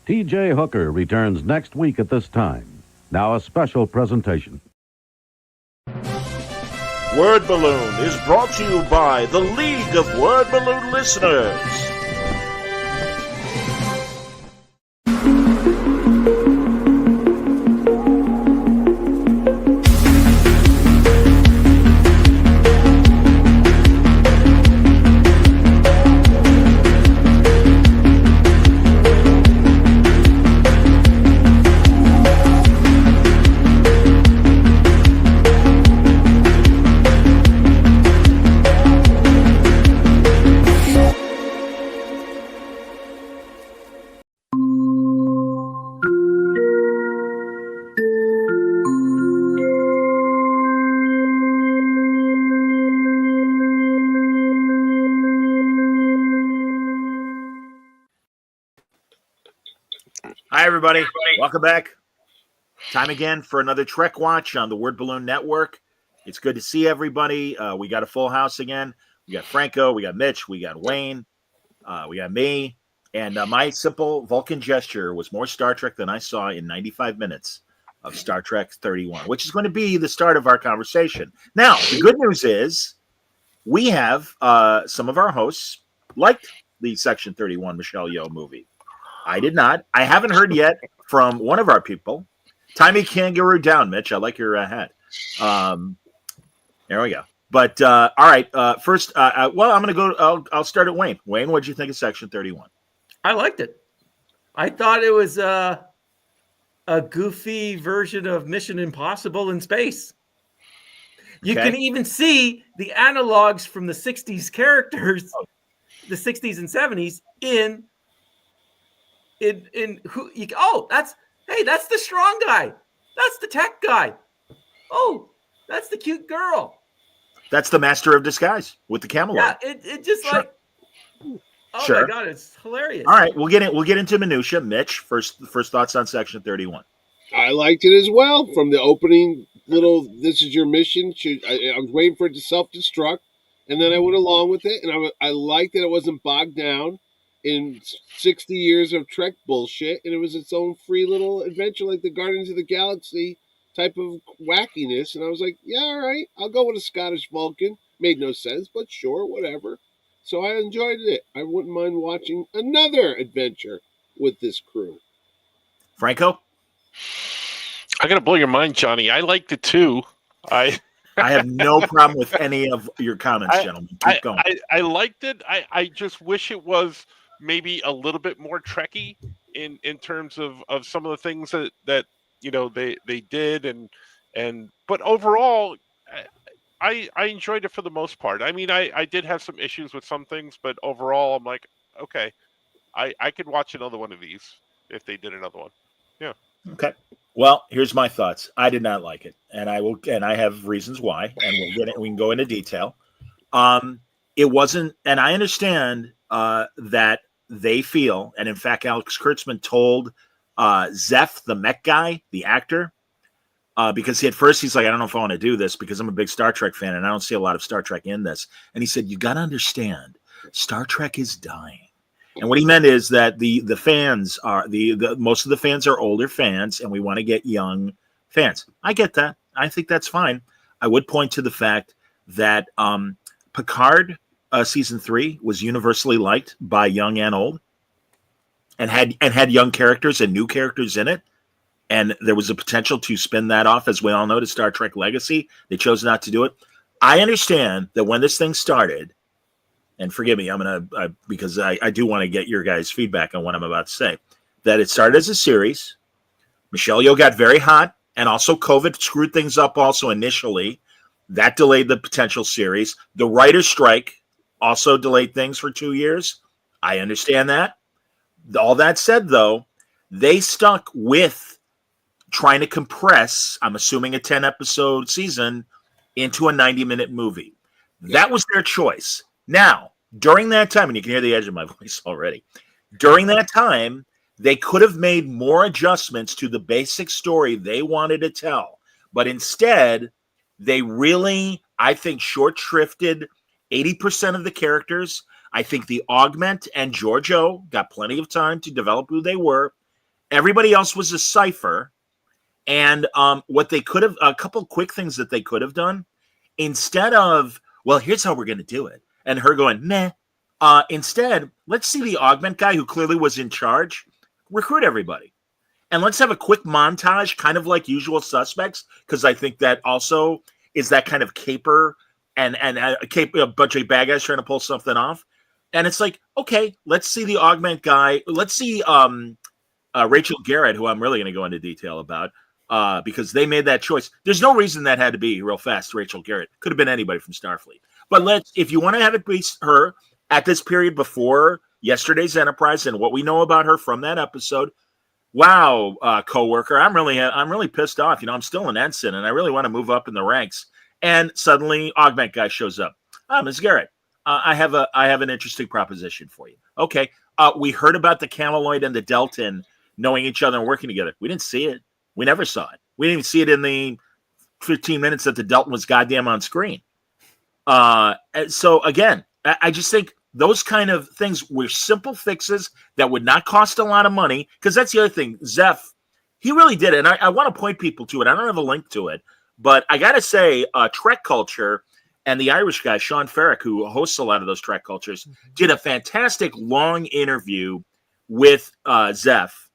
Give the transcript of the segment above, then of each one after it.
T.J. Hooker returns next week at this time. Now a special presentation. Word Balloon is brought to you by the League of Word Balloon Listeners. Hi, everybody. Welcome back. Time again for another Trek Watch on the Word Balloon Network. It's good to see everybody. We got a full house again. We got Franco, we got Mitch, we got Wayne, we got me. And my simple Vulcan gesture was more Star Trek than I saw in 95 minutes of Star Trek 31, which is going to be the start of our conversation. Now, the good news is we have some of our hosts liked the Section 31 Michelle Yeoh movie. I did not. I haven't heard yet from one of our people. Timey Kangaroo Down, Mitch. I like your hat. There we go. But all right. First, well, I'm going to go. I'll start at Wayne. Wayne, what did you think of Section 31? I liked it. I thought it was a goofy version of Mission Impossible in space. You can even see the analogs from the 60s characters, the 60s and 70s in who you, that's the strong guy. That's the tech guy. Oh, that's the cute girl. That's the master of disguise with the Camelot. Yeah, it just sure. like my God, it's hilarious. All right, we'll get into minutia. Mitch, first thoughts on Section 31. I liked it as well. From the opening little, this is your mission. I was waiting for it to self-destruct, and then I went along with it, and I liked that it wasn't bogged down in 60 years of Trek bullshit, and it was its own free little adventure, like the Guardians of the Galaxy type of wackiness. And I was like, yeah, all right, I'll go with a Scottish Vulcan. Made no sense, but sure, whatever. So I enjoyed it. I wouldn't mind watching another adventure with this crew. Franco? I'm going to blow your mind, Johnny. I liked it too. I have no problem with any of your comments, gentlemen. Keep going. I liked it. I just wish it was maybe a little bit more Trekky in terms of some of the things that you know they did but overall I enjoyed it for the most part. I mean, I did have some issues with some things, but overall I'm like, okay, I could watch another one of these if they did another one. Yeah. Okay. Well, here's my thoughts. I did not like it, and I have reasons why, and we can go into detail. It wasn't, and I understand that they feel, and in fact, Alex Kurtzman told Zeph, the mech guy, the actor, because at first he's like, I don't know if I want to do this because I'm a big Star Trek fan and I don't see a lot of Star Trek in this. And he said, you got to understand, Star Trek is dying. And what he meant is that the fans are the most of the fans are older fans, and we want to get young fans. I get that. I think that's fine. I would point to the fact that Picard season 3 was universally liked by young and old, and had young characters and new characters in it. And there was a potential to spin that off, as we all know, to Star Trek Legacy. They chose not to do it. I understand that when this thing started, and forgive me, because I do want to get your guys' feedback on what I'm about to say, that it started as a series. Michelle Yeoh got very hot, and also COVID screwed things up also initially. That delayed the potential series. The writer's strike also delayed things for 2 years. I understand that. All that said, though, they stuck with trying to compress, I'm assuming a 10-episode season, into a 90-minute movie. That was their choice. Now, during that time, and you can hear the edge of my voice already, during that time, they could have made more adjustments to the basic story they wanted to tell. But instead, they really, I think, short-shrifted 80% of the characters. I think the Augment and Giorgio got plenty of time to develop who they were. Everybody else was a cipher. And what they could have, a couple quick things that they could have done, instead of, well, here's how we're going to do it, and her going, meh. Instead, let's see the augment guy who clearly was in charge recruit everybody. And let's have a quick montage, kind of like Usual Suspects, because I think that also is that kind of caper and a bunch of bad guys trying to pull something off. And it's like, okay, let's see the augment guy. Let's see Rachel Garrett, who I'm really going to go into detail about, because they made that choice. There's no reason that had to be real fast Rachel Garrett. Could have been anybody from Starfleet. But if you want to have it be her at this period before yesterday's Enterprise and what we know about her from that episode, wow, coworker, I'm really pissed off. I'm still an ensign, and I really want to move up in the ranks. And suddenly, augment guy shows up. Ms. Garrett, I have an interesting proposition for you. Okay, we heard about the Cameloid and the Deltan knowing each other and working together. We didn't see it. We never saw it. We didn't even see it in the 15 minutes that the Deltan was goddamn on screen. So again, I just think those kind of things were simple fixes that would not cost a lot of money, because that's the other thing. Zeph, he really did it. And I want to point people to it. I don't have a link to it, but I got to say, Trek Culture and the Irish guy, Sean Farrick, who hosts a lot of those Trek Cultures, did a fantastic long interview with Zeph.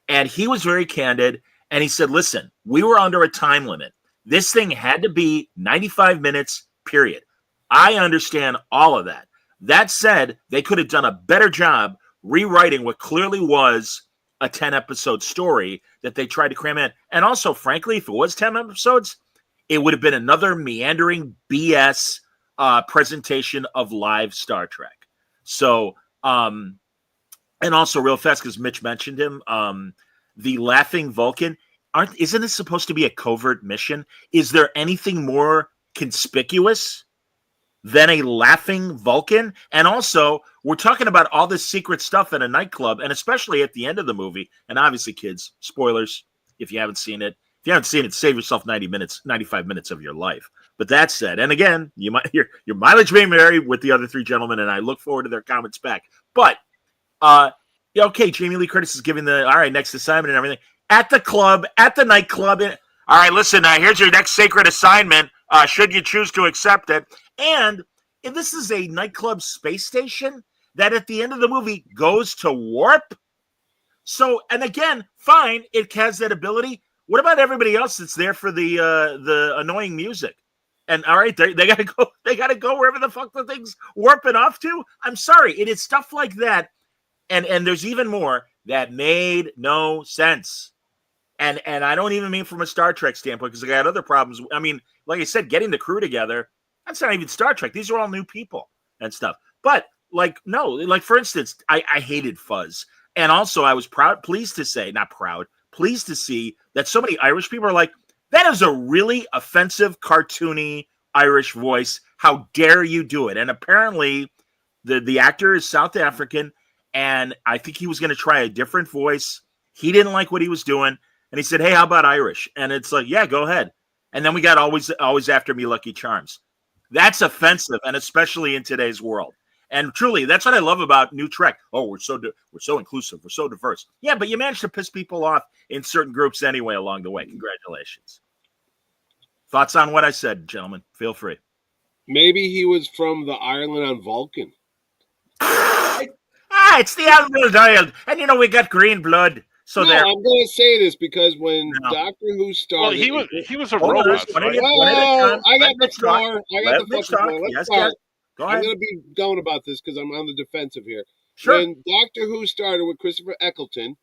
And he was very candid. And he said, listen, we were under a time limit. This thing had to be 95 minutes, period. I understand all of that. That said, they could have done a better job rewriting what clearly was a 10-episode story that they tried to cram in. And also, frankly, if it was 10 episodes, it would have been another meandering BS presentation of live Star Trek. So, and also real fast, because Mitch mentioned him, the Laughing Vulcan, isn't this supposed to be a covert mission? Is there anything more conspicuous than a laughing Vulcan? And also, we're talking about all this secret stuff in a nightclub, and especially at the end of the movie. And obviously, kids, spoilers, if you haven't seen it. If you haven't seen it, save yourself 95 minutes of your life. But that said, and again, your mileage may vary with the other three gentlemen, and I look forward to their comments back. But, okay, Jamie Lee Curtis is giving the, all right, next assignment and everything. At the club, at the nightclub. All right, listen, here's your next sacred assignment, should you choose to accept it. And if this is a nightclub space station that at the end of the movie goes to warp. So, and again, fine, it has that ability. What about everybody else that's there for the annoying music? And all right, they gotta go. They gotta go wherever the fuck the thing's warping off to. I'm sorry, it is stuff like that, and there's even more that made no sense. And I don't even mean from a Star Trek standpoint, because I got other problems. I mean, like I said, getting the crew together, that's not even Star Trek. These are all new people and stuff. But for instance, I hated Fuzz. And also I was pleased to see that so many Irish people are like, that is a really offensive, cartoony Irish voice. How dare you do it? And apparently the actor is South African, and I think he was going to try a different voice. He didn't like what he was doing. And he said, hey, how about Irish? And it's like, yeah, go ahead. And then we got always after me, Lucky Charms. That's offensive, and especially in today's world. And truly, that's what I love about New Trek. Oh, we're so inclusive. We're so diverse. Yeah, but you managed to piss people off in certain groups anyway along the way. Congratulations. Thoughts on what I said, gentlemen? Feel free. Maybe he was from the Ireland on Vulcan. It's the Island, and we got green blood. So no, I'm going to say this because when Doctor Who started, he was a robot. I got the floor. Let's start. I'm going to be going about this because I'm on the defensive here. Sure. When Doctor Who started with Christopher Eccleston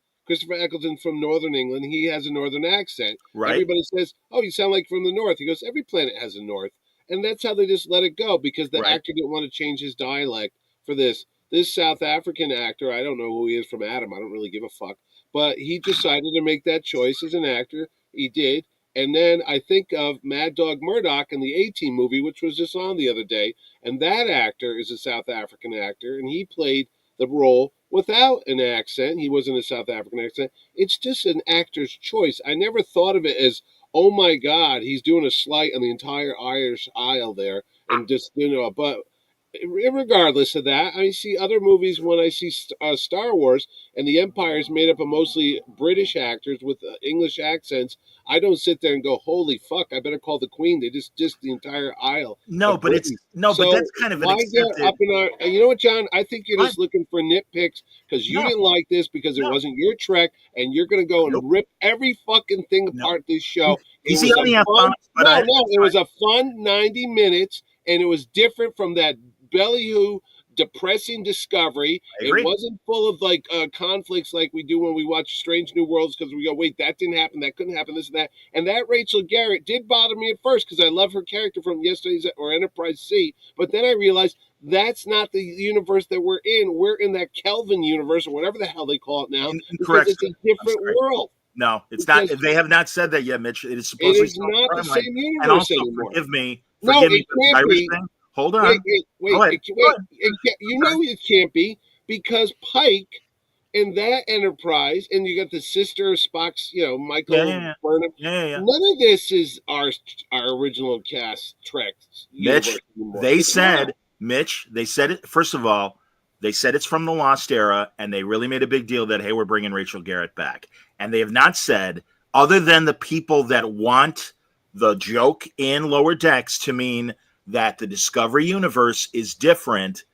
from Northern England, he has a Northern accent. Right. Everybody says, oh, you sound like from the North. He goes, every planet has a North. And that's how they just let it go, because the actor didn't want to change his dialect for this. This South African actor, I don't know who he is from Adam. I don't really give a fuck. But he decided to make that choice as an actor. He did. And then I think of Mad Dog Murdoch in the A-Team movie, which was just on the other day. And that actor is a South African actor, and he played the role without an accent. He wasn't a South African accent. It's just an actor's choice. I never thought of it as, oh my God, he's doing a slight on the entire Irish Isle there. And just, but regardless of that, I see other movies when I see Star Wars and the Empire is made up of mostly British actors with English accents. I don't sit there and go, "Holy fuck! I better call the Queen." They just the entire aisle No, of but it's Britain. no, but So that's kind of an why get accepted. up in our? And you know what, John? I think you're What? just looking for nitpicks because you No, didn't like this because it no, wasn't your Trek, and you're gonna go nope, and rip every fucking thing no. apart this show. It Easy was on a the F fun. bombs, but No, no, that's it fine. was a fun 90 minutes, and it was different from that belly depressing Discovery. I It agree. wasn't full of like conflicts like we do when we watch Strange New Worlds because we go, wait, that didn't happen, that couldn't happen, this and that. And that Rachel Garrett did bother me at first because I love her character from yesterday's or Enterprise C. But then I realized that's not the universe that we're in. We're in that Kelvin universe or whatever the hell they call it now because Incorrect, it's sir. a I'm different sorry. world. No, it's not. Because They have not said that yet, Mitch. It is it supposedly is still in not the the timeline. same And universe also, anymore. No, forgive me it for the can't Irish be. thing. Hold Wait, on. wait, Go wait, ahead. Go wait. ahead. You I'm sorry. know it can't be because Pike in that Enterprise, and you got the sister of Spock's, Yeah, Michael yeah, yeah, Burnham. yeah, yeah, yeah. None of this is our original cast Trek universe Mitch, anymore. they It's not. said, Mitch, they said it. First of all, they said it's from the Lost Era, and they really made a big deal that, hey, we're bringing Rachel Garrett back. And they have not said, other than the people that want the joke in Lower Decks to mean that the Discovery universe is different,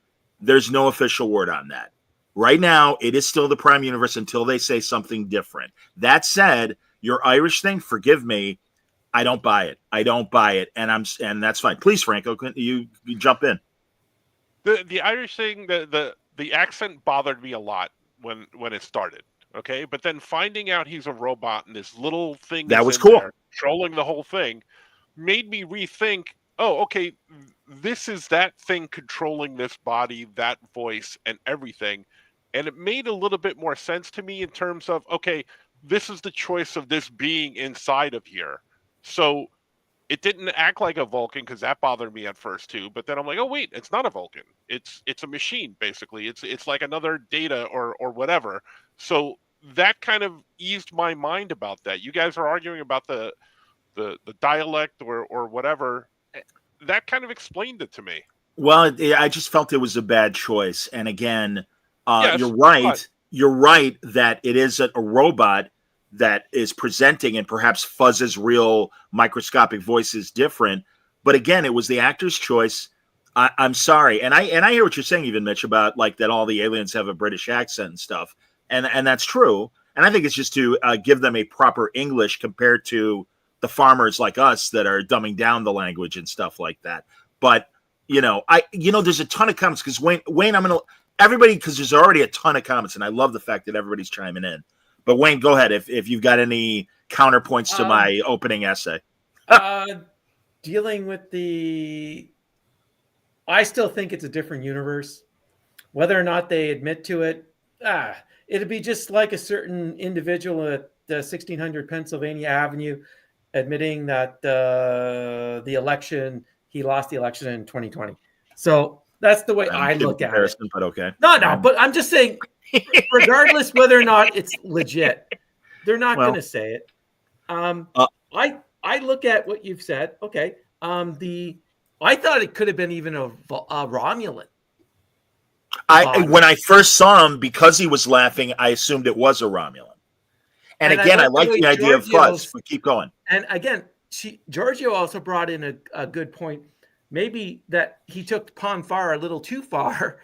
there's no official word on that. Right now, it is still the Prime universe until they say something different. That said, your Irish thing, forgive me, I don't buy it. I don't buy it, and that's fine. Please, Franco, you jump in. The Irish thing, the accent bothered me a lot when it started. Okay, but then finding out he's a robot and this little thing That is was in cool. there trolling the whole thing made me rethink. Oh, okay, this is that thing controlling this body, that voice, and everything, and it made a little bit more sense to me in terms of, okay, this is the choice of this being inside of here. So it didn't act like a Vulcan because that bothered me at first too. But then I'm like, oh wait, it's not a Vulcan. It's a machine basically. It's like another Data or whatever. So that kind of eased my mind about that. You guys are arguing about the dialect or whatever. That kind of explained it to me. Well, I just felt it was a bad choice. And again, Yes, you're right. but You're right that it is a robot that is presenting and perhaps Fuzz's real microscopic voice is different. But again, it was the actor's choice. I'm sorry, and I hear what you're saying, even Mitch, about like that all the aliens have a British accent and stuff, and that's true. And I think it's just to give them a proper English compared to the farmers like us that are dumbing down the language and stuff like that. But there's a ton of comments because Wayne, I'm gonna everybody because there's already a ton of comments, and I love the fact that everybody's chiming in. But Wayne, go ahead if you've got any counterpoints to my opening essay. Dealing with I still think it's a different universe. Whether or not they admit to it, it'd be just like a certain individual at 1600 Pennsylvania Avenue admitting that he lost the election in 2020. So that's the way I look at it. But okay. No, but I'm just saying, regardless whether or not it's legit, they're not going to say it. I look at what you've said. Okay. I thought it could have been even a Romulan. When I first saw him, because he was laughing, I assumed it was a Romulan. And again, I like the idea of Fuzz, but keep going. And again, Giorgio also brought in a good point. Maybe that he took Pon farr a little too far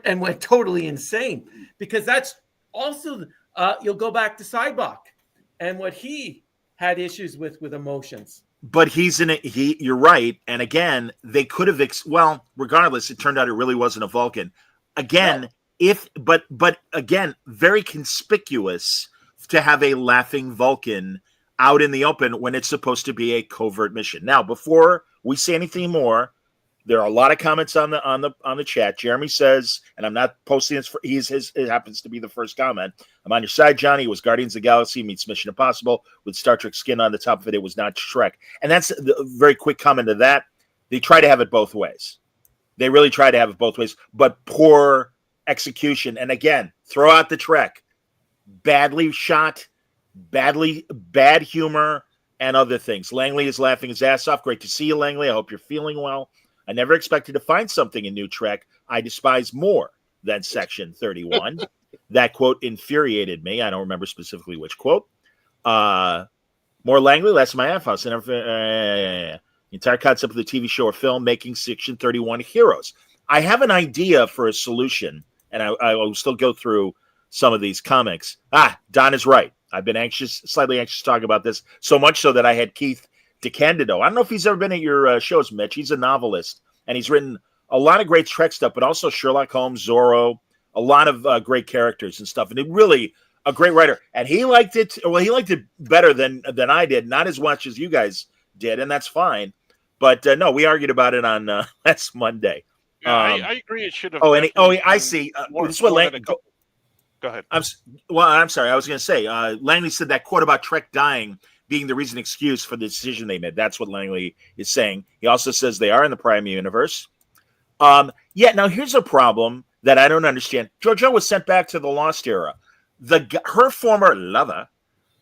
and went totally insane, because that's also you'll go back to Cybok and what he had issues with emotions. But you're right. And again, they could have, regardless, it turned out it really wasn't a Vulcan. Again, but again, very conspicuous to have a laughing Vulcan out in the open when it's supposed to be a covert mission. Now, before we say anything more, there are a lot of comments on the chat. Jeremy says, and I'm not posting this it happens to be the first comment. I'm on your side, Johnny. It was Guardians of the Galaxy meets Mission Impossible with Star Trek skin on the top of it. It was not Shrek. And that's a very quick comment to that. They try to have it both ways. They really try to have it both ways, but poor execution. And again, throw out the Trek. Badly shot, bad humor, and other things. Langley is laughing his ass off. Great to see you, Langley. I hope you're feeling well. I never expected to find something in New Trek I despise more than Section 31. That quote infuriated me. I don't remember specifically which quote. More Langley, less of my F house. The entire concept of the TV show or film making Section 31 heroes. I have an idea for a solution, and I will still go through some of these comics. Don is right. I've been slightly anxious to talk about this, so much so that I had Keith DeCandido. I don't know if he's ever been at your shows, Mitch. He's a novelist, and he's written a lot of great Trek stuff, but also Sherlock Holmes, Zorro, a lot of great characters and stuff. And it really a great writer. And he liked it. Well, he liked it better than I did, not as much as you guys did, and that's fine. But no, we argued about it on last Monday. Yeah, I agree. It should have. I see. This is what Go ahead. I'm sorry. I was going to say, Langley said that quote about Trek dying being the reason excuse for the decision they made. That's what Langley is saying. He also says they are in the Prime Universe. Now here's a problem that I don't understand. Georgiou was sent back to the Lost era. Her former lover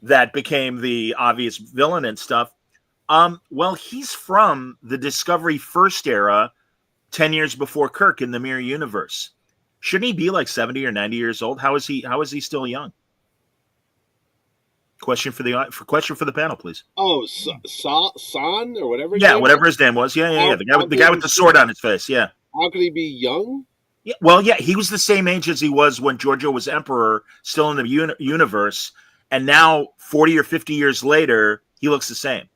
that became the obvious villain and stuff, he's from the Discovery First era, 10 years before Kirk in the Mirror Universe. Shouldn't he be like 70 or 90 years old? How is he still young? Question for the panel, please. Oh, San or whatever. Whatever his name was. Yeah. The guy with the sword on his face. Yeah. How could he be young? Yeah. He was the same age as he was when Georgiou was Emperor, still in the universe, and now 40 or 50 years later, he looks the same.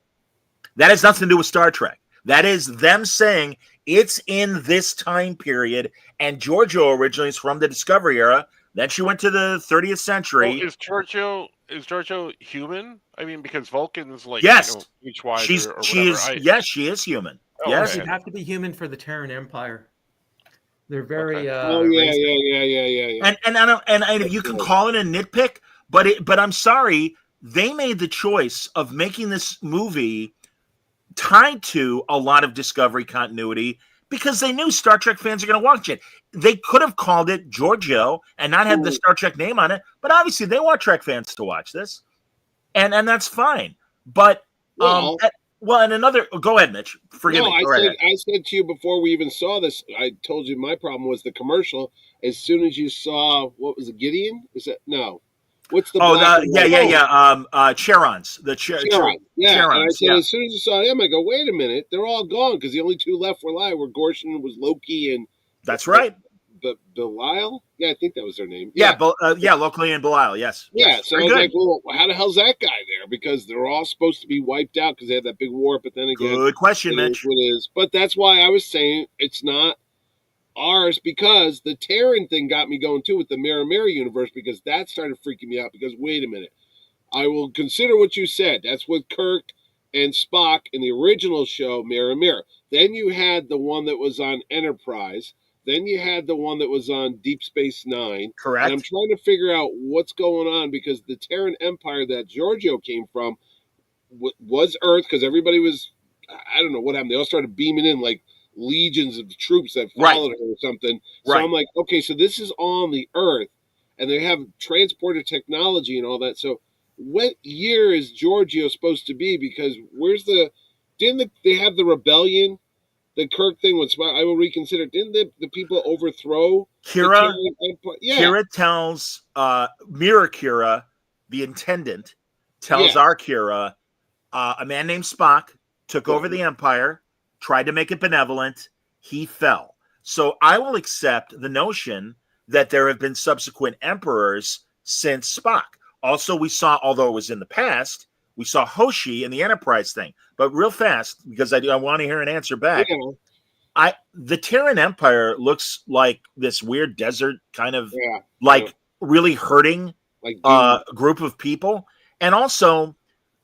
That has nothing to do with Star Trek. That is them saying it's in this time period, and Georgiou originally is from the Discovery era. Then she went to the 30th century. Well, is Georgiou human? I mean, because Vulcans each wise or whatever. Yes, she is human. Oh, yes, she'd have to be human for the Terran Empire. They're very. Yeah. And you can call it a nitpick, but I'm sorry, they made the choice of making this movie tied to a lot of Discovery continuity because they knew Star Trek fans are going to watch it. They could have called it Georgiou and not had the Star Trek name on it, but obviously they want Trek fans to watch this, and that's fine. But and another. Go ahead, Mitch. Forgive me. I said to you before we even saw this. I told you my problem was the commercial. As soon as you saw what was it, Gideon? Is that no? What's the Charons. The Charons. Yeah. And I said, as soon as you saw him, I go, wait a minute, they're all gone because the only two left were live. Were Gorshin was Loki and that's right. Belial? Yeah, I think that was their name. Locally and Belial, yes. Yeah, yes. So I was like, well, how the hell's that guy there? Because they're all supposed to be wiped out because they had that big war, but then again... Good question, Mitch. What is. But that's why I was saying it's not ours, because the Terran thing got me going, too, with the Mirror universe, because that started freaking me out, because, wait a minute, I will consider what you said. That's with Kirk and Spock in the original show, Mirror. Then you had the one that was on Enterprise. Then you had the one that was on Deep Space Nine. Correct. And I'm trying to figure out what's going on, because the Terran Empire that Georgiou came from was Earth, because everybody was, I don't know what happened. They all started beaming in like legions of troops that followed her or something. So I'm like, okay, so this is on the Earth, and they have transporter technology and all that. So what year is Georgiou supposed to be? Because didn't they have the rebellion? The Kirk thing was, I will reconsider. Didn't the people overthrow Kira? Yeah. Kira tells Mirror Kira, the intendant, tells our Kira, a man named Spock took over the Empire, tried to make it benevolent. He fell. So I will accept the notion that there have been subsequent emperors since Spock. Also, we saw, although it was in the past, we saw Hoshi in the Enterprise thing. But real fast, because I want to hear an answer back. Yeah. The Terran Empire looks like this weird desert kind of really hurting group of people. And also,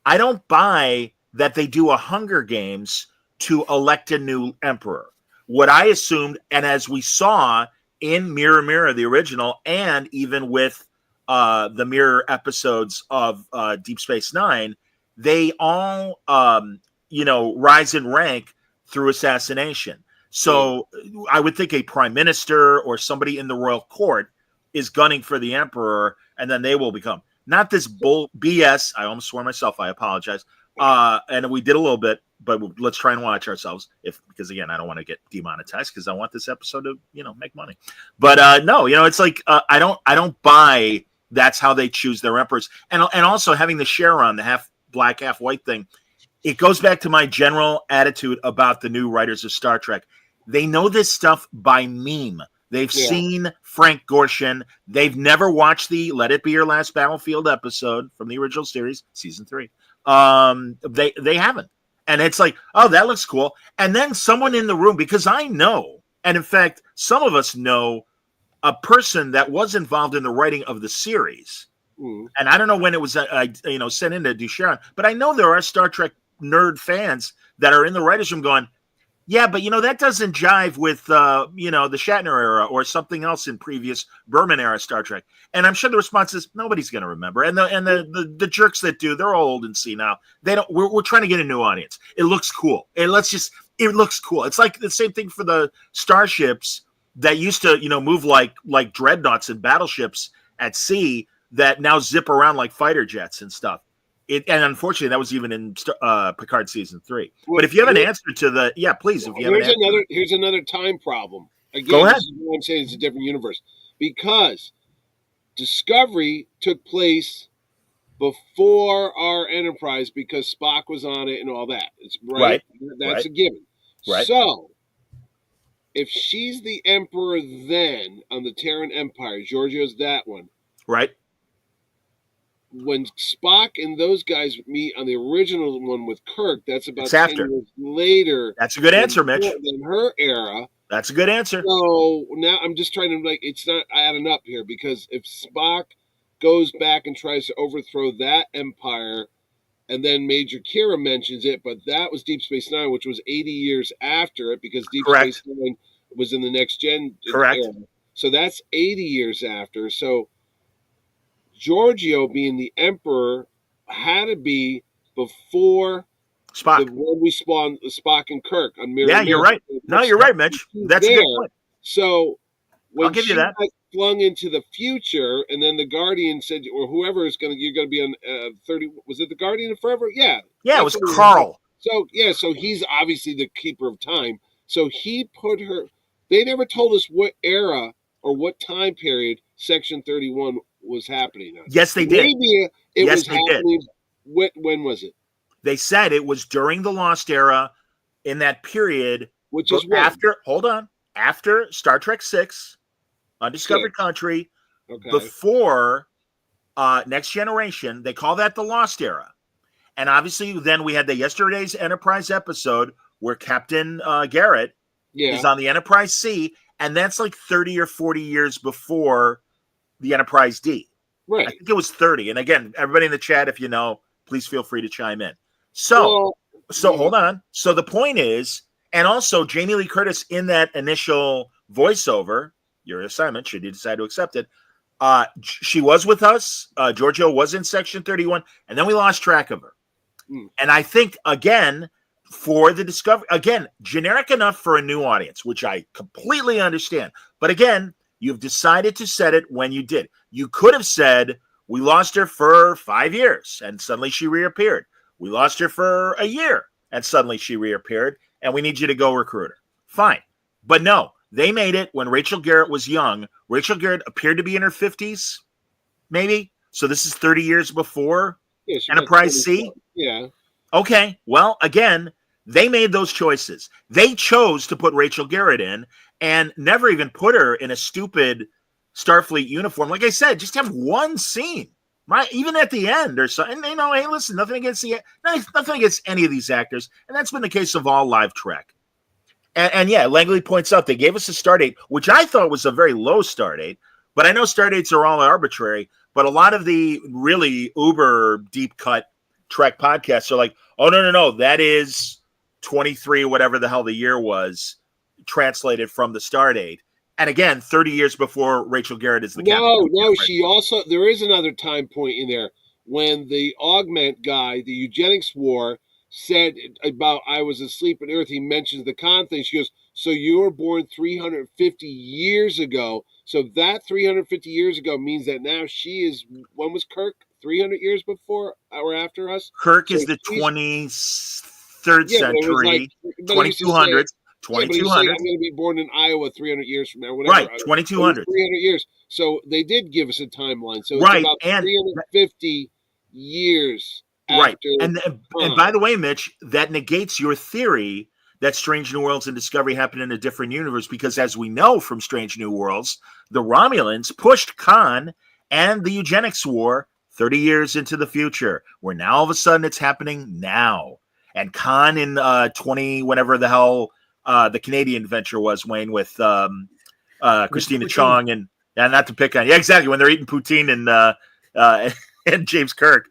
I don't buy that they do a Hunger Games to elect a new emperor. What I assumed, and as we saw in Mirror, the original, and even with the Mirror episodes of Deep Space Nine, they all, rise in rank through assassination. So I would think a prime minister or somebody in the royal court is gunning for the emperor, and then they will become. Not this BS. I almost swore myself. I apologize. and we did a little bit, but let's try and watch ourselves because again, I don't want to get demonetized because I want this episode to, make money. But no, it's like I don't buy that's how they choose their emperors. And also having the Sharon, the half black, half white thing, it goes back to my general attitude about the new writers of Star Trek. They know this stuff by meme. They've seen Frank Gorshin. They've never watched the Let It Be Your Last Battlefield episode from the original series, season 3. They haven't. And it's like, oh, that looks cool. And then someone in the room, because I know, and in fact, some of us know a person that was involved in the writing of the series. And I don't know when it was, sent into Ducharon, but I know there are Star Trek nerd fans that are in the writers' room going, yeah, but that doesn't jive with the Shatner era or something else in previous Berman era Star Trek. And I'm sure the response is nobody's going to remember. And the jerks that do, they're all old and senile. They don't. We're trying to get a new audience. It looks cool. It looks cool. It's like the same thing for the starships that used to move like dreadnoughts and battleships at sea that now zip around like fighter jets and stuff. And unfortunately, that was even in Picard season 3. Well, but if you have an answer to please. If you have here's another time problem. Again, go ahead. This is what I'm saying, it's a different universe because Discovery took place before our Enterprise because Spock was on it and all that. It's right. That's a given. Right. So if she's the Emperor then on the Terran Empire, Giorgio's that one. Right. When Spock and those guys meet on the original one with Kirk, that's about 10 years later. That's a good answer, Mitch. Than her era. That's a good answer. So now I'm just trying to it's not adding up here because if Spock goes back and tries to overthrow that empire, and then Major Kira mentions it, but that was Deep Space Nine, which was 80 years after it because Deep Space Nine was in the Next Gen era. So that's 80 years after. So Giorgio being the Emperor had to be before Spock. When we spawned Spock and Kirk on Mirror. Yeah, you're right. No, you're right, Mitch. That's a good point. So when I'll give you that. Got flung into the future, and then the Guardian said, or whoever is you're going to be on 30. Was it the Guardian of Forever? Yeah. Yeah, it was Carl. So so he's obviously the keeper of time. So he put her. They never told us what era or what time period Section 31 was happening on. Yes, they did. Maybe it was happening. When was it? They said it was during the Lost Era in that period. Which is after Star Trek 6, Undiscovered Country, before Next Generation. They call that the Lost Era. And obviously then we had the Yesterday's Enterprise episode where Captain Garrett is on the Enterprise C, and that's like 30 or 40 years before the Enterprise D. Right. I think it was 30. And again, everybody in the chat, if you know, please feel free to chime in. So hold on. So the point is, and also Jamie Lee Curtis in that initial voiceover, your assignment, should you decide to accept it, she was with us. Giorgio was in Section 31, and then we lost track of her. And I think, again, for the Discovery, again, generic enough for a new audience, which I completely understand. But again, you've decided to set it when you did. You could have said, we lost her for 5 years, and suddenly she reappeared. We lost her for a year, and suddenly she reappeared, and we need you to go recruit her. Fine. But no, they made it when Rachel Garrett was young. Rachel Garrett appeared to be in her 50s, maybe. So this is 30 years before Enterprise C? Yeah. Okay. Well, again, they made those choices. They chose to put Rachel Garrett in and never even put her in a stupid Starfleet uniform. Like I said, just have one scene. Even at the end or something, hey, listen, nothing against any of these actors. And that's been the case of all live Trek. And yeah, Langley points out they gave us a star date, which I thought was a very low star date. But I know star dates are all arbitrary. But a lot of the really uber deep cut Trek podcasts are like, oh, no, that is 23, whatever the hell the year was, translated from the star date. And again, 30 years before Rachel Garrett is the captain. No, she also, there is another time point in there when the augment guy, the eugenics war, said about I was asleep on Earth. He mentions the Khan thing. She goes, So you were born 350 years ago. So that 350 years ago means that now she is, when was Kirk? 300 years before or after us? Kirk So is the she's, 23rd yeah, but it was like, century, but he used to say, 2200s, yeah, but he was saying, 2200s. I'm going to be born in Iowa 300 years from now, whatever. Right, But it was 2200s. 300 years. So they did give us a timeline. So it's Right, about and 350 years right, after and by the way, Mitch, that negates your theory that Strange New Worlds and Discovery happened in a different universe, because as we know from Strange New Worlds, the Romulans pushed Khan and the eugenics war 30 years into the future, where now all of a sudden it's happening now. And Khan in 20, whatever the hell the Canadian venture was, Wayne, with Christina poutine. Chong and not to pick on, yeah, exactly, when they're eating poutine and James Kirk.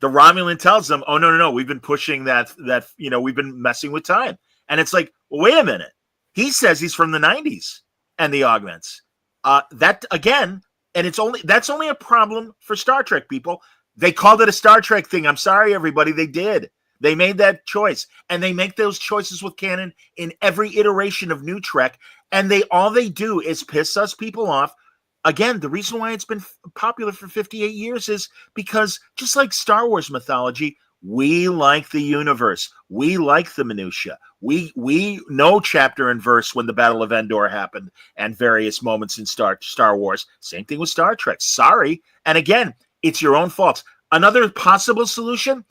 The Romulan tells them, "Oh no, we've been pushing that we've been messing with time." And it's like, well, wait a minute. He says he's from the 90s and the augments. That again, and that's only a problem for Star Trek people. They called it a Star Trek thing. I'm sorry, everybody. They did. They made that choice, and they make those choices with canon in every iteration of New Trek. And all they do is piss us people off. Again, the reason why it's been popular for 58 years is because, just like Star Wars mythology, we like the universe. We like the minutia. We know chapter and verse when the Battle of Endor happened and various moments in Star Wars. Same thing with Star Trek. Sorry. And again, it's your own fault. Another possible solution,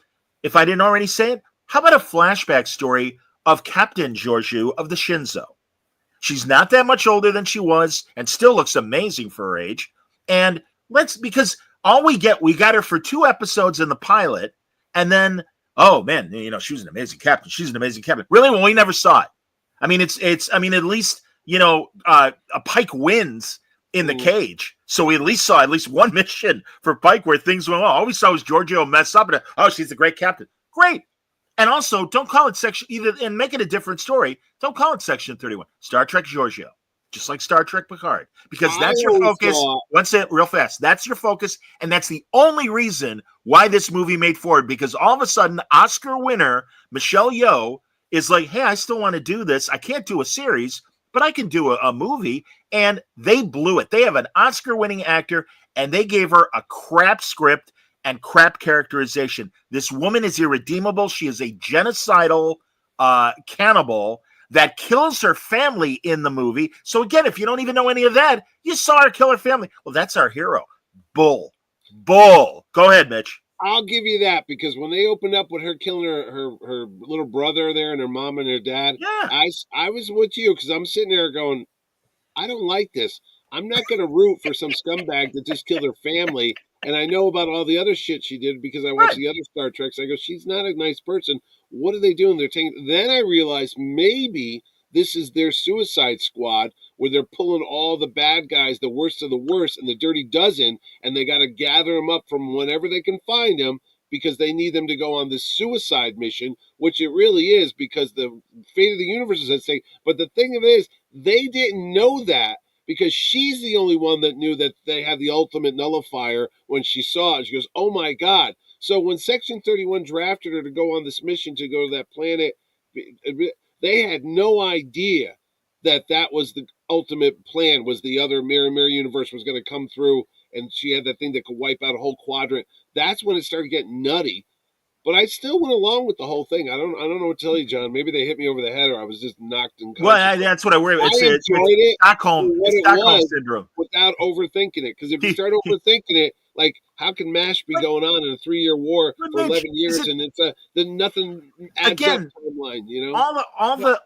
if I didn't already say it, how about a flashback story of Captain Georgiou of the Shinzo? She's not that much older than she was and still looks amazing for her age. And because we got her for 2 episodes in the pilot, and then, oh man, she was an amazing captain. She's an amazing captain. Really? Well, we never saw it. I mean, at least, a Pike wins in the cage. So we at least saw one mission for Pike where things went well. All we saw was Giorgio mess up, and she's a great captain. Great. And also, don't call it section either, and make it a different story. Don't call it Section 31. Star Trek Giorgio, just like Star Trek Picard, because that's your focus. Real fast. That's your focus, and that's the only reason why this movie made forward. Because all of a sudden, Oscar winner Michelle Yeoh is like, "Hey, I still want to do this. I can't do a series, but I can do a movie." And they blew it. They have an Oscar-winning actor, and they gave her a crap script and crap characterization. This woman is irredeemable. She is a genocidal cannibal that kills her family in the movie. So again, if you don't even know any of that, you saw her kill her family. Well, that's our hero. Bull. Go ahead, Mitch. I'll give you that, because when they opened up with her killing her little brother there and her mom and her dad, yeah. I was with you, because I'm sitting there going, I don't like this. I'm not going to root for some scumbag that just killed her family. And I know about all the other shit she did because I watched the other Star Treks. I go, she's not a nice person. What are they doing? They're taking. Then I realized maybe this is their Suicide Squad, where they're pulling all the bad guys, the worst of the worst, and the Dirty Dozen, and they got to gather them up from whenever they can find them, because they need them to go on this suicide mission, which it really is, because the fate of the universe is at stake. But the thing of it is, they didn't know that, because she's the only one that knew that they had the ultimate nullifier when she saw it. She goes, oh my God. So when Section 31 drafted her to go on this mission to go to that planet, they had no idea that that was the ultimate plan, was the other mirror universe was going to come through, and she had that thing that could wipe out a whole quadrant. That's when it started getting nutty. But I still went along with the whole thing. I don't know what to tell you, John. Maybe they hit me over the head, or I was just knocked unconscious. Well, that's what I worry. It's Stockholm syndrome. Without overthinking it. Because if you start overthinking it, like, how can MASH be going on in a 3-year war for 11 years, and it's then nothing adds up timeline,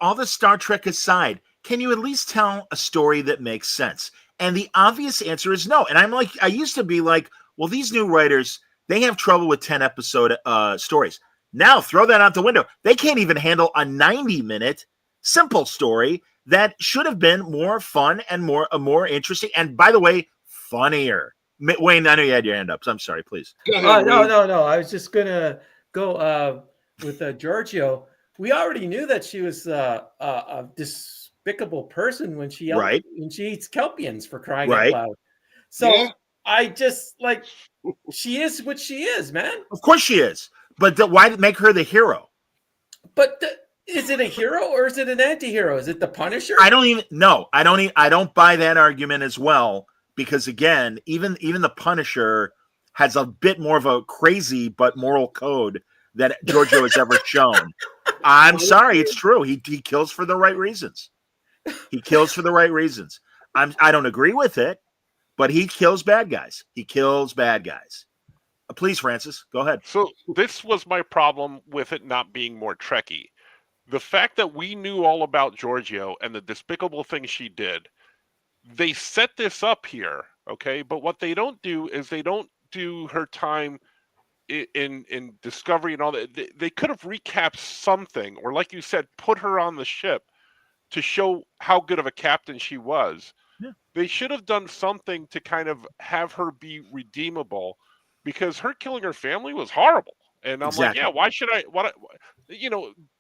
All the Star Trek aside, can you at least tell a story that makes sense? And the obvious answer is no. And I used to be like, well, these new writers, they have trouble with 10-episode stories. Now throw that out the window. They can't even handle a 90-minute simple story that should have been more fun and more interesting. And by the way, funnier. Wayne, I know you had your hand up, so I'm sorry, please. No. I was just gonna go with Giorgio. We already knew that she was a despicable person when she eats Kelpians, for crying out loud. So I just she is what she is, man. Of course she is, but why make her the hero? But Is it a hero or is it an anti-hero? Is it the Punisher? I don't buy that argument as well, because again, even the Punisher has a bit more of a crazy but moral code than Giorgio has ever shown. I'm sorry, it's true. He kills for the right reasons. He kills for the right reasons. I don't agree with it, but he kills bad guys. He kills bad guys. Please, Francis, go ahead. So this was my problem with it not being more Trekkie. The fact that we knew all about Giorgio and the despicable things she did, they set this up here, okay? But what they don't do is they don't do her time in Discovery and all that. They could have recapped something, or like you said, put her on the ship to show how good of a captain she was. Yeah. They should have done something to kind of have her be redeemable, because her killing her family was horrible. And I'm Exactly. like, yeah, why should I?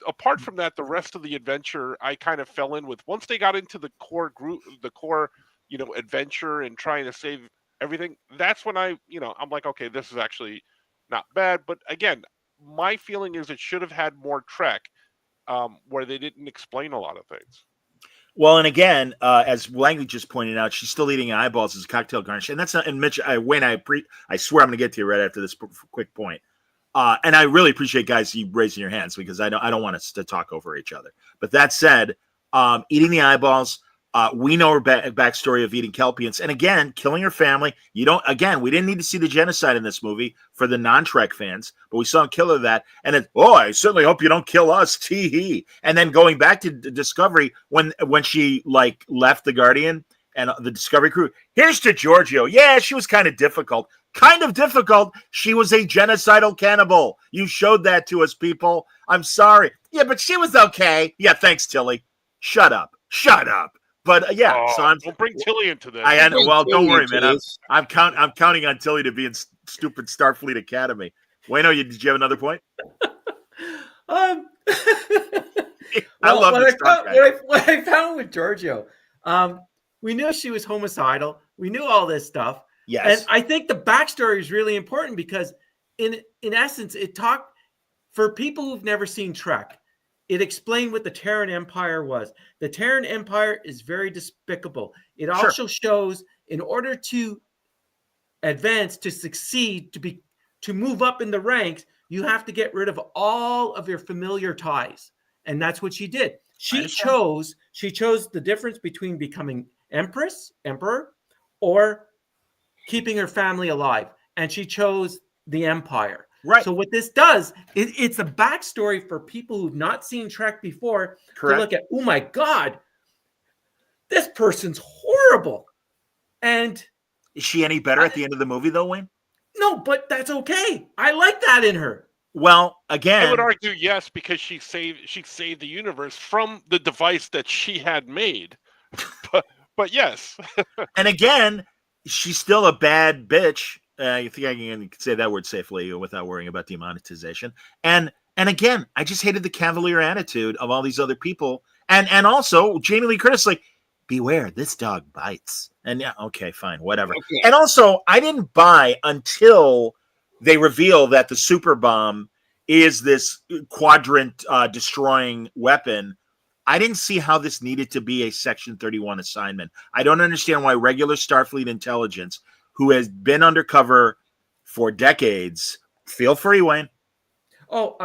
Apart from that, the rest of the adventure, I kind of fell in with. Once they got into the core group, adventure and trying to save everything, that's when I'm like, okay, this is actually not bad. But again, my feeling is it should have had more Trek, where they didn't explain a lot of things. Well, and again, as Langley just pointed out, she's still eating eyeballs as a cocktail garnish, and that's not. And Mitch, Wayne, I swear I'm going to get to you right after this quick point. And I really appreciate guys you raising your hands, because I don't want us to talk over each other. But that said, eating the eyeballs, we know her backstory of eating kelpians, and again, killing her family. We didn't need to see the genocide in this movie for the non-Trek fans, but we saw him kill her that, and then, I certainly hope you don't kill us, tee-hee. And then going back to Discovery, when she left the Guardian and the Discovery crew, here's to Giorgio. Yeah, she was kind of difficult. She was a genocidal cannibal. You showed that to us, people. I'm sorry. Yeah, but she was okay. Yeah, thanks, Tilly. Shut up. But so don't bring Tilly into this. Don't worry, man. I'm counting on Tilly to be in stupid Starfleet Academy. Wayno, did you have another point? I love this what I found with Giorgio. We knew she was homicidal. We knew all this stuff. Yes. And I think the backstory is really important, because in essence, it talked for people who've never seen Trek. It explained what the Terran Empire was. The Terran Empire is very despicable. It also shows, in order to advance, to succeed, to move up in the ranks, you have to get rid of all of your familiar ties. And that's what she did. She chose the difference between becoming emperor, or keeping her family alive. And she chose the Empire. Right. So what this does, it's a backstory for people who've not seen Trek before. Correct. To look at, oh my God, this person's horrible. And is she any better at the end of the movie, though, Wayne? No, but that's okay. I like that in her. Well, again, I would argue yes, because she saved the universe from the device that she had made. But yes. And again, she's still a bad bitch. I think I can say that word safely without worrying about demonetization. And again, I just hated the cavalier attitude of all these other people. And also, Jamie Lee Curtis, beware, this dog bites. And yeah, okay, fine, whatever. Okay. And also, I didn't buy until they reveal that the super bomb is this quadrant destroying weapon. I didn't see how this needed to be a Section 31 assignment. I don't understand why regular Starfleet intelligence, who has been undercover for decades, feel free, Wayne. Oh,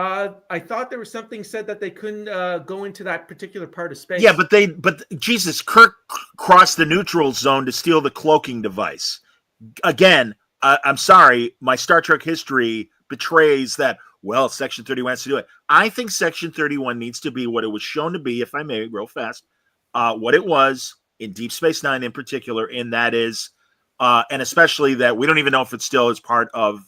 I thought there was something said that they couldn't go into that particular part of space. Yeah, but Jesus, Kirk crossed the neutral zone to steal the cloaking device. Again, I'm sorry, my Star Trek history betrays that, Section 31 has to do it. I think Section 31 needs to be what it was shown to be, if I may, real fast, what it was in Deep Space Nine in particular, and that is, and especially that we don't even know if it still is part of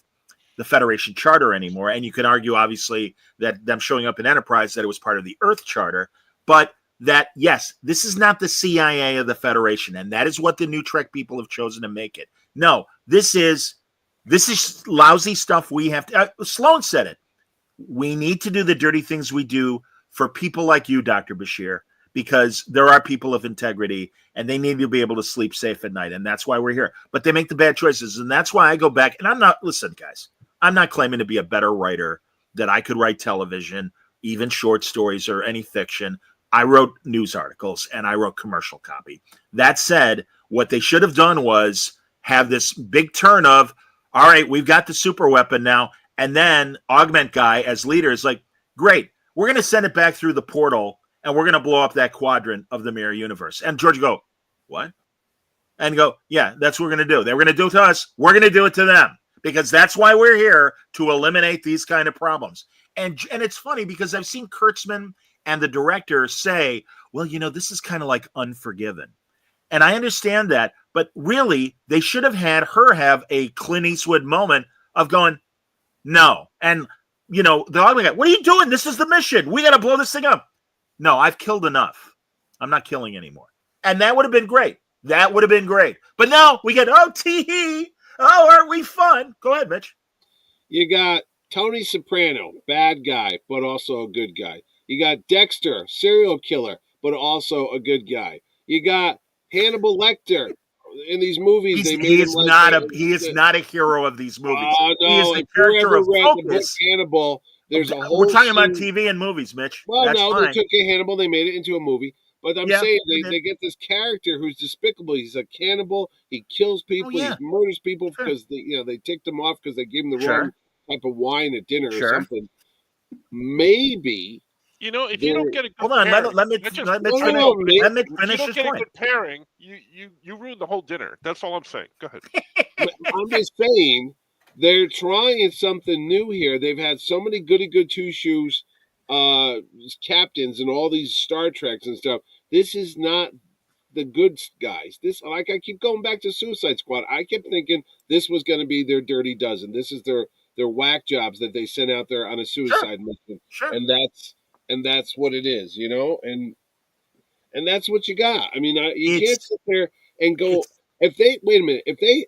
the Federation Charter anymore. And you can argue, obviously, that them showing up in Enterprise, that it was part of the Earth Charter, but that, yes, this is not the CIA of the Federation, and that is what the new Trek people have chosen to make it. No, this is lousy stuff we have to... Sloan said it. We need to do the dirty things we do for people like you, Dr. Bashir, because there are people of integrity, and they need to be able to sleep safe at night, and that's why we're here. But they make the bad choices, and that's why I go back, and listen, guys, I'm not claiming to be a better writer, that I could write television even short stories or any fiction. I wrote news articles and I wrote commercial copy. That said, what they should have done was have this big turn of, all right, we've got the super weapon now. And then Augment Guy as leader is like, great, we're going to send it back through the portal and we're going to blow up that quadrant of the mirror universe. And George go, what? And go, yeah, that's what we're going to do. They were going to do it to us. We're going to do it to them because that's why we're here, to eliminate these kind of problems. And it's funny because I've seen Kurtzman and the director say, well, this is kind of like Unforgiven. And I understand that, but really they should have had her have a Clint Eastwood moment of going, no. And, the ugly guy, what are you doing? This is the mission. We got to blow this thing up. No, I've killed enough. I'm not killing anymore. And that would have been great. That would have been great. But now we get, oh, tee-hee. Oh, aren't we fun? Go ahead, Mitch. You got Tony Soprano, bad guy, but also a good guy. You got Dexter, serial killer, but also a good guy. You got Hannibal Lecter. In these movies, he is not a hero of these movies. No, he is the character of focus. Hannibal. There's a whole. We're talking about TV and movies, Mitch. Well, That's fine. they took a Hannibal, they made it into a movie. But I'm saying they get this character who's despicable. He's a cannibal. He kills people. He murders people because they ticked him off because they gave him the wrong type of wine at dinner or something. Maybe. If you don't get a good hold on, pairing, let me finish this point. A good pairing, you ruin the whole dinner. That's all I'm saying. Go ahead. I'm just saying they're trying something new here. They've had so many goody good two shoes captains and all these Star Treks and stuff. This is not the good guys. This, like I keep going back to Suicide Squad. I kept thinking this was going to be their dirty dozen. This is their whack jobs that they sent out there on a suicide mission, and that's what it is, and that's what you got. I mean, you can't sit there and go. If they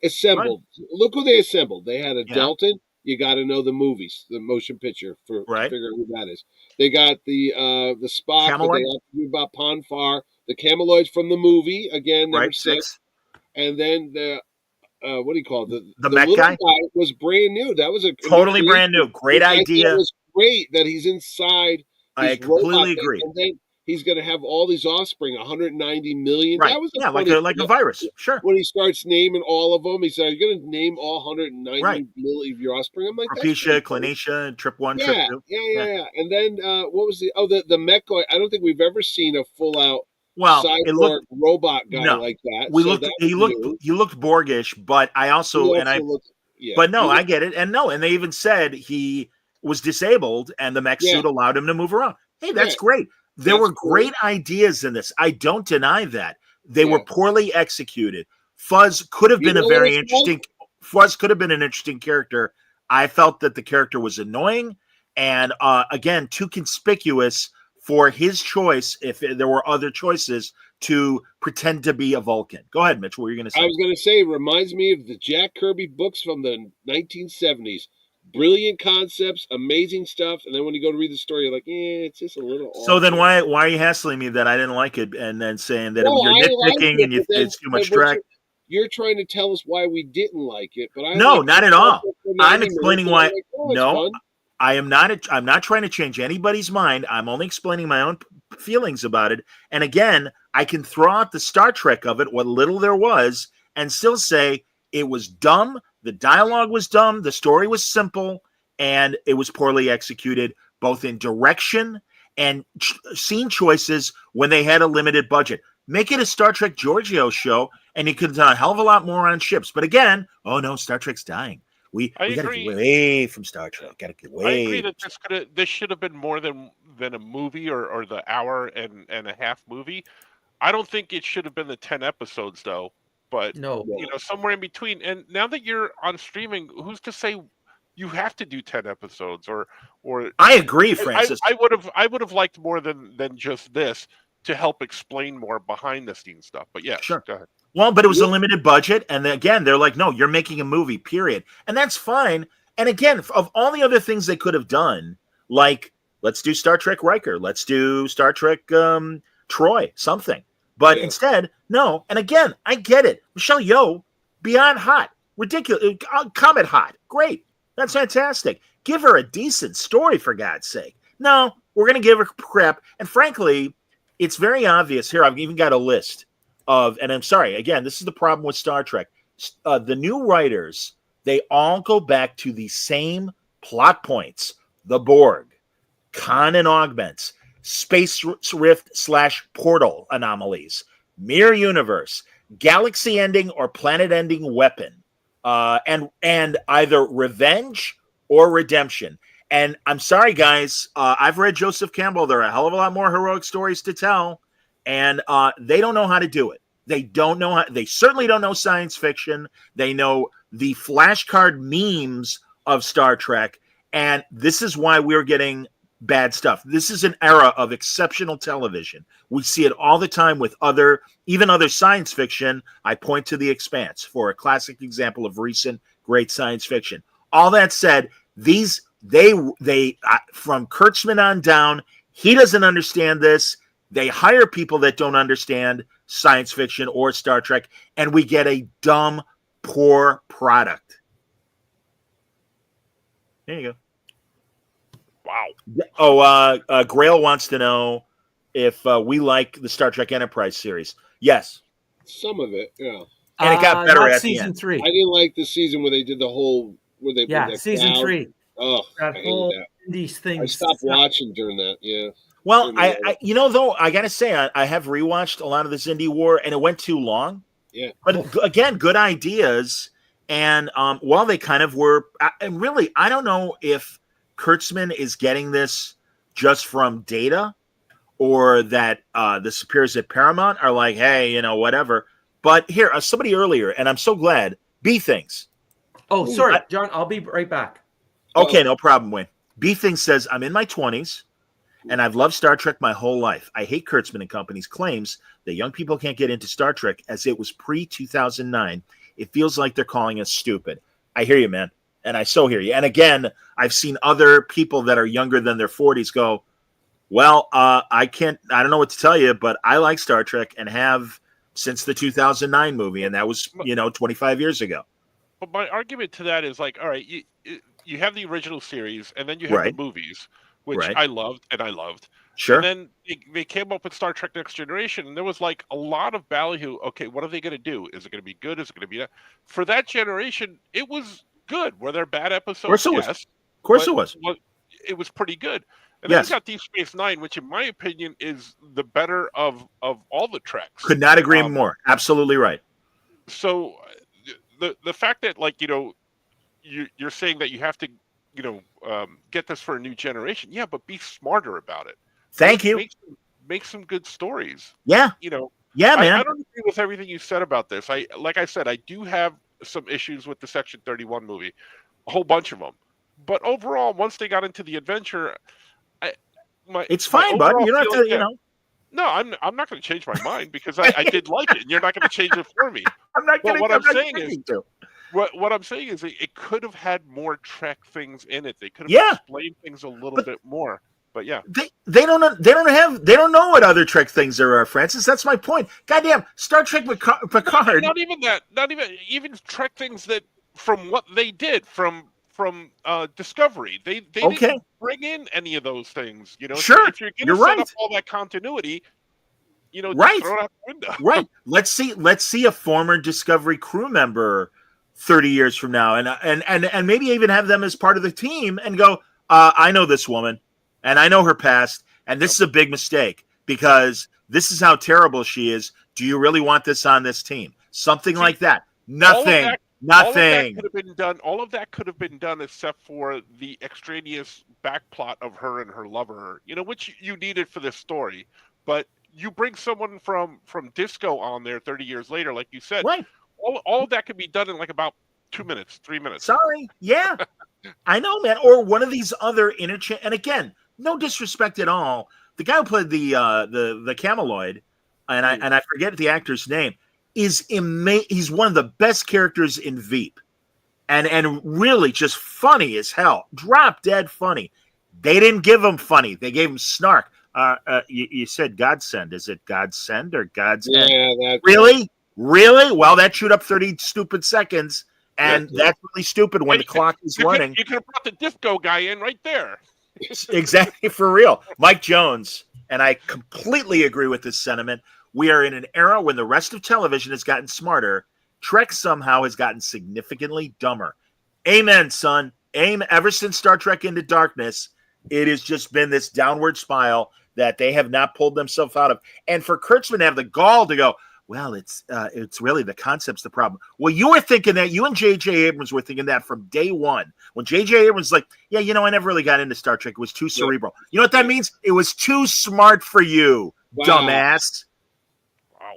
assembled, look who they assembled. They had a Dalton. You got to know the movies, the motion picture to figure out who that is. They got the Spock, but they have to do about Ponfar, the Cameloids from the movie again, number 6, and then the what do you call it? The Met little guy was brand new. That was a totally brand new, great idea. It was great that he's inside. I completely agree. And then he's going to have all these offspring, 190 million. Right. That was like a virus. Sure. When he starts naming all of them, he said, "You're going to name all 190 million of your offspring." I'm like, Propecia, Clinicia, Trip 1, Trip 2. Yeah. And then what was the Mecco? I don't think we've ever seen a full out cyborg robot guy like that. He looked Borgish, but I also but no, I get it. And they even said he was disabled and the mech suit allowed him to move around. Hey, that's great. There were great ideas in this. I don't deny that. They were poorly executed. Fuzz could have been an interesting character. I felt that the character was annoying and again, too conspicuous for his choice, if there were other choices, to pretend to be a Vulcan. Go ahead, Mitch. What were you going to say? I was going to say, it reminds me of the Jack Kirby books from the 1970s. Brilliant concepts, amazing stuff, and then when you go to read the story, you're like, it's just a little off. So then why are you hassling me that I didn't like it and then saying that you're nitpicking and it's too much drag? You're trying to tell us why we didn't like it, but not at all. I'm explaining why. I'm not trying to change anybody's mind. I'm only explaining my own feelings about it. And again, I can throw out the Star Trek of it, what little there was, and still say it was dumb. The dialogue was dumb. The story was simple, and it was poorly executed, both in direction and scene choices when they had a limited budget. Make it a Star Trek Giorgio show, and you could have done a hell of a lot more on ships. But again, Star Trek's dying. We got to get away from Star Trek. Got to get away. I agree that this should have been more than a movie or the hour and a half movie. I don't think it should have been the 10 episodes though. But somewhere in between. And now that you're on streaming, who's to say you have to do 10 episodes or I agree, Francis. I would have liked more than just this to help explain more behind the scenes stuff. But yeah, sure. Go ahead. Well, but it was a limited budget, and again, they're like, no, you're making a movie, period. And that's fine. And again, of all the other things they could have done, like let's do Star Trek Riker, let's do Star Trek Troy, something. But instead, no. And again, I get it. Michelle Yeoh, beyond hot. Ridiculous. Comet hot. Great. That's fantastic. Give her a decent story, for God's sake. No, We're going to give her crap. And frankly, it's very obvious here. I've even got a list of, and I'm sorry, again, this is the problem with Star Trek. The new writers, they all go back to the same plot points: the Borg, Khan and augments, space rift / portal anomalies, mirror universe, galaxy ending or planet ending weapon, and either revenge or redemption. And I'm sorry, guys, I've read Joseph Campbell. There are a hell of a lot more heroic stories to tell, and they don't know how to do it. They don't know how. They certainly don't know science fiction. They know the flashcard memes of Star Trek, and this is why we're getting bad stuff. This is an era of exceptional television. We see it all the time with even other science fiction. I point to The Expanse for a classic example of recent great science fiction. All that said, they from Kurtzman on down, he doesn't understand this. They hire people that don't understand science fiction or Star Trek, and we get a dumb, poor product. There you go. Wow. Oh, Grail wants to know if we like the Star Trek Enterprise series. Yes. Some of it, yeah. And it got better not at season the end. 3. I didn't like the season where they did the whole Season cloud. 3. Oh, That I hated whole that. Indies thing. I stopped watching during that. Yeah. Well, though, I got to say, I have rewatched a lot of this Indie War, and it went too long. Yeah. But again, good ideas. And while they kind of were, and really, I don't know if Kurtzman is getting this just from Data, or that the superiors at Paramount are like, hey, whatever. But here, somebody earlier, and I'm so glad, B Things. Oh, sorry, John, I'll be right back. Okay, no problem, Wayne. B Things says, I'm in my 20s, and I've loved Star Trek my whole life. I hate Kurtzman and Company's claims that young people can't get into Star Trek as it was pre-2009. It feels like they're calling us stupid. I hear you, man. And I so hear you. And again, I've seen other people that are younger than their 40s go, well, I don't know what to tell you, but I like Star Trek and have since the 2009 movie. And that was, 25 years ago. But my argument to that is like, all right, you have the original series and then you have the movies, which I loved. Sure. And then they came up with Star Trek Next Generation, and there was like a lot of ballyhoo. Okay, what are they going to do? Is it going to be good? Is it going to be that? For that generation, it was good. Were there bad episodes? Of course it was. Yes. Of course it was. It was pretty good. And then you got Deep Space Nine, which in my opinion is the better of all the Treks. Could not agree more. Absolutely right. So the fact that you're saying that you have to get this for a new generation, yeah, but be smarter about it. Thank you. Make some good stories. Yeah. Yeah, man. I don't agree with everything you said about this. Like I said, I do have some issues with the Section 31 movie, a whole bunch of them. But overall, once they got into the adventure, it's fine, bud. You don't have to, No, I'm not going to change my mind because I did like it, and you're not going to change it for me. I'm not going to. What I'm saying is it could have had more Trek things in it. They could have explained things a little bit more. But yeah, they don't know what other Trek things there are, Francis. That's my point. Goddamn, Star Trek Picard. Not even that. Not even Trek things that from what they did from Discovery. They didn't bring in any of those things. Sure, if you're going to set up all that continuity, just throw it out the window. Right. Let's see a former Discovery crew member 30 years from now, and maybe even have them as part of the team and go, I know this woman. And I know her past, and this is a big mistake because this is how terrible she is. Do you really want this on this team? Something like that. Nothing. All of that could have been done. All of that could have been done except for the extraneous backplot of her and her lover, which you needed for this story. But you bring someone from Disco on there 30 years later, like you said. Right. All of that could be done in like about 2 minutes, 3 minutes. Sorry. Yeah. I know, man. Or one of these other interchange. And again, no disrespect at all. The guy who played the Cameloid, and I forget the actor's name, is he's one of the best characters in Veep, and really just funny as hell, drop dead funny. They didn't give him funny; they gave him snark. You said Godsend. Is it Godsend or God's End? Yeah, that's really. Well, that chewed up 30 stupid seconds, and that's really stupid when the clock is running. You could have brought the Disco guy in right there. Exactly, for real. Mike Jones, and I completely agree with this sentiment. We are in an era when the rest of television has gotten smarter. Trek somehow has gotten significantly dumber. Amen, son. Amen. Ever since Star Trek Into Darkness, it has just been this downward spiral that they have not pulled themselves out of. And for Kurtzman to have the gall to go, well, it's really the concept's the problem. Well, you were thinking that. You and J.J. Abrams were thinking that from day one. When J.J. Abrams was like, yeah, I never really got into Star Trek. It was too cerebral. You know what that means? It was too smart for you, dumbass. Wow.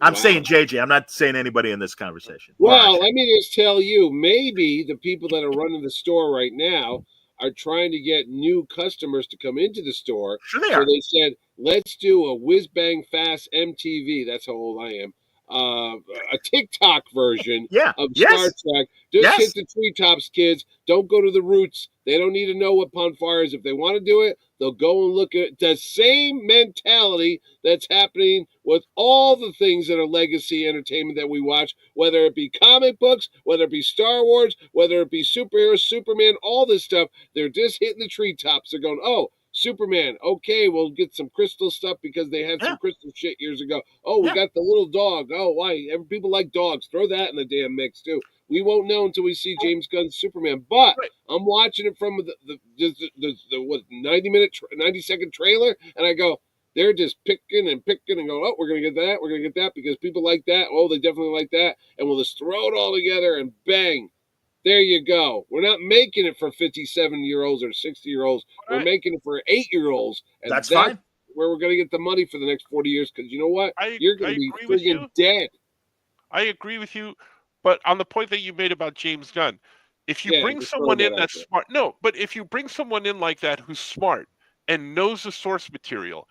I'm saying J.J. I'm not saying anybody in this conversation. Well, let me just tell you, maybe the people that are running the store right now are trying to get new customers to come into the store. Sure they so are. they said, let's do a whiz bang fast MTV. That's how old I am. A TikTok version of Star Trek. Just hit the treetops, kids. Don't go to the roots. They don't need to know what Pon farr is. If they want to do it, they'll go and look at the same mentality that's happening with all the things that are legacy entertainment that we watch, whether it be comic books, whether it be Star Wars, whether it be superheroes, Superman, all this stuff. They're just hitting the treetops. They're going, oh, Superman, okay, we'll get some crystal stuff because they had some crystal shit years ago. Oh, we got the little dog. Oh, why? People like dogs. Throw that in the damn mix, too. We won't know until we see James Gunn's Superman. But I'm watching it from the 90-second trailer, and I go, they're just picking and go, oh, we're going to get that. We're going to get that because people like that. Oh, they definitely like that. And we'll just throw it all together and bang. There you go. We're not making it for 57-year-olds or 60-year-olds. We're making it for 8-year-olds. And that's fine. Where we're going to get the money for the next 40 years. Because you know what? You're going to be friggin' dead. I agree with you. But on the point that you made about James Gunn, if you bring someone in that's smart, but if you bring someone in like that who's smart and knows the source material,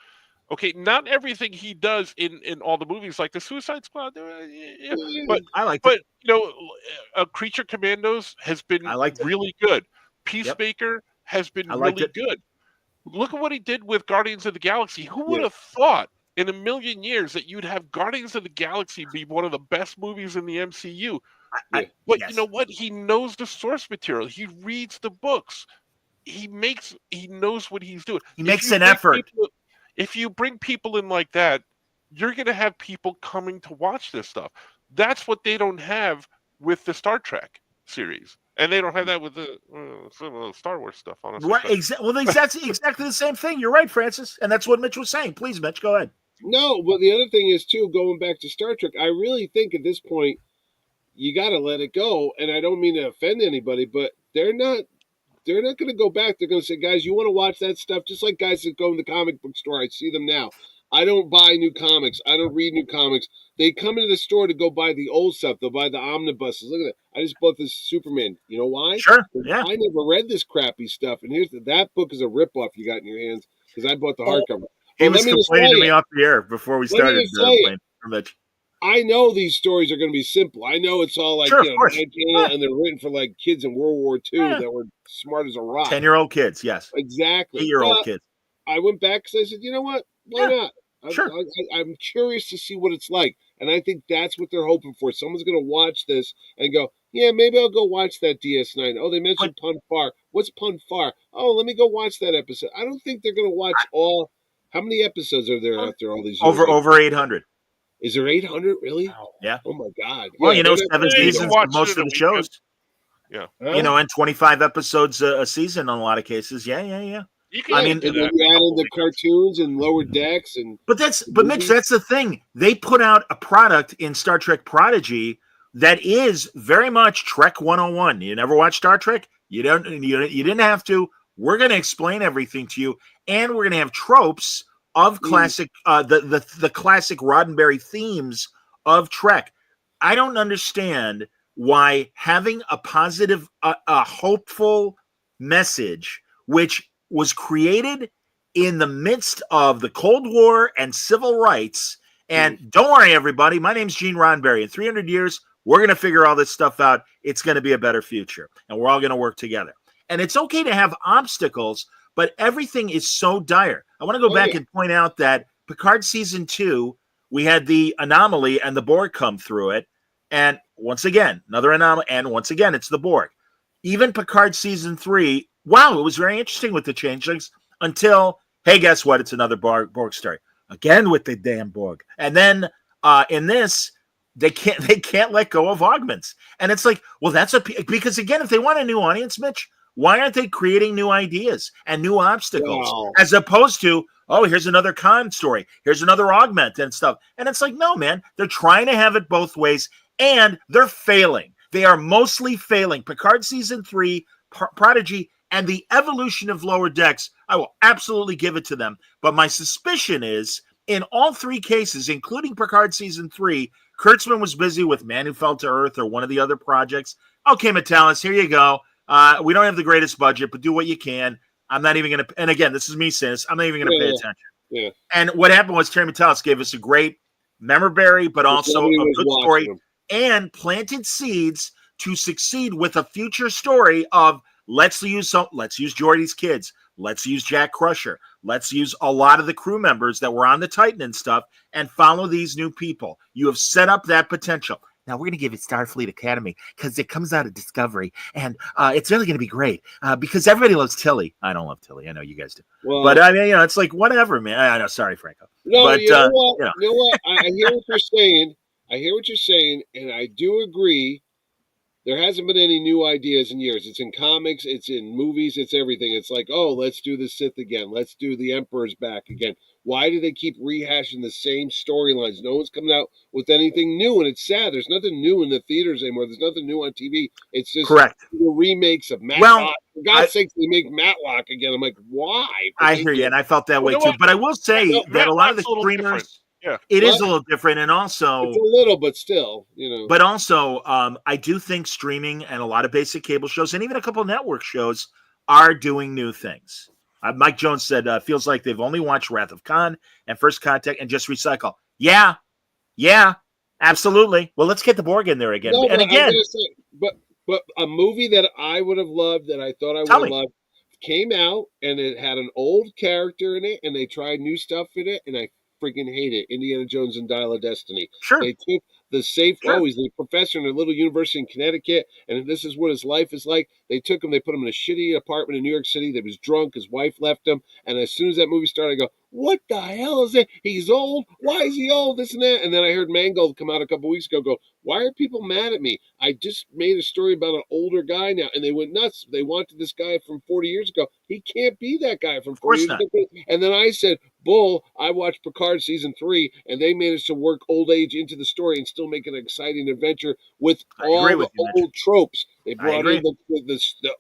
okay, not everything he does in all the movies, like the Suicide Squad, but I like. But Creature Commandos has been really good. Peacemaker has been really good. Look at what he did with Guardians of the Galaxy. Who would have thought in a million years that you'd have Guardians of the Galaxy be one of the best movies in the MCU? But you know what? He knows the source material. He reads the books. He knows what he's doing. He makes an effort. If you bring people in like that, you're going to have people coming to watch this stuff. That's what they don't have with the Star Trek series. And they don't have that with the Star Wars stuff, honestly. Right, well, that's exactly the same thing. You're right, Francis. And that's what Mitch was saying. Please, Mitch, go ahead. No, but the other thing is, too, going back to Star Trek, I really think at this point, you got to let it go. And I don't mean to offend anybody, but they're not going to go back. They're going to say, guys, you want to watch that stuff? Just like guys that go in the comic book store. I see them now. I don't buy new comics. I don't read new comics. They come into the store to go buy the old stuff. They'll buy the omnibuses. Look at that. I just bought this Superman. You know why? Sure. Yeah. I never read this crappy stuff. And that book is a ripoff you got in your hands because I bought the hardcover. He was complaining to me off the air before we started playing for Mitch. I know these stories are going to be simple. I know it's all like, and they're written for like kids in World War II that were smart as a rock. 10-year-old kids, yes. Exactly. 8-year-old kids. I went back because I said, you know what? Why not? I'm curious to see what it's like. And I think that's what they're hoping for. Someone's going to watch this and go, yeah, maybe I'll go watch that DS9. Oh, they mentioned Pon farr. What's Pon farr? Oh, let me go watch that episode. I don't think they're going to watch all. How many episodes are there after all these years? Over 800. Is there 800 really? Yeah. Oh my God. Well, 7 seasons for most of the shows. Yeah. And 25 episodes a season in a lot of cases. Yeah. I mean, and then you add in the cartoons and Lower Decks but Mitch, that's the thing. They put out a product in Star Trek Prodigy that is very much Trek 101. You never watched Star Trek? You didn't have to. We're going to explain everything to you, and we're going to have tropes of classic the classic Roddenberry themes of Trek. I don't understand why having a positive, a hopeful message, which was created in the midst of the Cold War and civil rights. And don't worry, everybody. My name's Gene Roddenberry. In 300 years, we're going to figure all this stuff out. It's going to be a better future, and we're all going to work together. And it's okay to have obstacles, but everything is so dire. I want to go back and point out that Picard Season 2, we had the anomaly and the Borg come through it. And once again, another anomaly. And once again, it's the Borg. Even Picard Season 3, wow, it was very interesting with the changelings until, hey, guess what? It's another Borg story again with the damn Borg. And then in this, they can't let go of augments. And it's like, well, because again, if they want a new audience, Mitch, why aren't they creating new ideas and new obstacles as opposed to, oh, here's another Khan story, here's another augment and stuff. And it's like, no, man, they're trying to have it both ways, and they're failing. They are mostly failing. Picard season 3, Prodigy, and the evolution of Lower Decks, I will absolutely give it to them. But my suspicion is, in all 3 cases, including Picard season 3, Kurtzman was busy with Man Who Fell to Earth or one of the other projects. Okay, Metalis, here you go. We don't have the greatest budget, but do what you can. I'm not even going to, and again, this is me saying this, I'm not even going to pay attention. Yeah. And what happened was Terry Metalis gave us a great memory, but also a good story, and planted seeds to succeed with a future story of let's use Geordi's kids, let's use Jack Crusher, let's use a lot of the crew members that were on the Titan and stuff, and follow these new people. You have set up that potential. Now we're going to give it Starfleet Academy because it comes out of Discovery, and it's really going to be great because everybody loves Tilly. I don't love Tilly. I know you guys do, but I mean, it's like whatever, man. I know. Sorry, Franco. No, but, you know what? I hear what you're saying. And I do agree. There hasn't been any new ideas in years. It's in comics, it's in movies, it's everything. It's like, oh, let's do the Sith again. Let's do the Emperor's back again. Why do they keep rehashing the same storylines? No one's coming out with anything new, and it's sad. There's nothing new in the theaters anymore. There's nothing new on TV. It's just the remakes of Matlock. For God's sake, they make Matlock again. I'm like, why? I hear you, and I felt that way too. But I will say that a lot of the streamers, it is a little different, and also it's a little, but still, But also, I do think streaming and a lot of basic cable shows, and even a couple of network shows, are doing new things. Mike Jones said, feels like they've only watched Wrath of Khan and First Contact and just recycle. Yeah, absolutely. Well, let's get the Borg in there again. No, and again, but a movie that I would have loved, that I thought I would have loved, came out and it had an old character in it, and they tried new stuff in it, and I freaking hate it. Indiana Jones and Dial of Destiny. Sure. They took the safe. Oh, he's the professor in a little university in Connecticut, and this is what his life is like. They took him. They put him in a shitty apartment in New York City. That was drunk. His wife left him, and as soon as that movie started, I go, "What the hell is it? He's old. Why is he old? This and that." And then I heard Mangold come out a couple weeks ago. Go, why are people mad at me? I just made a story about an older guy now, and they went nuts. They wanted this guy from 40 years ago. He can't be that guy from 40 years ago. And then I said, "Bull." I watched Picard season 3, and they managed to work old age into the story and still make an exciting adventure with all the old tropes. They brought in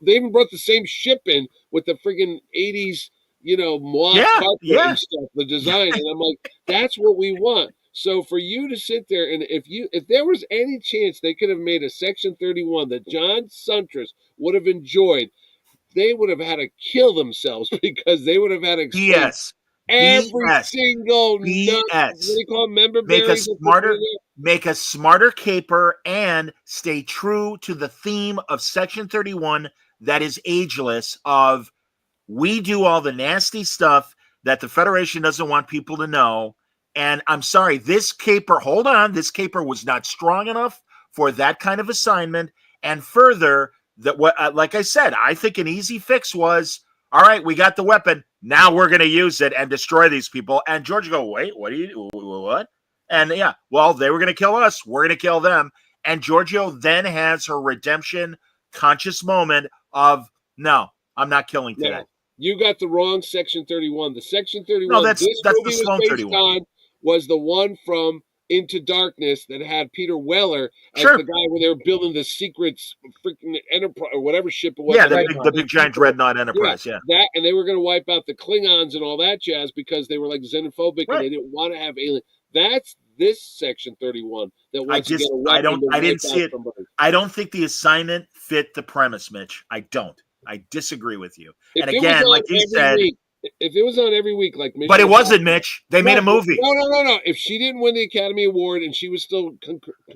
they even brought the same ship in with the friggin' 80s, carpet and stuff, the design. And I'm like, that's what we want. So for you to sit there, and if there was any chance they could have made a Section 31 that John Suntress would have enjoyed, they would have had to kill themselves because they would have had to explain every single member make a smarter caper and stay true to the theme of Section 31 that is ageless of we do all the nasty stuff that the Federation doesn't want people to know. And I'm sorry, this caper was not strong enough for that kind of assignment. And further, like I said, I think an easy fix was, all right, we got the weapon. Now we're going to use it and destroy these people. And George go, wait, what? And they were going to kill us. We're going to kill them. And Giorgio then has her redemption conscious moment of, no, I'm not killing today. Yeah. You got the wrong Section 31. The Section 31 no, that's the Sloan 31. Was the one from Into Darkness that had Peter Weller as the guy where they were building the secret freaking Enterprise or whatever ship it was. Yeah, the big giant dreadnought Enterprise. Yeah, that, and they were going to wipe out the Klingons and all that jazz because they were like xenophobic and they didn't want to have alien. That's this Section 31 that wants to get a weapon. I didn't see it. Somebody. I don't think the assignment fit the premise, Mitch. I don't. I disagree with you. And again, like you said. If it was on every week, like Mission but it wasn't, Mitch. They made a movie. No. If she didn't win the Academy Award and she was still,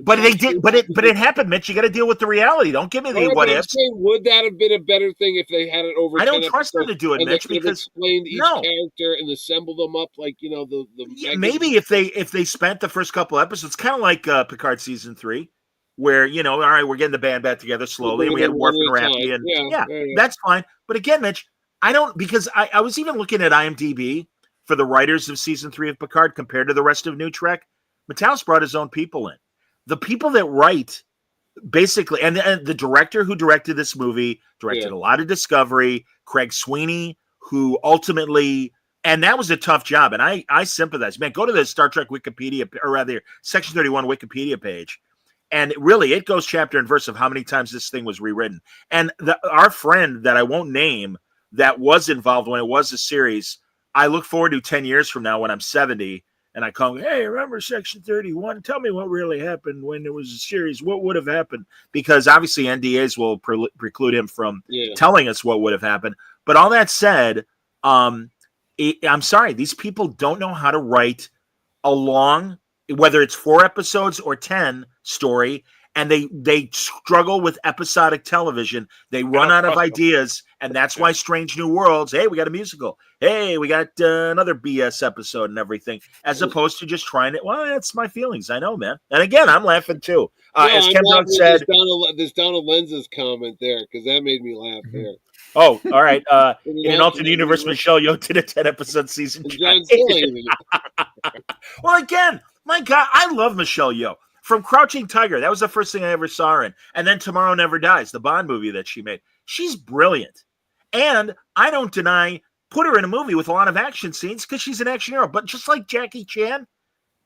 but they did. But it happened, Mitch. You got to deal with the reality. Don't give me the what ifs. Would that have been a better thing if they had it over? I don't trust them to do it, Mitch, because explained each character and assemble them up like the maybe if they spent the first couple episodes, kind of like Picard season 3. where, you know, all right, we're getting the band back together slowly, and we had Worf and Rappy, and yeah, that's fine. But again, Mitch, I don't, because I was even looking at IMDb for the writers of season 3 of Picard compared to the rest of New Trek. Mattel's brought his own people in. The people that write, basically, and the director who directed this movie directed a lot of Discovery, Craig Sweeney, who ultimately, and that was a tough job, and I sympathize. Man, go to the Star Trek Wikipedia, or rather, Section 31 Wikipedia page, and really, it goes chapter and verse of how many times this thing was rewritten. And our friend that I won't name that was involved when it was a series, I look forward to 10 years from now when I'm 70, and I call him, hey, remember Section 31? Tell me what really happened when there was a series. What would have happened? Because obviously NDAs will preclude him from telling us what would have happened. But all that said, I'm sorry, these people don't know how to write a long, whether it's 4 episodes or 10 story, and they struggle with episodic television. They run out of ideas, and that's why Strange New Worlds, hey, we got a musical. Hey, we got another BS episode and everything, as opposed to just trying it. Well, that's my feelings. I know, man. And again, I'm laughing too. As Ken Doug said, there's Donald Lenz's comment there, because that made me laugh there. Oh, all right. In an alternate universe, Michelle Yeoh did a 10-episode season. Well, again, my God, I love Michelle Yeoh. From Crouching Tiger, that was the first thing I ever saw her in. And then Tomorrow Never Dies, the Bond movie that she made. She's brilliant. And I don't deny, put her in a movie with a lot of action scenes because she's an action hero. But just like Jackie Chan,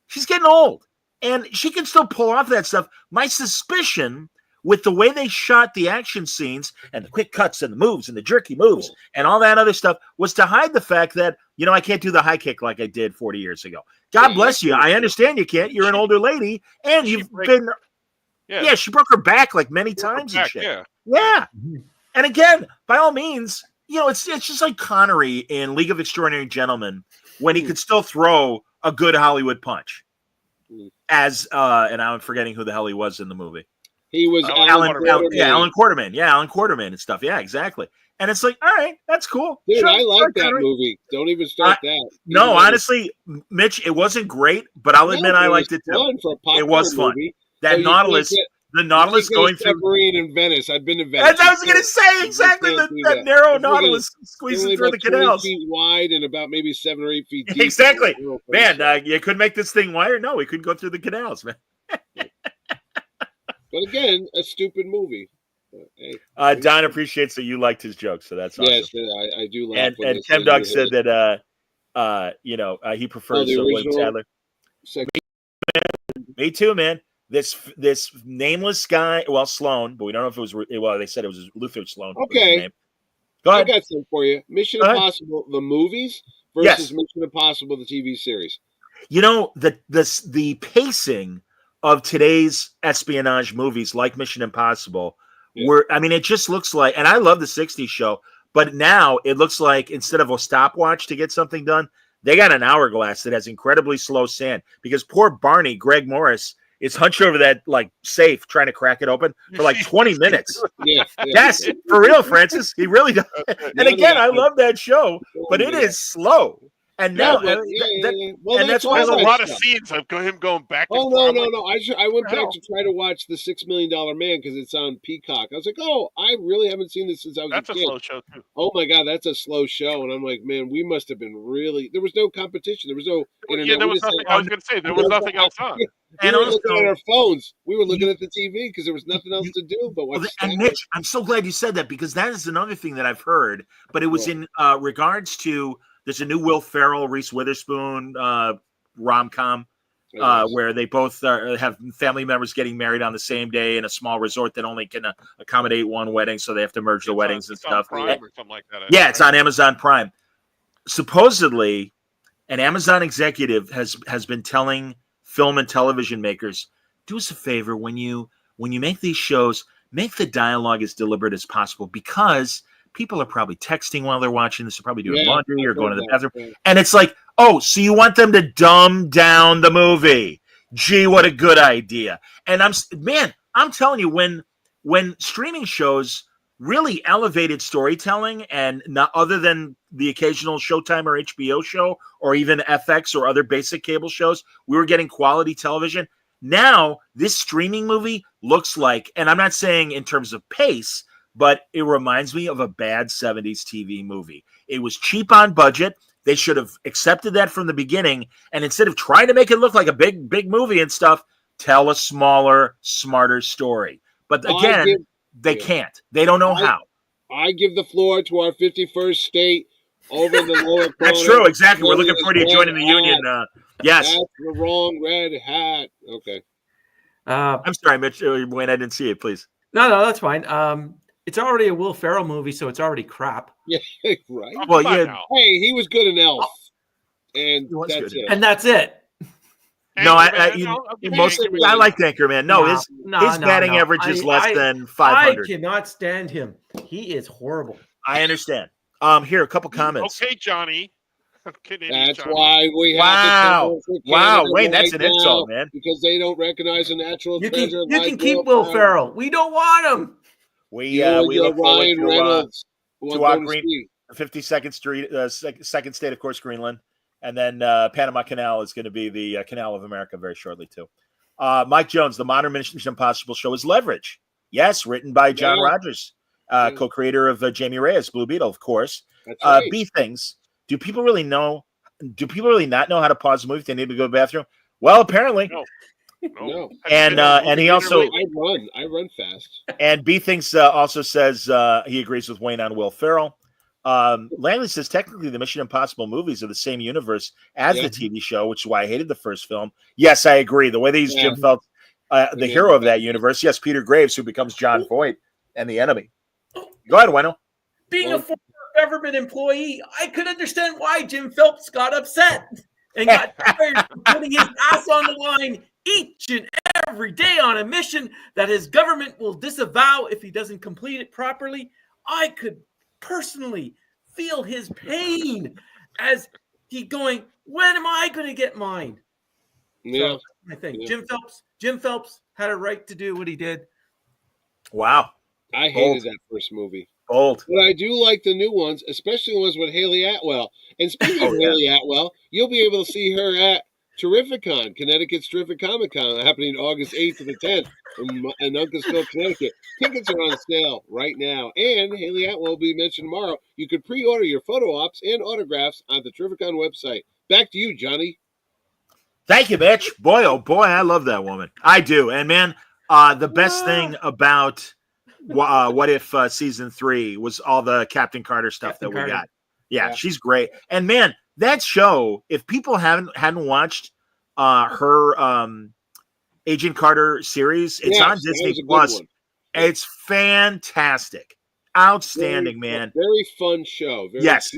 she's getting old. And she can still pull off that stuff. My suspicion, with the way they shot the action scenes and the quick cuts and the moves and the jerky moves and all that other stuff, was to hide the fact that, you know, I can't do the high kick like I did 40 years ago. God bless you. I understand you can't. You're an older lady, and you've been. Yeah, she broke her back like many times and shit. Yeah. And again, by all means, you know, it's just like Connery in League of Extraordinary Gentlemen when he could still throw a good Hollywood punch. As and I'm forgetting who the hell he was in the movie. He was Alan Quarterman. Yeah, Alan Quarterman and stuff. Yeah, exactly. And it's like, all right, that's cool. Dude, I like that movie. Don't even start that. No, honestly, Mitch, it wasn't great, but I'll admit I liked it too. It was fun. That Nautilus, the Nautilus going through submarine in Venice. I've been to Venice. I was going to say exactly that narrow Nautilus squeezing through the canals. 20 feet wide and about maybe 7 or 8 feet deep. Exactly, man. You could make this thing wider. No, we couldn't go through the canals, man. But again, a stupid movie. Hey, Don appreciates that you liked his jokes, so that's awesome. Yes, I do laugh. And Ken Doug said that he prefers William Sadler. Me too, man. This nameless guy, well, Sloan, but we don't know if it was. Well, they said it was Luther Sloan. Okay, go ahead. I got some for you. Mission Impossible, the movies versus Mission Impossible, the TV series. You know, the pacing of today's espionage movies, like Mission Impossible. It just looks like, and I love the 60s show, but now it looks like instead of a stopwatch to get something done, they got an hourglass that has incredibly slow sand because poor Barney, Greg Morris, is hunched over that like safe trying to crack it open for like 20 minutes. Yes, for real, Francis. He really does. And again, I love that show, but it is slow. And now, and that's why there's a lot of scenes of him going back. Oh no! I went back to try to watch the $6 Million Man because it's on Peacock. I was like, oh, I really haven't seen this since I was a kid. That's a slow show too. Oh my God, that's a slow show, and I'm like, man, we must have been really. There was no competition. There was no internet. Yeah, there was nothing. I was going to say there was nothing else on. We were looking at our phones. We were looking at the TV because there was nothing else to do but watch. And Mitch, I'm so glad you said that because that is another thing that I've heard, but it was in regards to. There's a new Will Ferrell, Reese Witherspoon rom-com where they both have family members getting married on the same day in a small resort that only can accommodate one wedding, so they have to merge the weddings and stuff. Prime or something like that. Yeah, it's on Amazon Prime. Supposedly, an Amazon executive has been telling film and television makers, do us a favor when you make these shows, make the dialogue as deliberate as possible because people are probably texting while they're watching this. They're probably doing laundry or going to the bathroom. Yeah. And it's like, oh, so you want them to dumb down the movie. Gee, what a good idea. And I'm telling you, when streaming shows really elevated storytelling and not other than the occasional Showtime or HBO show or even FX or other basic cable shows, we were getting quality television. Now, this streaming movie looks like, and I'm not saying in terms of pace, but it reminds me of a bad 70s TV movie. It was cheap on budget. They should have accepted that from the beginning. And instead of trying to make it look like a big movie and stuff, tell a smaller, smarter story. But again, they can't. They don't know how. I give the floor to our 51st state over in the lower corner. That's true. Exactly. We're looking forward to you joining the union. Yes. That's the wrong red hat. Okay. I'm sorry, Mitch. Wayne, I didn't see it, please. No, that's fine. It's already a Will Ferrell movie, so it's already crap. Yeah, right. Well, yeah. Hey, he was good in Elf. And that's it. And that's it. No, I like Anchorman. No, his batting average is less than 500. I cannot stand him. He is horrible. I understand. Here, a couple comments. Okay, Johnny. That's why we have Wow, Wayne, that's an insult, man. Because they don't recognize a natural treasure. You can keep Will Ferrell. We don't want him. We look forward to our 52nd Street, second state, of course, Greenland. And then Panama Canal is going to be the Canal of America very shortly, too. Mike Jones, the modern Mission Impossible show is Leverage. Yes, written by John Rogers, co-creator of Jamie Reyes, Blue Beetle, of course. That's right. B things. Do people really not know how to pause a movie if they need to go to the bathroom? Well, apparently. No. And he also I run fast. And B thinks also says he agrees with Wayne on Will Ferrell. Langley says technically the Mission Impossible movies are the same universe as the TV show, which is why I hated the first film. Yes, I agree. The way they use Jim Phelps, the hero of that universe. Yes, Peter Graves, who becomes John Voight and the enemy. Go ahead, Weno. Being a former government employee, I could understand why Jim Phelps got upset and got tired of putting his ass on the line each and every day on a mission that his government will disavow if he doesn't complete it properly. I could personally feel his pain as he going, when am I going to get mine? Yeah. So, I think Jim Phelps had a right to do what he did. Wow. I hated that first movie. Old. But I do like the new ones, especially the ones with Haley Atwell. And speaking of Haley Atwell, you'll be able to see her at Terrificon, Connecticut's Terrific Comic Con, happening August 8th to the 10th in Uncasville, Connecticut. Tickets are on sale right now. And Haley Atwell will be mentioned tomorrow. You can pre-order your photo ops and autographs on the Terrificon website. Back to you, Johnny. Thank you, Mitch. Boy, oh boy, I love that woman. I do. And man, the best thing about What If season 3 was all the Captain Carter stuff that we got. Yeah, she's great. And man, that show, if people hadn't watched her Agent Carter series, it's on Disney Plus. It's fantastic. Outstanding, man. Very fun show. Yes.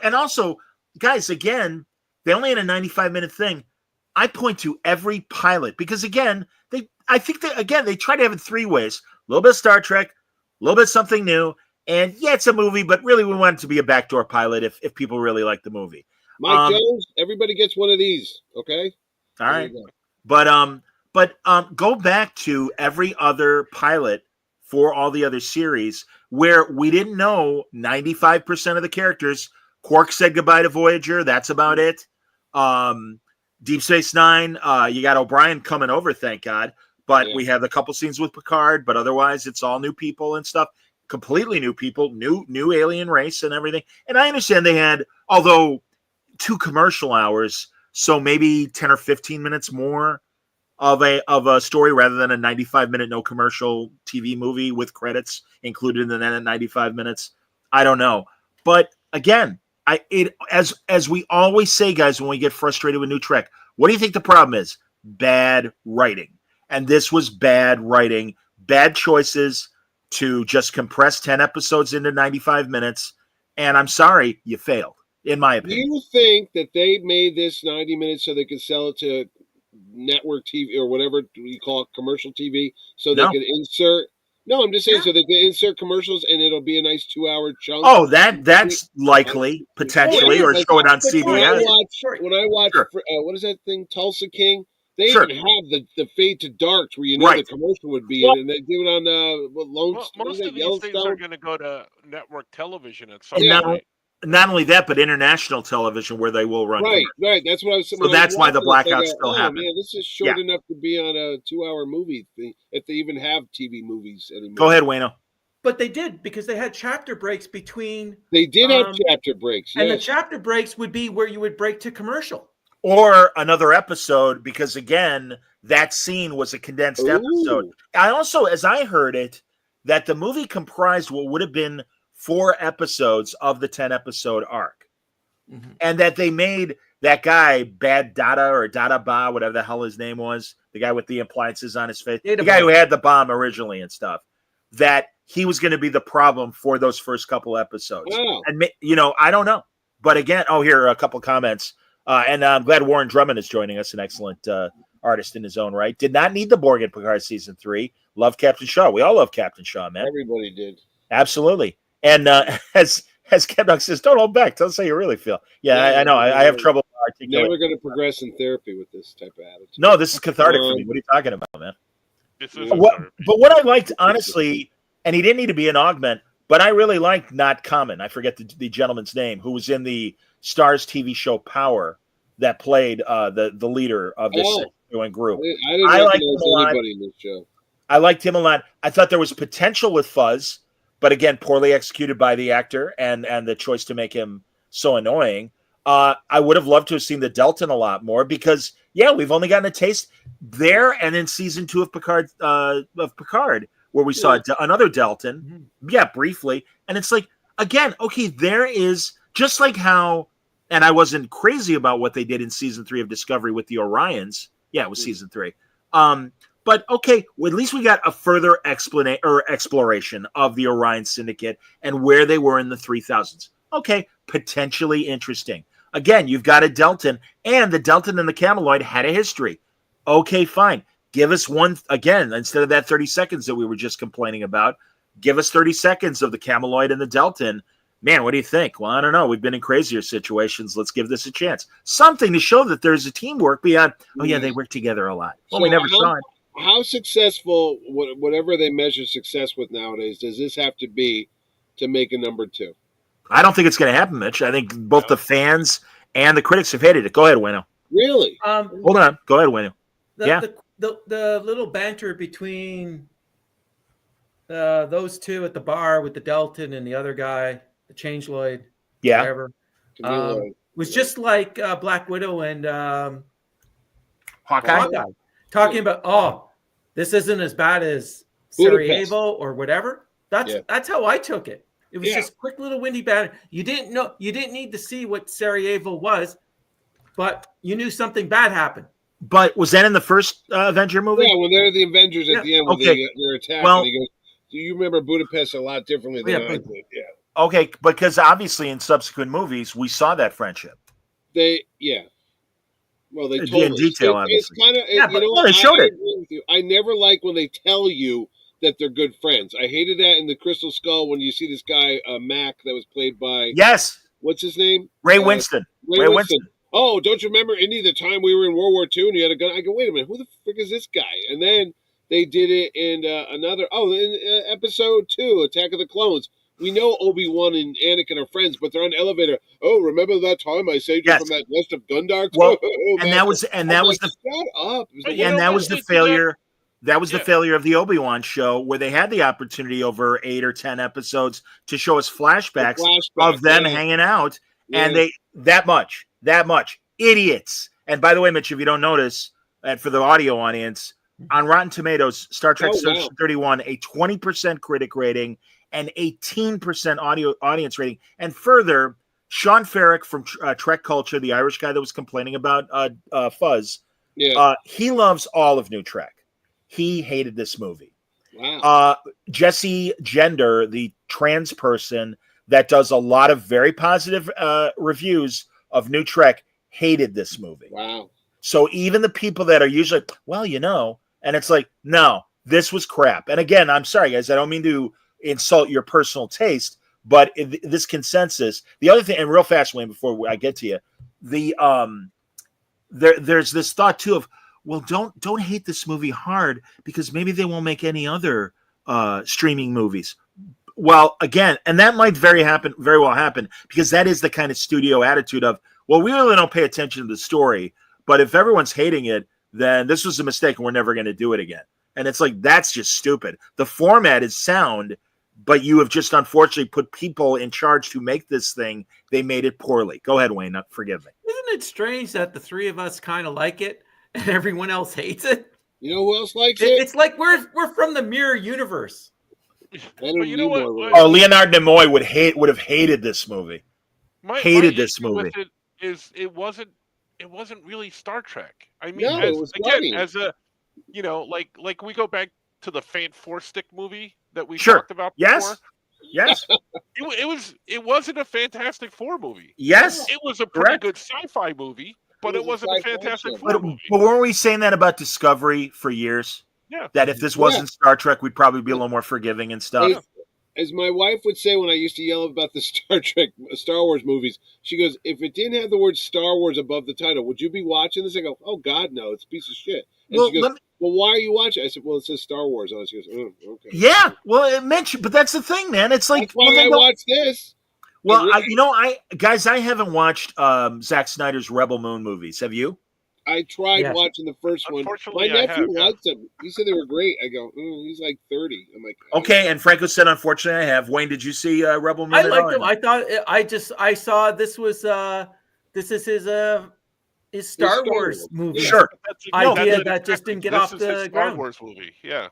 And also, guys, again, they only had a 95-minute thing. I point to every pilot because again, they try to have it 3 ways. A little bit of Star Trek, a little bit of something new, and it's a movie, but really we want it to be a backdoor pilot if people really like the movie. Mike Jones, everybody gets one of these, okay? All right. But go back to every other pilot for all the other series where we didn't know 95% of the characters. Quark said goodbye to Voyager. That's about it. Deep Space Nine, you got O'Brien coming over, thank God. But we have a couple scenes with Picard, but otherwise it's all new people and stuff. Completely new people, new alien race and everything. And I understand they had, although 2 commercial hours, so maybe 10 or 15 minutes more of a story rather than a 95-minute no commercial TV movie with credits included in that 95 minutes. I don't know. But again, as we always say, guys, when we get frustrated with new Trek, what do you think the problem is? Bad writing. And this was bad writing, bad choices to just compress 10 episodes into 95 minutes. And I'm sorry, you failed, in my opinion. Do you think that they made this 90 minutes so they could sell it to network TV or whatever we call it, commercial TV, so they could insert? No, I'm just saying so they can insert commercials and it'll be a nice 2-hour chunk. Oh, that's likely, potentially, or show it on CBS. When I watch what is that thing, Tulsa King? They even have the fade to darks where the commercial would be in, and they do it on most of these things are going to go to network television at some point. not only that, but international television where they will run. Right. That's what I was. So that's why the blackouts still happen. Man, this is short enough to be on a 2-hour movie thing, if they even have TV movies anymore. Go ahead, Wayno. But they did, because they had chapter breaks between. They did have chapter breaks, and the chapter breaks would be where you would break to commercial. Or another episode, because again, that scene was a condensed episode. I also, as I heard it, that the movie comprised what would have been 4 episodes of the 10-episode arc. Mm-hmm. And that they made that guy, Bad Dada or Dada Ba, whatever the hell his name was, the guy with the appliances on his face, the guy who had the bomb originally and stuff, that he was going to be the problem for those first couple episodes. Wow. And, I don't know. But again, here are a couple comments. And I'm glad Warren Drummond is joining us, an excellent artist in his own right. Did not need the Borg in Picard season 3. Love Captain Shaw. We all love Captain Shaw, man. Everybody did. Absolutely. And as Captain says, don't hold back. Don't say you really feel. Yeah, I know. I have trouble articulating. Never going to progress in therapy with this type of attitude. No, this is cathartic for me. What are you talking about, man? This is but what I liked, honestly, and he didn't need to be an augment, but I really liked Not Common. I forget the gentleman's name, who was in the Starz TV show Power that played the leader of this group. I didn't recognize anybody in this show. I liked him a lot. I thought there was potential with Fuzz, but again, poorly executed by the actor and the choice to make him so annoying. I would have loved to have seen the Delton a lot more because, we've only gotten a taste there and in season 2 of Picard, where we saw another Delton, briefly. And it's like, again, okay, there is, just like how, and I wasn't crazy about what they did in season 3 of Discovery with the Orions. Yeah, it was season 3. But okay, well, at least we got a further exploration of the Orion Syndicate and where they were in the 3000s. Okay, potentially interesting. Again, you've got a Delton, and the Delton and the Cameloid had a history. Okay, fine. Give us one, again, instead of that 30 seconds that we were just complaining about, give us 30 seconds of the Cameloid and the Delton. Man, what do you think? Well, I don't know. We've been in crazier situations. Let's give this a chance. Something to show that there's a teamwork beyond, they work together a lot. Well, we never saw it. How successful, whatever they measure success with nowadays, does this have to be to make a number 2? I don't think it's going to happen, Mitch. I think both the fans and the critics have hated it. Go ahead, Wayno. Really? Hold on. Go ahead, Wayno. The little banter between those two at the bar with the Delton and the other guy, the Changeloid, whatever, was just like Black Widow and Hawkeye. Talking about, this isn't as bad as Sarajevo or whatever. That's how I took it. It was just quick little windy banter. You didn't need to see what Sarajevo was, but you knew something bad happened. But was that in the first Avenger movie? Yeah, when they're the Avengers at the end, when they're attacked, and he goes, "Do you remember Budapest a lot differently than I did?" Yeah. Okay, because obviously in subsequent movies we saw that friendship. Well, they told in detail, obviously. It's kind of, they showed it. I never like when they tell you that they're good friends. I hated that in the Crystal Skull when you see this guy Mac that was played by what's his name? Ray Winston. Ray Winston. Oh, don't you remember any the time we were in World War II and you had a gun? I go, wait a minute, who the frick is this guy? And then they did it in in episode 2, Attack of the Clones. We know Obi-Wan and Anakin are friends, but they're on the elevator. Oh, remember that time I saved you from that nest of Gundarks? Well, that was the failure. That was the failure of the Obi-Wan show, where they had the opportunity over 8 or 10 episodes to show us flashbacks of them hanging out, and they that much idiots. And by the way, Mitch, if you don't notice, and for the audio audience, on Rotten Tomatoes, Star Trek Search 31, a 20% critic rating and 18% audience rating. And further, Sean Ferrick from Trek Culture, the Irish guy that was complaining about Fuzz, he loves all of New Trek. He hated this movie. Wow. Jesse Gender, the trans person that does a lot of very positive reviews of New Trek, hated this movie. Wow. So even the people that are usually, and it's like, no, this was crap. And again, I'm sorry, guys, I don't mean to insult your personal taste, but this consensus, the other thing, and real fast, Wayne, before I get to you, there's this thought too of, well, don't hate this movie hard because maybe they won't make any other streaming movies. Well, again, and that might very well happen, because that is the kind of studio attitude of, well, we really don't pay attention to the story, but if everyone's hating it, then this was a mistake and we're never going to do it again. And it's like, that's just stupid. The format is sound, but you have just unfortunately put people in charge to make this thing. They made it poorly. Go ahead, Wayne. Forgive me. Isn't it strange that the three of us kind of like it and everyone else hates it? You know who else likes it? It's like we're from the mirror universe. But you know what? Oh, Leonard Nimoy would have hated this movie. Hated this movie. It wasn't really Star Trek. I mean, No, it was funny. as a, like we go back to the Fant Four Stick movie that we Sure. talked about before. Yes. It wasn't a Fantastic Four movie. Yes. It was a pretty Correct. good sci-fi movie, but it wasn't a Fantastic Four But movie. weren't we saying that about Discovery for years? Yeah. That if this wasn't Star Trek, we'd probably be a little more forgiving and stuff. As my wife would say when I used to yell about the Star Wars movies, she goes, if it didn't have the word Star Wars above the title, would you be watching this? I go, oh, God, no, it's a piece of shit. And Well, she goes, well, why are you watching? I said, well, it says Star Wars on it. She goes, oh, okay. Yeah, well, it mentioned, but that's the thing, man. It's like, That's why I watched this. well, I haven't watched Zack Snyder's Rebel Moon movies. Have you? I tried watching the first one. Unfortunately, My nephew I have, liked them. He said they were great. I go, he's like 30. I'm like, Okay, and Franco said, unfortunately, I have. Wayne, did you see Rebel Moon? I liked them. I thought I saw this was this is his Star Wars movie. Sure. Idea that just didn't get this off is the his Star ground. Wars movie. Yeah.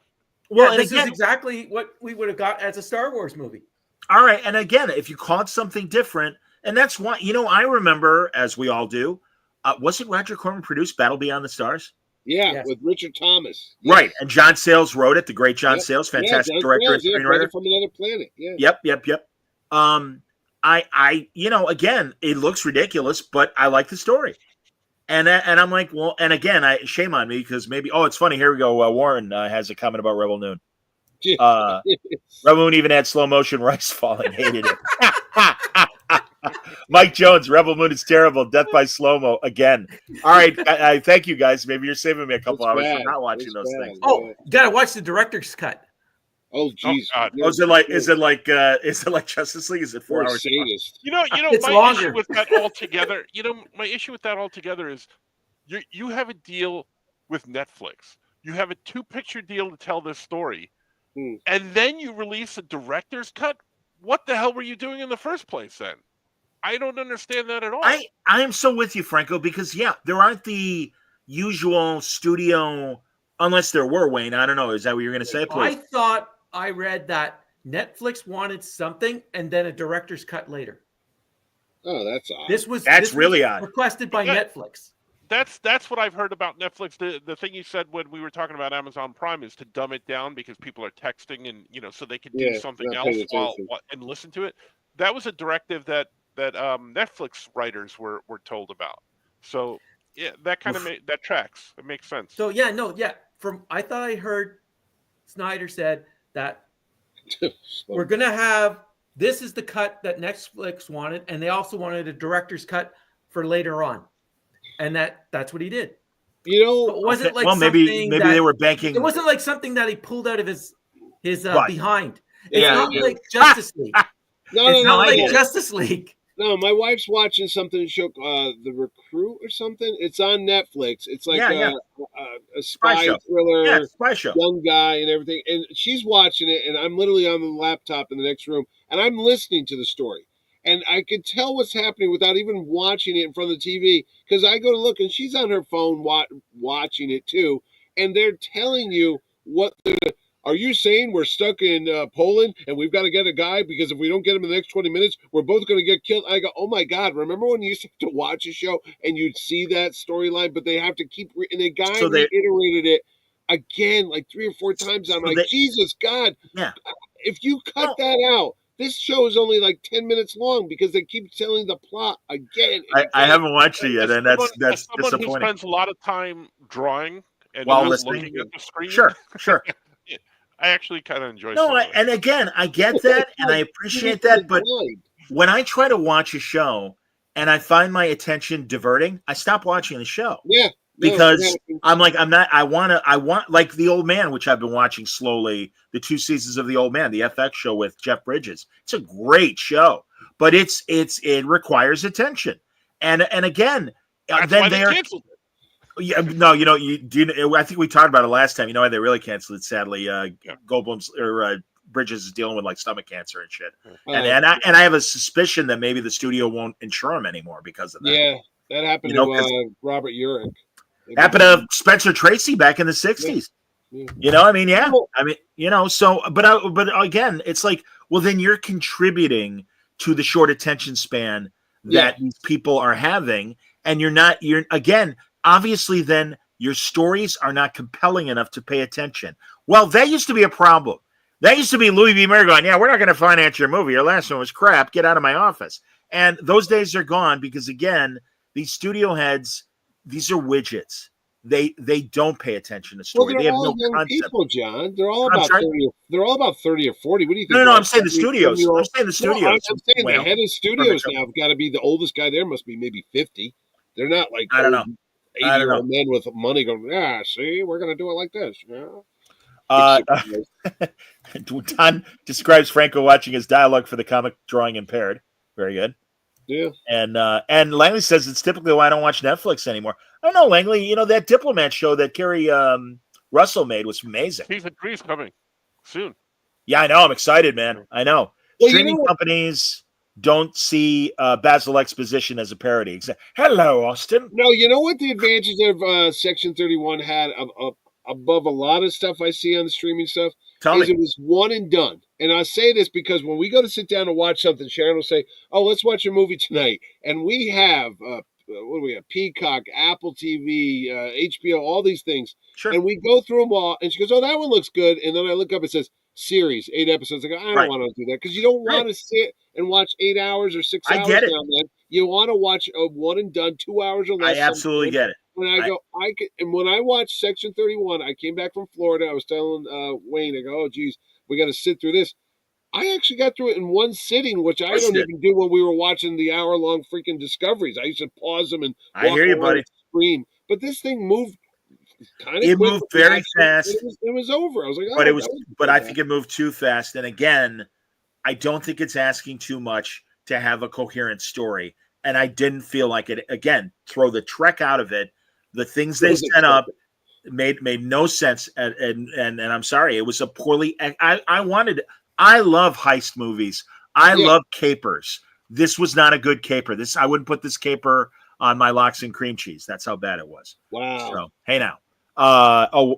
Well, This is exactly what we would have got as a Star Wars movie. All right, and again, if you caught something different, and that's why, I remember, as we all do, wasn't Roger Corman produced Battle Beyond the Stars? Yeah, Yes. with Richard Thomas. Right, and John Sayles wrote it, the great John Sayles, fantastic director and screenwriter. From another planet. Yeah. Yep. I again, it looks ridiculous, but I like the story. And I'm like, well, and again, shame on me, because maybe, it's funny, here we go. Warren has a comment about Rebel Moon. Rebel Moon even had slow motion rice falling. Hated it. Mike Jones, Rebel Moon is terrible. Death by slow-mo again. All right, I thank you guys. Maybe you're saving me a couple hours for not watching those things. Oh, you gotta watch the director's cut. Oh, jeez. Is it like Justice League? Is it 4 hours? Sadist. It's my longer. issue with that altogether. My issue with that altogether is you have a deal with Netflix. You have a 2-picture deal to tell this story, and then you release a director's cut. What the hell were you doing in the first place then? I don't understand that at all. I am so with you, Franco, because there aren't the usual studio, unless there were, Wayne. I don't know. Is that what you're going to say, please? I thought I read that Netflix wanted something and then a director's cut later. Oh, that's odd. That's really odd. Requested by Netflix. That's what I've heard about Netflix. The thing you said when we were talking about Amazon Prime is to dumb it down because people are texting and so they can do something else and listen to it. That was a directive that Netflix writers were told about. So that kind of that tracks. It makes sense. So I thought I heard Snyder said that we're gonna have, this is the cut that Netflix wanted, and they also wanted a director's cut for later on, and that's what he did. So it wasn't like maybe they were banking. It wasn't like something that he pulled out of his behind. It's not like Justice League. It's not like Justice League. No, my wife's watching something show, The Recruit or something. It's on Netflix. It's like a spy thriller, spy show, young guy and everything. And she's watching it, and I'm literally on the laptop in the next room, and I'm listening to the story. And I could tell what's happening without even watching it in front of the TV, because I go to look, and she's on her phone watching it too. And they're telling you what are you saying we're stuck in Poland and we've got to get a guy because if we don't get him in the next 20 minutes, we're both going to get killed? I go, oh my God, remember when you used to have to watch a show and you'd see that storyline, but they have to keep, and the guy reiterated it again like 3 or 4 times. I'm like, Jesus God, if you cut that out, this show is only like 10 minutes long because they keep telling the plot again. I haven't watched it yet, and that's someone disappointing. Who spends a lot of time drawing and while looking at the screen. Sure. I actually kind of enjoy. And again, I get that, and I appreciate that. But when I try to watch a show and I find my attention diverting, I stop watching the show. Yeah. because I'm like, I want like The Old Man, which I've been watching slowly, the 2 seasons of The Old Man, the FX show with Jeff Bridges. It's a great show, but it requires attention. And again, That's then why they canceled it. Yeah, no, I think we talked about it last time. You know why they really canceled it? Sadly, Goldblum's or Bridges is dealing with like stomach cancer and shit. And I have a suspicion that maybe the studio won't insure him anymore because of that. Yeah, that happened to Robert Urich. Happened to Spencer Tracy back in the 60s. Yeah. You know, I mean, yeah. I mean, so, but again, it's like, well, then you're contributing to the short attention span that these people are having, and you're again, obviously, then your stories are not compelling enough to pay attention. Well, that used to be a problem. That used to be Louis B. Mayer going, yeah, we're not going to finance your movie. Your last one was crap. Get out of my office. And those days are gone because, again, these studio heads, these are widgets. They don't pay attention to story. They have no concept. People, John. They're all about 30. They're all about 30 or 40. What do you think? No, I'm saying the studios. I'm saying the studios. No, I'm saying the head of studios now have got to be the oldest guy there. Must be maybe 50. They're not like I don't know. 80-year-old men with money going, see, we're going to do it like this. Don describes Franco watching his dialogue for the comic drawing impaired. Very good. Yeah. And Langley says it's typically why I don't watch Netflix anymore. I don't know, Langley. You know, that Diplomat show that Kerry Russell made was amazing. Season 3 is coming soon. Yeah, I know. I'm excited, man. I know. Well, streaming companies don't see Basil Exposition as a parody. Hello, Austin. No, you know what the advantage of Section 31 had above a lot of stuff I see on the streaming stuff? It was one and done. And I say this because when we go to sit down and watch something, Sharon will say, oh, let's watch a movie tonight. And we have, what do we have? Peacock, Apple TV, HBO, all these things. Sure. And we go through them all. And she goes, oh, that one looks good. And then I look up, it says, series, 8 episodes. I go, I don't want to do that because you don't want to sit and watch 8 hours or 6 hours down there. You want to watch a one and done, 2 hours or less. I absolutely get it. When and when I watched Section 31, I came back from Florida. I was telling Wayne, I go, oh, geez, we got to sit through this. I actually got through it in one sitting, which I don't even do when we were watching the hour-long freaking Discoveries. I used to pause them and walk I hear you, buddy. Scream. But this thing moved kind of. It moved very fast. It was over. I was like, oh, but I think it moved too fast. And again, I don't think it's asking too much to have a coherent story. And I didn't feel like it. Again, throw the Trek out of it. The things they set up made no sense. And I'm sorry, it was a poorly. I love heist movies. I love capers. This was not a good caper. I wouldn't put this caper on my lox and cream cheese. That's how bad it was. Wow. So hey now.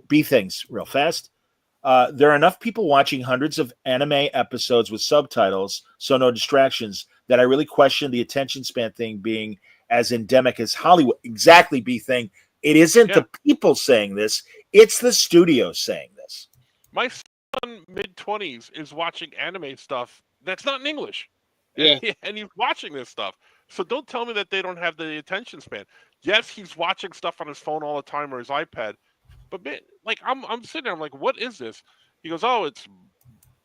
B things real fast. There are enough people watching hundreds of anime episodes with subtitles, so no distractions, that I really question the attention span thing being as endemic as Hollywood. Exactly, B thing. It isn't the people saying this. It's the studio saying this. My son, mid-20s, is watching anime stuff that's not in English. Yeah. And he's watching this stuff. So don't tell me that they don't have the attention span. Yes, he's watching stuff on his phone all the time or his iPad. But man, like I'm sitting there, I'm like, what is this? He goes, oh, it's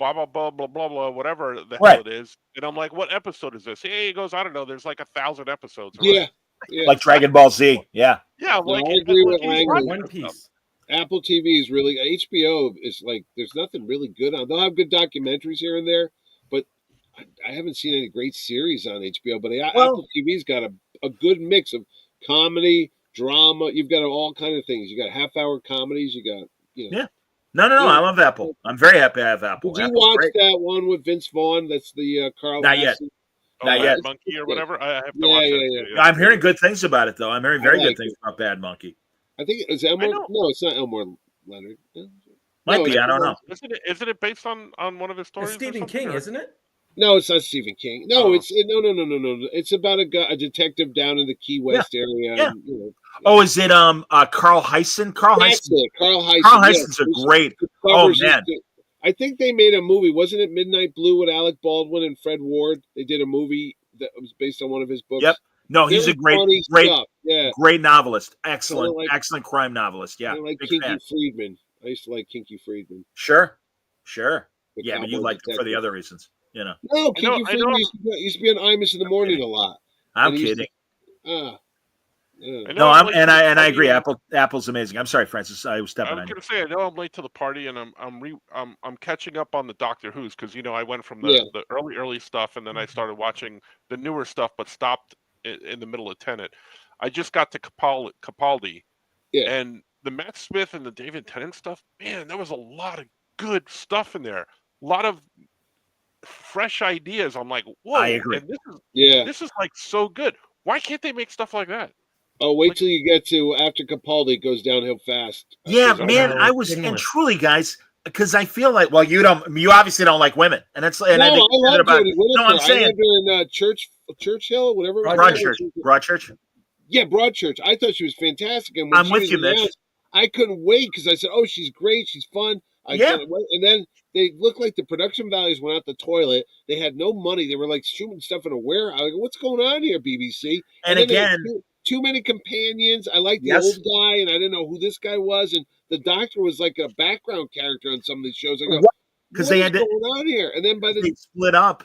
blah blah blah blah blah blah, whatever the hell it is. And I'm like, what episode is this? He goes, I don't know. There's like 1,000 episodes. Yeah. Like Dragon Ball Z. Yeah. Yeah. Like, I agree with One Piece. Apple TV is really HBO is like there's nothing really good on. They'll have good documentaries here and there, but I haven't seen any great series on HBO. But Apple TV's got a good mix of comedy, drama. You've got all kind of things. You got half-hour comedies. You got Yeah. No. I love Apple. I'm very happy I have Apple. Did you watch that one with Vince Vaughn? That's the Carl. Not yet. Not yet. Monkey or whatever. I have to watch that. Yeah. I'm hearing good things about it, though. I'm hearing very good things about Bad Monkey. I think it's Elmore. No, it's not Elmore Leonard. Might be. I don't know. Isn't it based on one of his stories? It's Stephen King, isn't it? No, it's not Stephen King. No, no. It's about a detective down in the Key West area. Yeah. And, Oh, is it Carl Hyson? Carl Hyson. Carl Hyson. Carl Hyson's a great. Oh man. I think they made a movie. Wasn't it Midnight Blue with Alec Baldwin and Fred Ward? They did a movie that was based on one of his books. Yep. No, he's a great novelist. Excellent, like, excellent crime novelist. Yeah. Like Kinky Friedman. I used to like Kinky Friedman. Sure. Yeah, but you liked it for the other reasons, you know. No, Kinky Friedman used to be on Imus in the Morning a lot. I'm kidding. Yeah. No, I'm late to the I party agree. and Apple's amazing. I'm sorry, Francis. I was I stepping was on you. gonna say I know I'm late to the party, and I'm catching up on the Doctor Who's because I went from Yeah. the early stuff, and then I started watching the newer stuff, but stopped in the middle of Tenet. I just got to Capaldi, Yeah. and the Matt Smith and the David Tennant stuff. Man, there was a lot of good stuff in there. A lot of fresh ideas. I'm like, I whoa, agree. and Yeah. this is like so good. Why can't they make stuff like that? Oh, wait Like, till you get to after Capaldi, it goes downhill fast. Yeah, 'Cause- man. no, I it's was, and seamless. truly, guys, because I feel like, well, you obviously don't like women, and that's, and no, I I think you said love it about. Jodie No, I'm Whittaker. I saying loved her in Churchill, whatever it was. Broadchurch. Yeah, Broadchurch. I thought she was fantastic, and when I'm she with was you, Mitch. announced, I couldn't wait because I said, "Oh, she's great. She's fun." I Yeah. can't wait. And then they looked like the production values went out the toilet. They had no money. They were like shooting stuff in a warehouse. I go, "What's going on here, BBC?" And then they had again, too many companions. I liked the yes, old guy, and I didn't know who this guy was. And the Doctor was like a background character on some of these shows. I go, because "What they is had to. going on here?" And then by the They split up,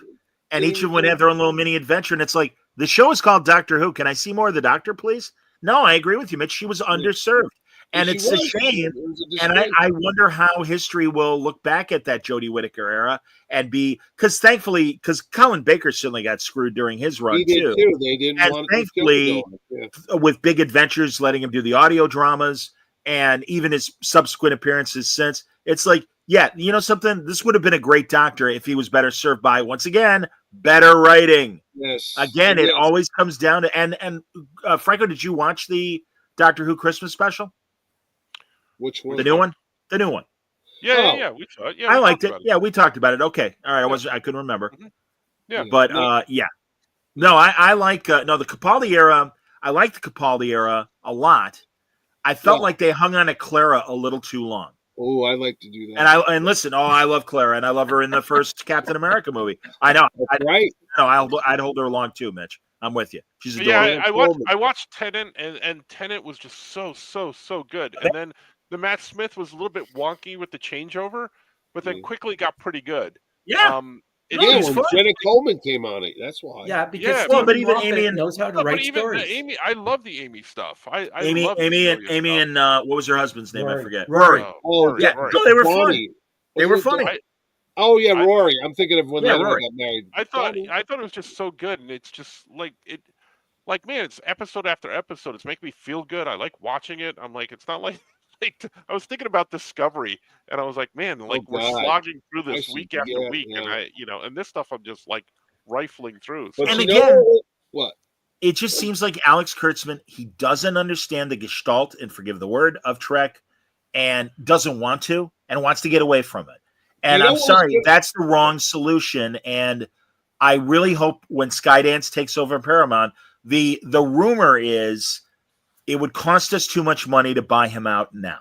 and each of them would have their own little mini adventure. And it's like the show is called Doctor Who. Can I see more of the Doctor, please? No, I agree with you, Mitch. She was underserved, and she it's a was. shame. It was a And disgrace. I wonder how history will look back at that Jodie Whittaker era and be because thankfully, because Colin Baker certainly got screwed during his run He did too. too. They didn't And want the show to thankfully, go on. Yeah. with Big Adventures letting him do the audio dramas and even his subsequent appearances since, it's like, yeah, you know something? This would have been a great Doctor if he was better served by, once again, better writing. Yes. Again, it Yes. always comes down to and Franco, did you watch the Doctor Who Christmas special? Which one? The new one? The new one. yeah, we saw it. Yeah, I we liked talked it. about it. Yeah, we talked about it. Okay. All right. Yeah. I couldn't remember. Mhm. Yeah. But No. yeah. No, I like no the Capaldi era. I like the Capaldi era a lot. I felt Yeah. like they hung on to Clara a little too long. Oh, I like to do that. And listen, I love Clara, and I love her in the first Captain America movie. I know. Right. I'd hold her long too, Mitch. I'm with you. She's But adorable. yeah, I watched Tenet, and Tenet was just so good. And then the Matt Smith was a little bit wonky with the changeover, but then quickly got pretty good. Yeah. It No, Yeah, it's just- when fun. Jenna Coleman came on it. That's why. Yeah, because Yeah, Stephen but even Moffat Amy and- knows how to no, but write even stories. Amy, I love the Amy stuff. I Amy love the Amelia and stuff. what was her husband's name? I Rory. forget. Rory. Oh, Oh, Rory, yeah. Rory. No, they were fun. Bonnie. They were Wasn't it funny. Oh yeah, I- Rory. I'm thinking of when Yeah, the other one Rory. got married. I thought Bonnie. it was just so good, and it's just like it. Like, man, it's episode after episode. It's making me feel good. I like watching it. I'm like, it's not like, I was thinking about Discovery, and I was like, man, like we're God. slogging through I this see. week after Yeah, week, and yeah. and this stuff I'm just like rifling through. But And you again- know what? It just seems like Alex Kurtzman, he doesn't understand the gestalt, and forgive the word, of Trek, and doesn't want to, and wants to get away from it. And You know I'm what's sorry, good- that's the wrong solution. And I really hope when Skydance takes over Paramount, the rumor is it would cost us too much money to buy him out now.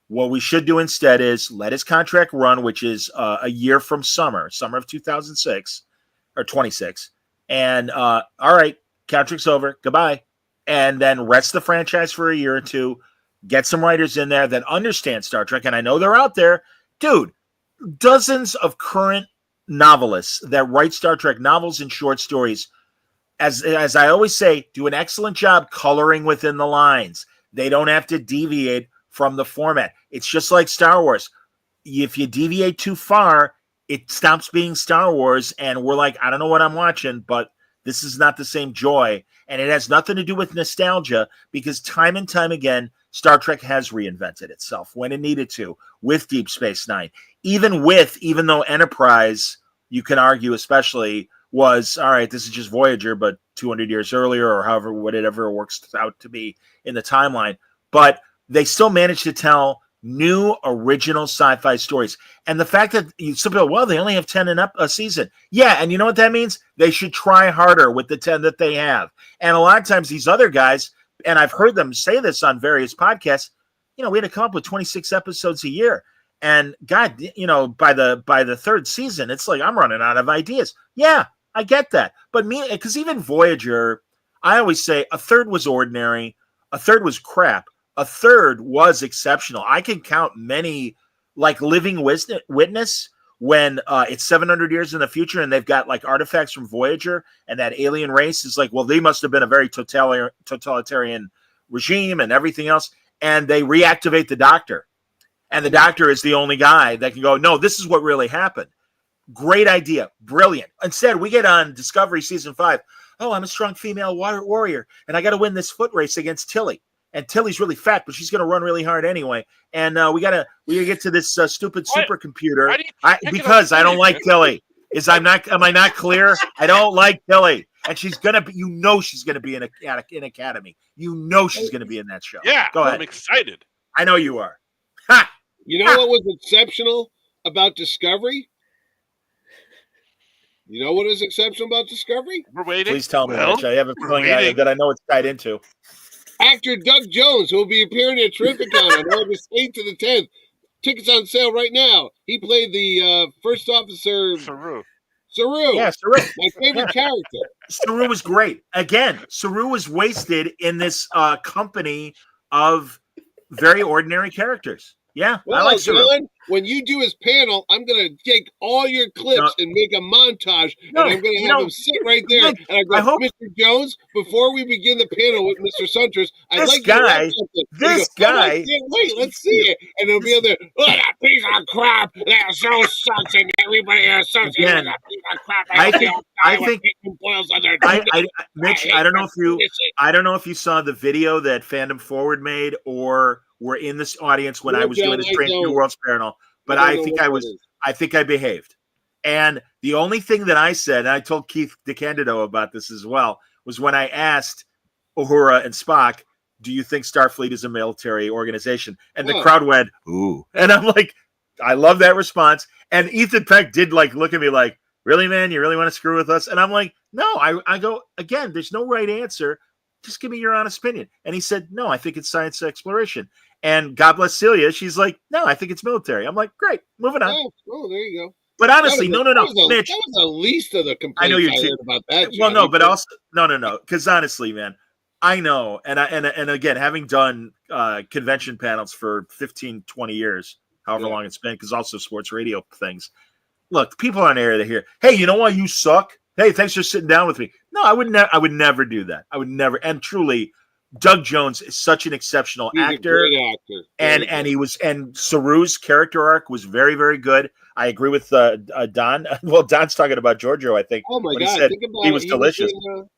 What we should do instead is let his contract run, which is a year from summer of 2006 or 26. And all right, contract's over. Goodbye. And then rest the franchise for a year or two. Get some writers in there that understand Star Trek. And I know they're out there. Dude, dozens of current novelists that write Star Trek novels and short stories, as I always say, do an excellent job coloring within the lines. They don't have to deviate from the format. It's just like Star Wars. If you deviate too far, it stops being Star Wars, and we're like, I don't know what I'm watching, but this is not the same joy. And it has nothing to do with nostalgia, because time and time again, Star Trek has reinvented itself when it needed to, with Deep Space Nine. Even though Enterprise, you can argue especially, was, all right, this is just Voyager, but 200 years earlier, or however, whatever it works out to be in the timeline. But they still managed to tell new original sci-fi stories. And the fact that some people, well, they only have 10 a season. Yeah, and you know what that means? They should try harder with the 10 that they have. And a lot of times these other guys, and I've heard them say this on various podcasts, we had to come up with 26 episodes a year. And God, by the third season, it's like I'm running out of ideas. Yeah, I get that. But because even Voyager, I always say a third was ordinary, a third was crap, a third was exceptional. I can count many, like Living Witness when it's 700 years in the future and they've got like artifacts from Voyager, and that alien race is like, well, they must have been a very totalitarian regime and everything else, and they reactivate the Doctor, and the Doctor is the only guy that can go, no, this is what really happened. Great idea, brilliant. Instead, we get on Discovery season 5. Oh, I'm a strong female warrior, and I got to win this foot race against Tilly. And Tilly's really fat, but she's going to run really hard anyway. And we gotta get to this stupid supercomputer because I don't like Tilly. Am I not clear? I don't like Tilly, and she's gonna be. She's gonna be in Academy. She's gonna be in that show. Yeah, go ahead. I'm excited. I know you are. Ha! You know what was exceptional about Discovery? You know what is exceptional about Discovery? We're waiting. Please tell me, Mitch. I have a feeling that I know it's tied into. Actor Doug Jones, who will be appearing at Terrificon on August 8th to the 10th. Tickets on sale right now. He played the first officer. Saru. Yeah, Saru. My favorite character. Saru was great. Again, Saru was wasted in this company of very ordinary characters. Yeah, well, I like Saru. Dylan, when you do his panel, I'm going to take all your clips and make a montage, and I'm going to have him sit right there. And I go, Mr. Jones, before we begin the panel with Mr. Suntress, I'd like you to write something. This guy. Wait, let's see it. And he'll be on there, that piece of crap, that show sucks, and everybody else sucks. Again, Mitch, I don't know if you saw the video that Fandom Forward made or were in this audience when I was doing the Strange New Worlds panel, but I think I behaved. And the only thing that I said, and I told Keith DeCandido about this as well, was when I asked Uhura and Spock, do you think Starfleet is a military organization? And the crowd went, ooh. And I'm like, I love that response. And Ethan Peck did like look at me like, really, man, you really want to screw with us? And I'm like, no, I go, again, there's no right answer. Just give me your honest opinion. And he said, no, I think it's science exploration. And God bless Celia. She's like, no, I think it's military. I'm like, great, moving on. Oh, there you go. But honestly, no, Mitch. That was the least of the complaints I know you're heard about that. Well, no, but also, no. Because honestly, man, I know. And again, having done convention panels for 15, 20 years, however long it's been, because also sports radio things. Look, people on air, they hear, hey, you know why you suck? Hey, thanks for sitting down with me. No, I would never do that. I would never. And truly, Doug Jones is such an exceptional actor. A great actor. And Saru's character arc was very, very good. I agree with Don. Well, Don's talking about Giorgio, I think. Oh my God! He said he was delicious.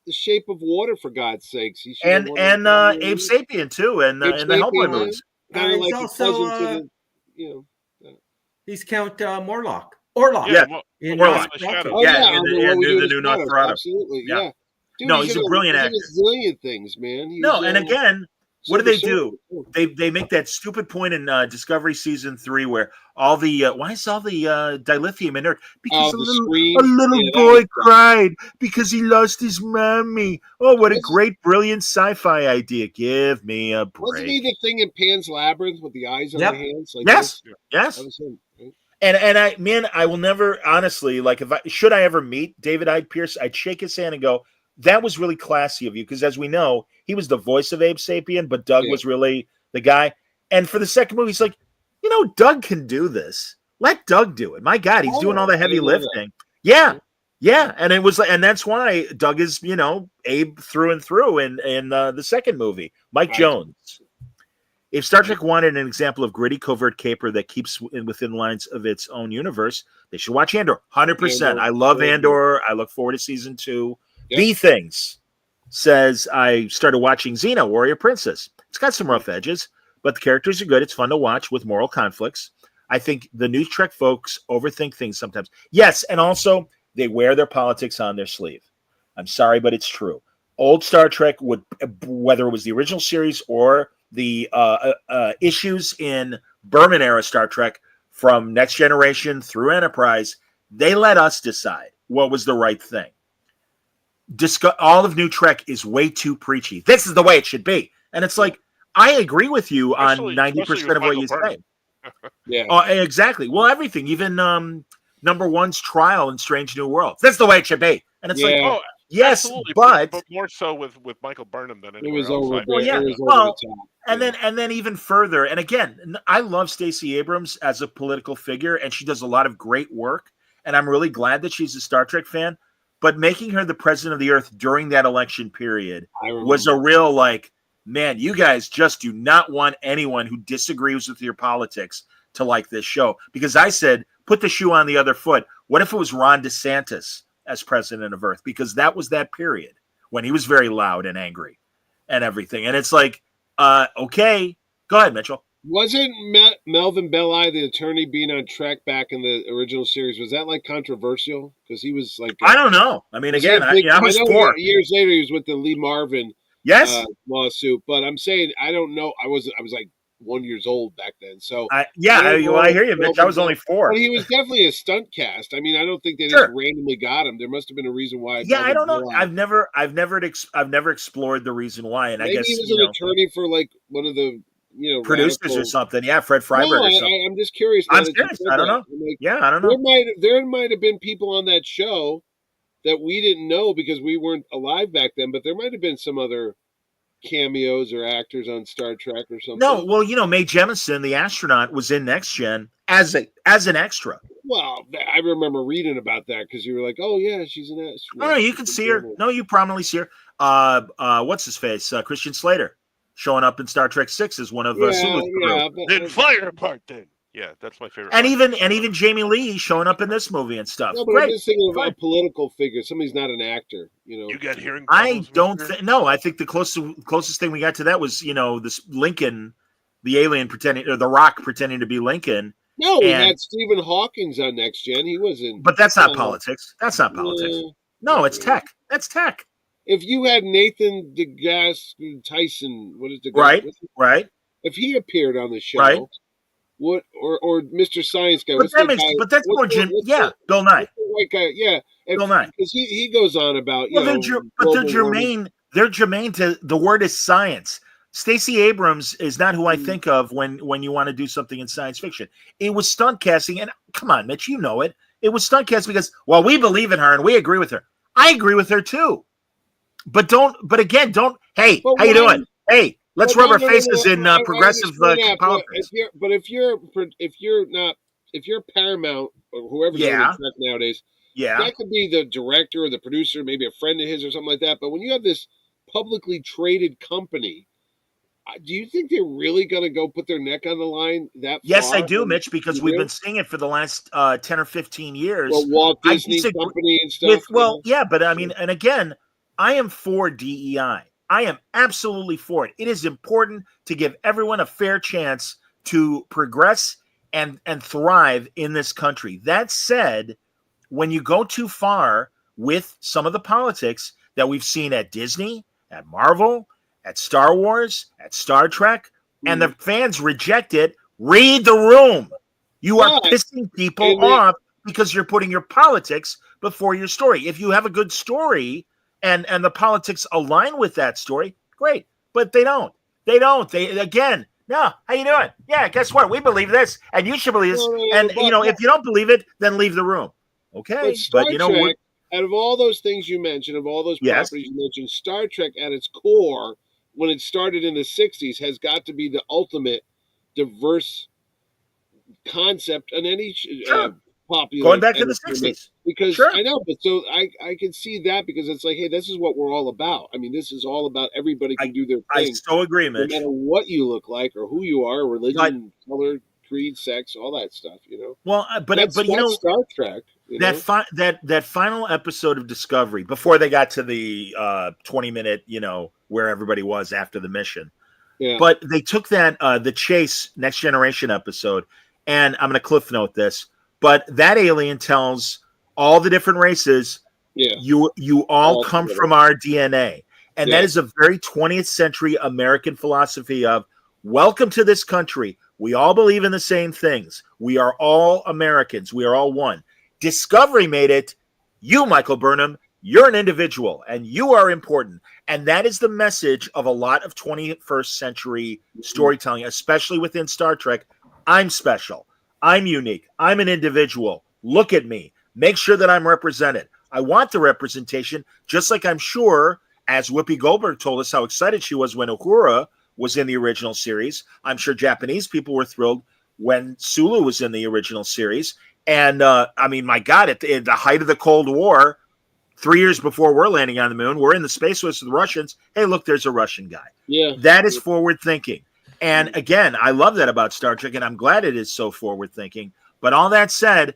The Shape of Water, for God's sakes. And Abe Sapien too, and the Hellboy movies. Kind of like also, he's Count Morlock. Orlok. Yeah, Morlock. In the new Nosferatu. Absolutely, yeah. Dude, no, he's a brilliant actor. A zillion things, man. And again, what do they do? They make that stupid point in Discovery season 3 where all the why is all the dilithium in there? Because a little boy cried because he lost his mommy. Oh, what a great, brilliant sci-fi idea! Give me a break. Wasn't he the thing in Pan's Labyrinth with the eyes on the hands? Like yes. That was him, right? And I will never honestly, like, should I ever meet David Hyde Pierce, I'd shake his hand and go, that was really classy of you, because as we know, he was the voice of Abe Sapien, but Doug was really the guy. And for the second movie, he's like, Doug can do this. Let Doug do it. My God, he's doing all the heavy lifting. Yeah. And it was, and that's why Doug is, Abe through and through in the second movie. Mike Jones. If Star Trek wanted an example of gritty, covert caper that keeps within lines of its own universe, they should watch Andor. 100%. I love Andor. I look forward to season 2. B Things says, I started watching Xena, Warrior Princess. It's got some rough edges, but the characters are good. It's fun to watch with moral conflicts. I think the new Trek folks overthink things sometimes. Yes, and also they wear their politics on their sleeve. I'm sorry, but it's true. Old Star Trek would, whether it was the original series or the issues in Berman era Star Trek from Next Generation through Enterprise, they let us decide what was the right thing. All of New Trek is way too preachy. This is the way it should be. And it's like, I agree with you on 90% of what you say. Yeah. Exactly. Well, everything, even number one's trial in Strange New Worlds. That's the way it should be. And it's Yes, Absolutely, but more so with Michael Burnham than It anywhere was else. over. I It mean, yeah. was over Well, the top. and then even further, and again, I love Stacey Abrams as a political figure, and she does a lot of great work, and I'm really glad that she's a Star Trek fan. But making her the president of the Earth during that election period was a real like, man, you guys just do not want anyone who disagrees with your politics to like this show. Because I said, put the shoe on the other foot. What if it was Ron DeSantis as president of Earth? Because that was that period when he was very loud and angry and everything. And it's like, okay, go ahead, Mitchell. Wasn't Melvin Belli, the attorney, being on Trek back in the original series? Was that like controversial? Because he was like, I don't know. I mean, again, I was know 4. years later he was with the Lee Marvin Yes. Lawsuit, but I'm saying I don't know. I was like 1 year old back then, so I hear you, Mitch. I was only 4. But he was definitely a stunt cast. I mean, I don't think they just randomly got him. There must have been a reason why. Yeah, I don't know. I've never explored the reason why, and maybe I guess he was an attorney for like one of the producers or something. Yeah, Fred Freiberg or something. I'm just curious. I'm serious. I don't know. I don't know. There might have been people on that show that we didn't know because we weren't alive back then, but there might have been some other cameos or actors on Star Trek or something. No, well, Mae Jemison, the astronaut, was in Next Gen as an extra. Well, I remember reading about that because you were like, "Oh yeah, she's an astronaut." No, you can see her. No, you prominently see her. What's his face? Christian Slater showing up in Star Trek 6 as one of Sulu's crew. Then fire apart then. Yeah, that's my favorite. And even Jamie Lee showing up in this movie and stuff. No, but great. I'm just thinking of a political figure. Somebody's not an actor, You got hearing problems? I don't think. No, I think the closest thing we got to that was this Lincoln, the alien pretending, or the Rock pretending to be Lincoln. No, we had Stephen Hawking's on Next Gen. He wasn't. But that's not politics. That's not politics. No, it's tech. That's tech. If you had Nathan DeGrasse Tyson, what is the guy? Right. If he appeared on the show, right. What or Mr. Science Guy? But that's more Jim. Yeah, Bill Nye. White guy. Yeah, Bill Nye. Because he goes on about they're germane. They're germane to the word is science. Stacey Abrams is not who I think of when you want to do something in science fiction. It was stunt casting, and come on, Mitch, you know it. It was stunt casting because we believe in her and we agree with her. I agree with her too. But don't. Hey, how you doing? Hey. Let's rub our faces in progressive politics. If you're Paramount or whoever's doing Trek nowadays, that could be the director or the producer, maybe a friend of his or something like that. But when you have this publicly traded company, do you think they're really going to go put their neck on the line that far? Yes, I do, Mitch, because we've been seeing it for the last 10 or 15 years. Well, Walt Disney Company and stuff. But I mean, and again, I am for DEI. I am absolutely for it. It is important to give everyone a fair chance to progress and thrive in this country. That said, when you go too far with some of the politics that we've seen at Disney, at Marvel, at Star Wars, at Star Trek, and the fans reject it, read the room. You are pissing people off because you're putting your politics before your story. If you have a good story and the politics align with that story, great. But they don't. They again, no, how you doing? Yeah, guess what? We believe this, and you should believe this. If you don't believe it, then leave the room. Okay. But Trek, out of all those things you mentioned, of all those properties you mentioned, Star Trek at its core, when it started in the 60s, has got to be the ultimate diverse concept in any popular. Going back to the 60s. Because I know, but so I can see that because it's like, hey, this is what we're all about. I mean, this is all about everybody can do their thing. I so agree, Mitch. No matter what you look like or who you are, religion, color, creed, sex, all that stuff, Well, but that's Star Trek. That final episode of Discovery, before they got to the 20-minute, where everybody was after the mission. Yeah. But they took that the Chase Next Generation episode, and I'm going to cliff note this, but that alien tells all the different races, you all come from our DNA. And that is a very 20th century American philosophy of welcome to this country. We all believe in the same things. We are all Americans. We are all one. Discovery made it, you, Michael Burnham, you're an individual and you are important. And that is the message of a lot of 21st century storytelling, especially within Star Trek. I'm special. I'm unique. I'm an individual. Look at me. Make sure that I'm represented. I want the representation, just like I'm sure, as Whoopi Goldberg told us how excited she was when Uhura was in the original series. I'm sure Japanese people were thrilled when Sulu was in the original series. And I mean, my God, at the height of the Cold War, 3 years before we're landing on the moon, we're in the space race with the Russians. Hey, look, there's a Russian guy. Yeah. That is forward thinking. And again, I love that about Star Trek, and I'm glad it is so forward thinking. But all that said,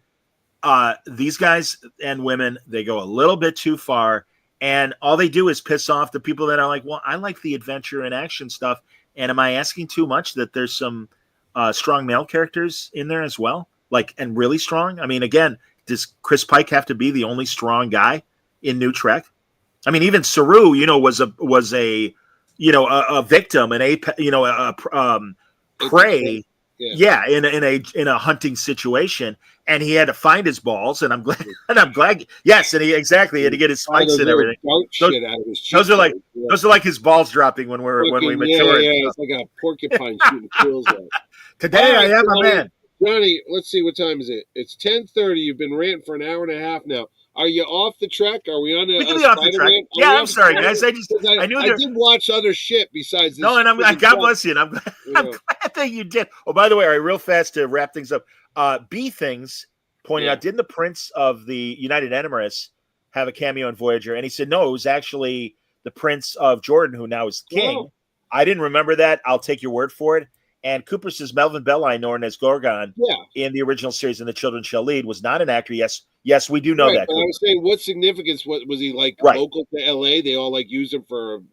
these guys and women, they go a little bit too far. And all they do is piss off the people that are like, well, I like the adventure and action stuff. And am I asking too much that there's some strong male characters in there as well? Like, and really strong? I mean, again, does Chris Pike have to be the only strong guy in New Trek? I mean, even Saru, was a victim and prey. Yeah, in a hunting situation, and he had to find his balls, and I'm glad. Yes, and he had to get his spikes and everything. Those are like his balls dropping when we mature. Yeah, it's like a porcupine shooting quills out. Today I am a man. Johnny, let's see, what time is it? It's 10:30. You've been ranting for an hour and a half now. Are you off the track? Are we on the? We can be off the track. Yeah, I'm sorry, guys. I did watch other shit besides this. No, and God bless you. And I'm glad that you did. Oh, by the way, all right, real fast to wrap things up. B Things pointed out, didn't the Prince of the United Emirates have a cameo in Voyager? And he said, no, it was actually the Prince of Jordan, who now is king. Wow. I didn't remember that. I'll take your word for it. And Cooper says Melvin Belli, known as Gorgon, in the original series in The Children Shall Lead, was not an actor. Yes, we do know that. But I was saying, what significance? What was he like? Local to L.A.? They all like use him for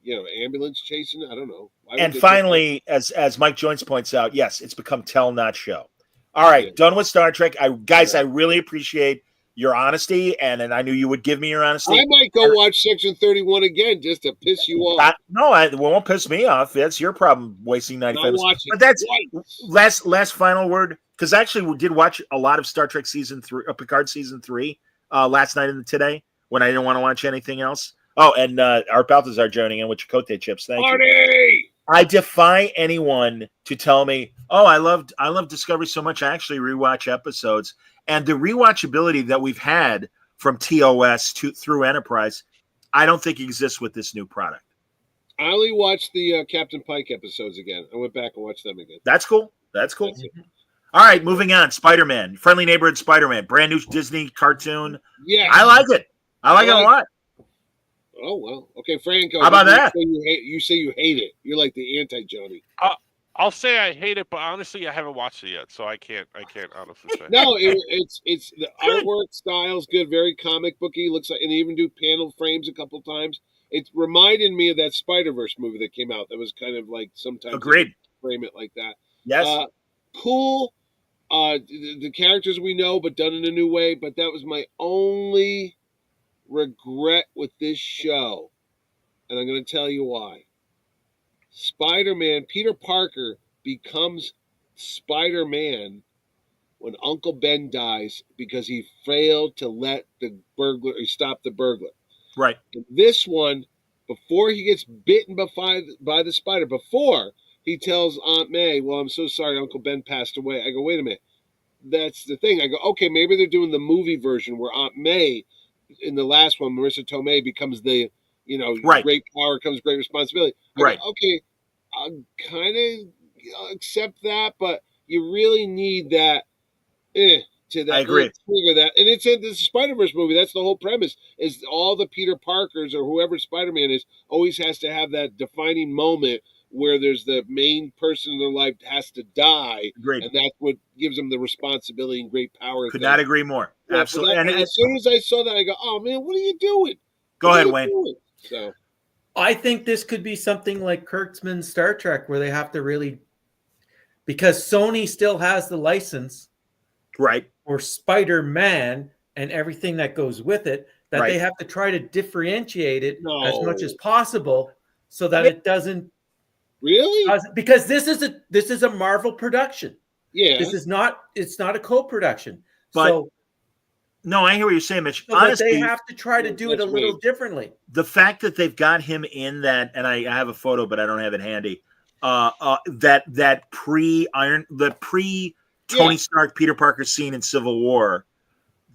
ambulance chasing. I don't know. And finally, as Mike Joyce points out, yes, it's become tell not show. All right, done with Star Trek. I really appreciate your honesty, and I knew you would give me your honesty. I might go watch Section 31 again just to piss you off. It won't piss me off. That's your problem, wasting 95 minutes. But that's last final word, because actually we did watch a lot of Star Trek season 3, Picard season 3, last night and today when I didn't want to watch anything else. Oh, and Art Balthazar joining in with Chakotay chips. Thank you. I defy anyone to tell me, oh, I love Discovery so much I actually rewatch episodes. And the rewatchability that we've had from TOS through Enterprise, I don't think exists with this new product. I only watched the Captain Pike episodes again. I went back and watched them again. That's cool. All right, moving on. Spider-Man, Friendly Neighborhood Spider-Man, brand new Disney cartoon. Yeah, I like it. I like it a lot. Oh well, okay, Franco. How about that? You say you hate it. You're like the anti-Johnny. I'll say I hate it, but honestly, I haven't watched it yet, so I can't honestly say. No, it's the artwork style's good, very comic booky. Looks like, and they even do panel frames a couple times. It reminded me of that Spider-Verse movie that came out. That was kind of like sometimes agreed. Frame it like that. Yes, cool. The characters we know, but done in a new way. But that was my only regret with this show, and I'm going to tell you why. Spider-Man, Peter Parker becomes Spider-Man when Uncle Ben dies because he failed to let the burglar or stop the burglar. Right. In this one, before he gets bitten by the spider, before he tells Aunt May, well, I'm so sorry Uncle Ben passed away. I go, wait a minute. That's the thing. I go, okay, maybe they're doing the movie version where Aunt May, in the last one, Marissa Tomei becomes the, great power comes great responsibility. Right. Okay, I'll kind of accept that, but you really need that to that. I agree. Trigger that. And it's in the Spider-Verse movie. That's the whole premise, is all the Peter Parkers or whoever Spider-Man is always has to have that defining moment where there's the main person in their life has to die. Agreed. And that's what gives them the responsibility and great power. Could not agree more. Absolutely. And as soon as I saw that, I go, oh, man, what are you doing? Go ahead, Wayne. So I think this could be something like Kurtzman's Star Trek, where they have to really, because Sony still has the license, right, for Spider-Man and everything that goes with it, that they have to try to differentiate it as much as possible so that it doesn't really, because this is a Marvel production. Yeah, it's not a co-production. But so no, I hear what you're saying, Mitch. No, honestly, but they have to try to do it a little differently. The fact that they've got him in that, and I have a photo, but I don't have it handy. That pre Tony Stark Peter Parker scene in Civil War,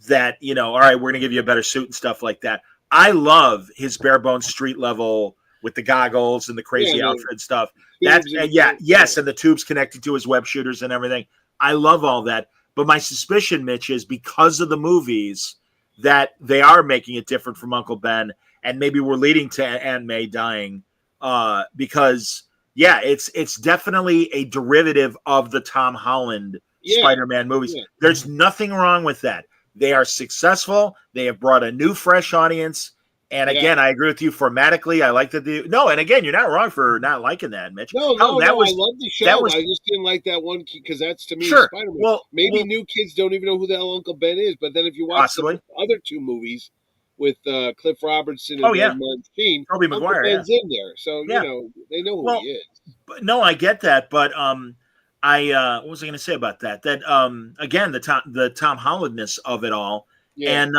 that, you know, all right, we're going to give you a better suit and stuff like that. I love his bare bones street level with the goggles and the crazy outfit and stuff. That's yes, and the tubes connected to his web shooters and everything. I love all that. But my suspicion, Mitch, is because of the movies that they are making it different from Uncle Ben, and maybe we're leading to Aunt May dying. Because it's definitely a derivative of the Tom Holland Spider-Man movies. Yeah. There's nothing wrong with that. They are successful. They have brought a new, fresh audience. And again, I agree with you formatically. I like that. And again, you're not wrong for not liking that, Mitch. No, I love the show. I just didn't like that one because that's to me Spider-Man. Well, maybe new kids don't even know who the hell Uncle Ben is. But then if you watch the other two movies with Cliff Robertson and Martin Sheen, Tobey Maguire, Uncle Ben's in there, so you know they know who he is. But, no, I get that, but what was I going to say about that? That again, the Tom Hollandness of it all, and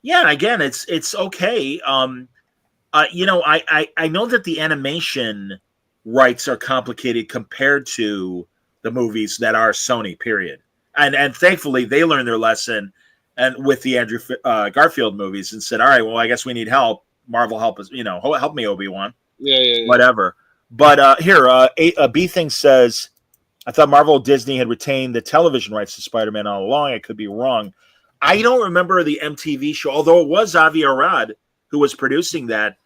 again, it's okay. You know, I know that the animation rights are complicated compared to the movies that are Sony. Period, and thankfully they learned their lesson, and with the Andrew Garfield movies, and said, all right, well, I guess we need help. Marvel, help us, you know, help me, Obi-Wan. Whatever. But here, a B thing says, I thought Marvel Disney had retained the television rights to Spider-Man all along. I could be wrong. I don't remember the MTV show, although it was Avi Arad who was producing that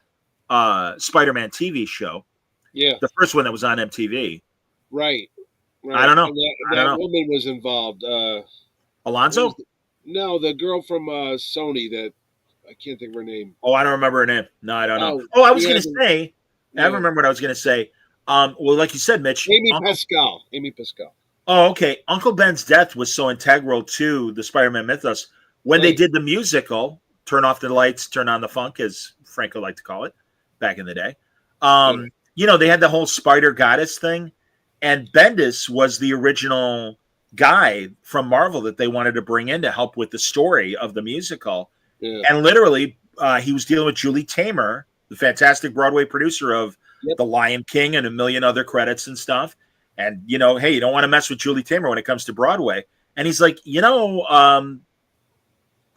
Spider-Man TV show. Yeah. The first one that was on MTV. Right. I don't know. That woman was involved. Alonzo? No, the girl from Sony that I can't think of her name. Oh, I don't remember her name. No, I don't know. Oh, I was going to say, I remember what I was going to say. Well, like you said, Mitch. Amy Pascal. Oh, okay. Uncle Ben's death was so integral to the Spider-Man mythos. When they did the musical, Turn Off the Lights, Turn on the Funk, as Franco liked to call it back in the day, you know, they had the whole Spider Goddess thing. And Bendis was the original guy from Marvel that they wanted to bring in to help with the story of the musical. Yeah. And literally, he was dealing with Julie Taymor, the fantastic Broadway producer of The Lion King and a million other credits and stuff. And, you know, hey, you don't want to mess with Julie Taymor when it comes to Broadway. And he's like, you know,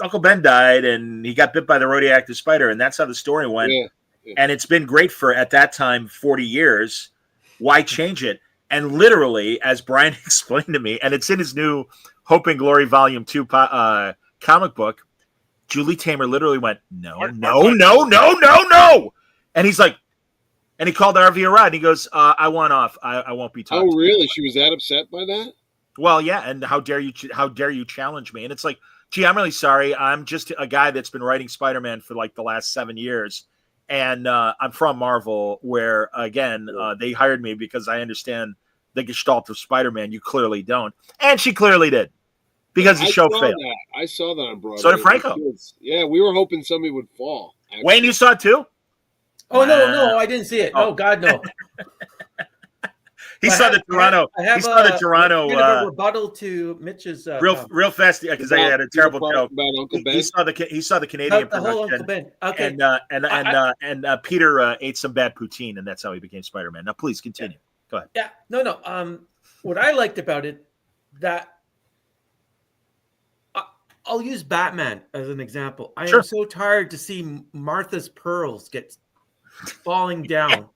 Uncle Ben died and he got bit by the radioactive spider. And that's how the story went. Yeah. Yeah. And it's been great for, at that time, 40 years. Why change it? And literally, as Brian explained to me, and it's in his new Hope and Glory Volume 2 comic book, Julie Taymor literally went, no. And he's like, and he called RV Arad and he goes, I want off. I won't be talked. Oh, really? She was that upset by that? Well, yeah. And how dare you challenge me? And it's like, gee, I'm really sorry. I'm just a guy that's been writing Spider-Man for like the last 7 years. And I'm from Marvel, where, again, they hired me because I understand the gestalt of Spider-Man. You clearly don't. And she clearly did, because the show failed. I saw that on Broadway. So did Franco. Yeah, we were hoping somebody would fall. Actually. Wayne, you saw it too? Oh, no, I didn't see it. Oh, God, no. He saw the Toronto. He saw the Toronto. A rebuttal to Mitch's. Real fast, because I had a terrible joke. About Uncle Ben. He saw the Canadian the whole Uncle Ben. Okay. And Peter ate some bad poutine, and that's how he became Spider-Man. Now, please continue. Go ahead. Yeah. No. What I liked about it, that I'll use Batman as an example. I am so tired to see Martha's pearls get falling down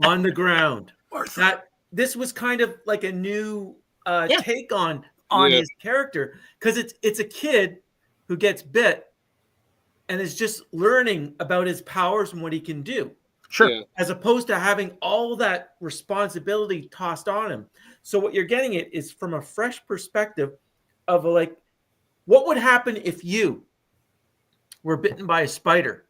on the ground. That this was kind of like a new take on his character, because it's a kid who gets bit and is just learning about his powers and what he can do. Sure. Yeah. As opposed to having all that responsibility tossed on him. So what you're getting at is from a fresh perspective of like, what would happen if you were bitten by a spider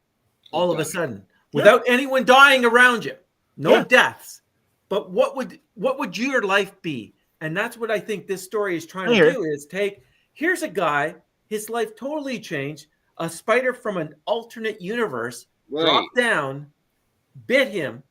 all of a sudden without anyone dying around you? No deaths. But what would your life be? And that's what I think this story is trying to do, is here's a guy, his life totally changed, a spider from an alternate universe dropped down, bit him,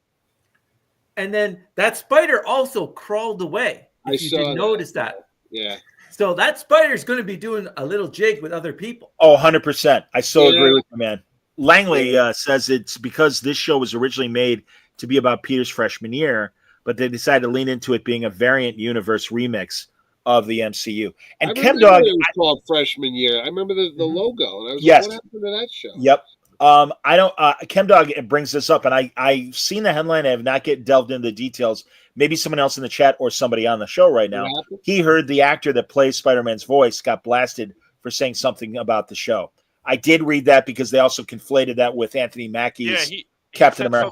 and then that spider also crawled away. If you didn't notice that. Yeah. So that spider is going to be doing a little jig with other people. Oh, 100%. I so agree with you, man. Langley says it's because this show was originally made to be about Peter's freshman year, but they decided to lean into it being a variant universe remix of the MCU. I And remember ChemDog, it was called Freshman Year. I remember the logo, and I was yes. like, "What happened to that show?" Yep. I don't. ChemDog brings this up, and I've seen the headline. I have not get delved into the details. Maybe someone else in the chat or somebody on the show right now. He heard the actor that plays Spider-Man's voice got blasted for saying something about the show. I did read that because they also conflated that with Anthony Mackie's Captain America.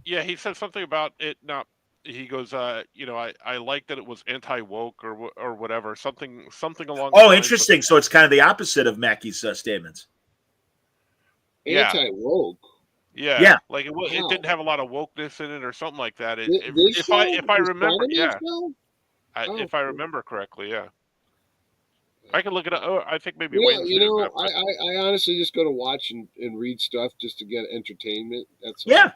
He said something about it not. He goes, I like that it was anti-woke or whatever, something along. Oh, interesting. So it's kind of the opposite of Mackie's statements. Anti-woke. Yeah. Like it didn't have a lot of wokeness in it or something like that. If I remember, if I remember correctly, yeah. I can look it up. Oh, I think maybe Wayne's I honestly just go to watch and read stuff just to get entertainment. That's all.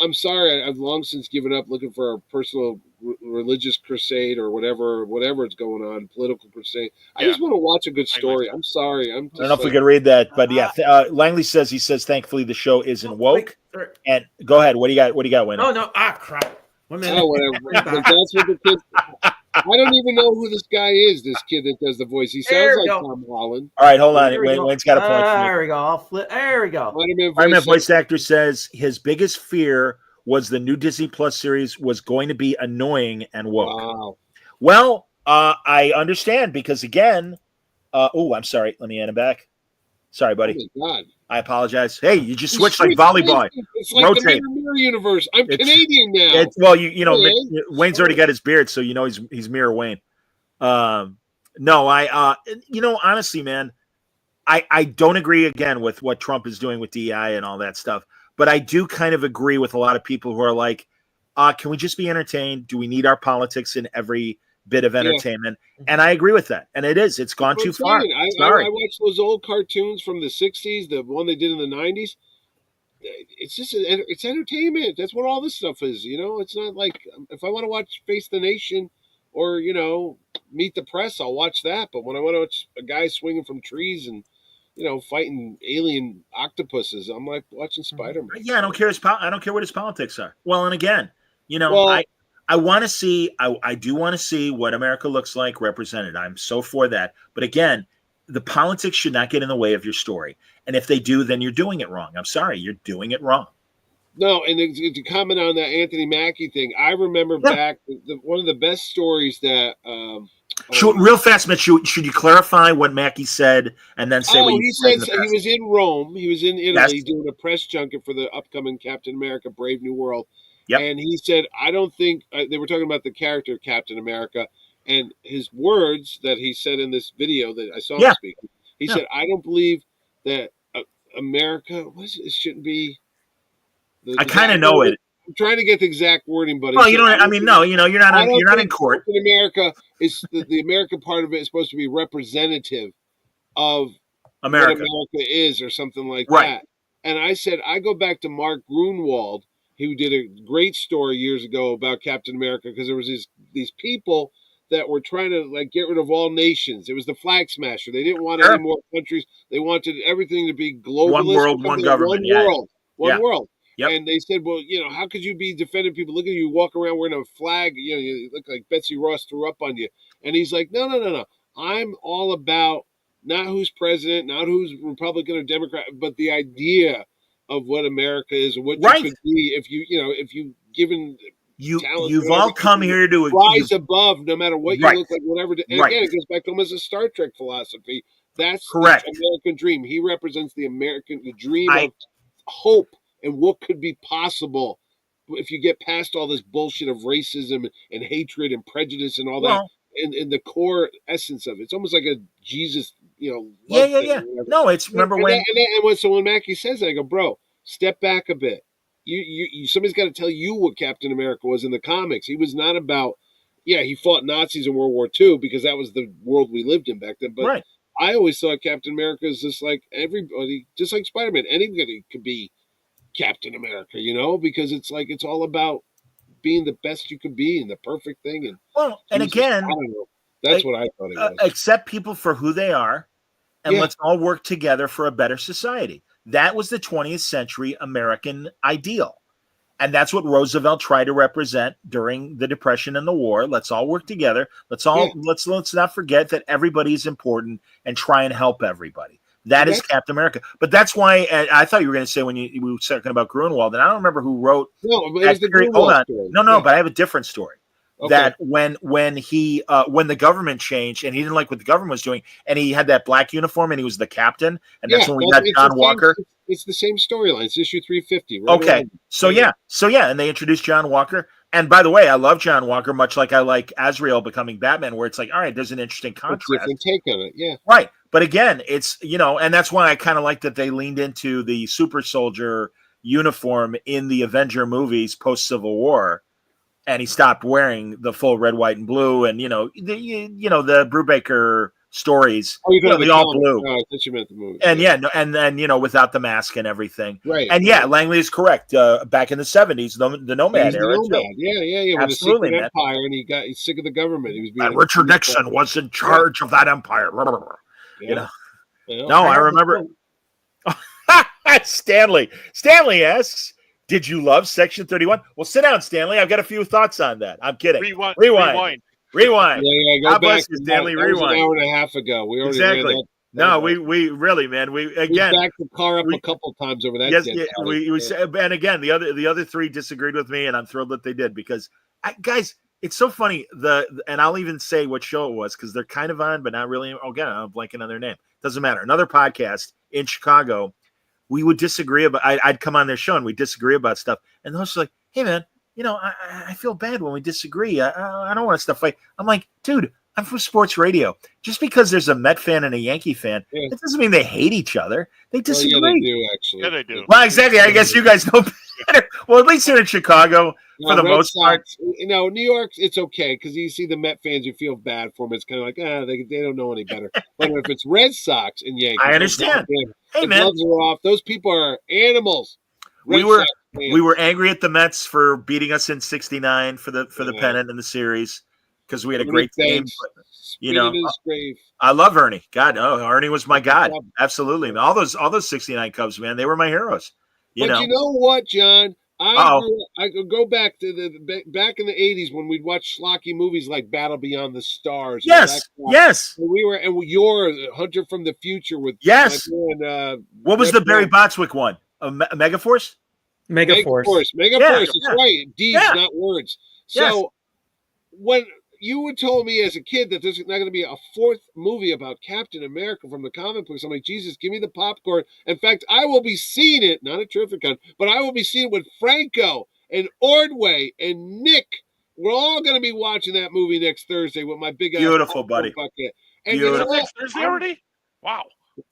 I'm sorry. I've long since given up looking for a personal religious crusade or whatever it's going on, political crusade. I just want to watch a good story. I'm sorry. I don't know if we could read that, but Langley says thankfully the show isn't woke. And go ahead. What do you got? Wayne? No. Crap. 1 minute. Oh, whatever. That's what the kids. I don't even know who this guy is, this kid that does the voice. He sounds like Tom Holland. All right, hold on. Wayne's got a point. There we go. I'll flip. There we go. Spider-Man voice actor says his biggest fear was the new Disney Plus series was going to be annoying and woke. Wow. Well, I understand because, again, I'm sorry. Let me add him back. Sorry, buddy. Oh, my God. I apologize. Hey, you just switched like volleyball. It's like the Mirror universe. I'm Canadian now. Wayne's already got his beard, so he's Mirror Wayne. Honestly, man, I don't agree again with what Trump is doing with DEI and all that stuff, but I do kind of agree with a lot of people who are like, can we just be entertained? Do we need our politics in every bit of entertainment? And I agree with that. And it's gone too far. I watched those old cartoons from the 60s, the one they did in the 90s. It's just it's entertainment. That's what all this stuff is. It's not like if I want to watch Face the Nation or Meet the Press, I'll watch that. But when I want to watch a guy swinging from trees and fighting alien octopuses, I'm like watching Spider-Man. Yeah, I don't care what his politics are. Well, and again, I want to see. I do want to see what America looks like represented. I'm so for that. But again, the politics should not get in the way of your story. And if they do, then you're doing it wrong. I'm sorry, you're doing it wrong. No, and to comment on that Anthony Mackie thing, I remember back one of the best stories that. Real fast, Mitch. Should you clarify what Mackie said and then say what he said? He was in Rome. He was in Italy doing a press junket for the upcoming Captain America: Brave New World. Yep. And he said, I don't think they were talking about the character of Captain America, and his words that he said in this video that I saw him speak. He said, I don't believe that America shouldn't be. I kind of know it. I'm trying to get the exact wording, but well, you're not in court. Captain America is the American part of it is supposed to be representative of America. what America is, or something like that. And I said, I go back to Mark Grunwald, who did a great story years ago about Captain America, because there was these people that were trying to get rid of all nations. It was the flag smasher. They didn't want any more countries. They wanted everything to be globalist. One world, one government. One world. Yep. And they said, well, how could you be defending people? Look at you walk around wearing a flag. You look like Betsy Ross threw up on you. And he's like, no. I'm all about not who's president, not who's Republican or Democrat, but the idea of what America is, or what you could be if you given you've all come here to rise above, no matter what you look like, whatever. And again, it goes back to almost a Star Trek philosophy. That's correct. The American dream. He represents the dream of hope and what could be possible if you get past all this bullshit of racism and hatred and prejudice and all that. And the core essence of it, it's almost like a Jesus. No, it's remember when Mackie says that, I go, bro, step back a bit. You somebody's got to tell you what Captain America was in the comics. He was not about, he fought Nazis in World War II because that was the world we lived in back then. But I always thought Captain America is just like everybody, just like Spider-Man. Anybody could be Captain America, because it's like it's all about being the best you could be and the perfect thing. And again, I don't know. That's what I thought it was. Accept people for who they are, and let's all work together for a better society. That was the 20th century American ideal. And that's what Roosevelt tried to represent during the Depression and the war. Let's all work together. Let's not forget that everybody's important and try and help everybody. That is Captain America. But that's why I thought you were going to say when we were talking about Grunwald, and I don't remember who wrote. No, it was the Grunwald Hold on. story. No, but I have a different story. Okay. That when the government changed and he didn't like what the government was doing, and he had that black uniform and he was the captain, and that's when we got John Walker. It's the same storyline. It's issue 350. Right okay, so and they introduced John Walker. And by the way, I love John Walker, much like I like Azrael becoming Batman, where it's like, all right, there's an interesting contrast. Different take on it, yeah. Right. But again, it's, and that's why I kind of like that they leaned into the super soldier uniform in the Avenger movies post-Civil War. And he stopped wearing the full red, white, and blue. And, the Brubaker stories, they all blue. No, I thought you meant the movie. And and then, without the mask and everything. Right. And Langley is correct. Back in the 70s, the Nomad era. Yeah. Absolutely, man. Empire, and he's sick of the government. He was being Richard Nixon was in charge of that empire. No, I remember. Stanley asks, did you love Section 31? Well, sit down, Stanley. I've got a few thoughts on that. I'm kidding. Rewind. Yeah, God bless you, Stanley. Rewind. An hour and a half ago. We already exactly. No, we really, man. We backed the car up a couple times over that. Yes, and again, the other three disagreed with me, and I'm thrilled that they did because, guys, it's so funny. And I'll even say what show it was because they're kind of on, but not really. Again, I'm blanking on their name. Doesn't matter. Another podcast in Chicago. We would disagree about. I'd come on their show and we disagree about stuff, and those are like, "Hey, man, I feel bad when we disagree. I don't want to stuff fight." I'm like, dude, I'm from sports radio. Just because there's a Met fan and a Yankee fan, it doesn't mean they hate each other. They disagree. Well, they do, actually. Yeah, they do. Well, exactly. I guess you guys know better. Well, at least here in Chicago, for the most part. New York, it's okay because you see the Met fans, you feel bad for them. It's kind of like, they don't know any better. But if it's Red Sox and Yankees, I understand. Hey, man, gloves are off. Those people are animals. We were angry at the Mets for beating us in '69 for the pennant in the series because we had a great team. I love Ernie. God, Ernie was my god. Absolutely, all those '69 Cubs, man, they were my heroes. You know what, John? I could go back to back in the '80s when we'd watch schlocky movies like Battle Beyond the Stars. Yes. You're Hunter from the Future with what was the Barry Botswick one? Megaforce. Megaforce. It's right. Deeds, not words. So when you would told me as a kid that there's not going to be a fourth movie about Captain America from the comic books, I'm like, Jesus, give me the popcorn. In fact, I will be seeing it, not at Terrificon, but I will be seeing it with Franco and Ordway and Nick. We're all going to be watching that movie next Thursday with my big beautiful buddy. Bucket. And next Thursday already? Wow.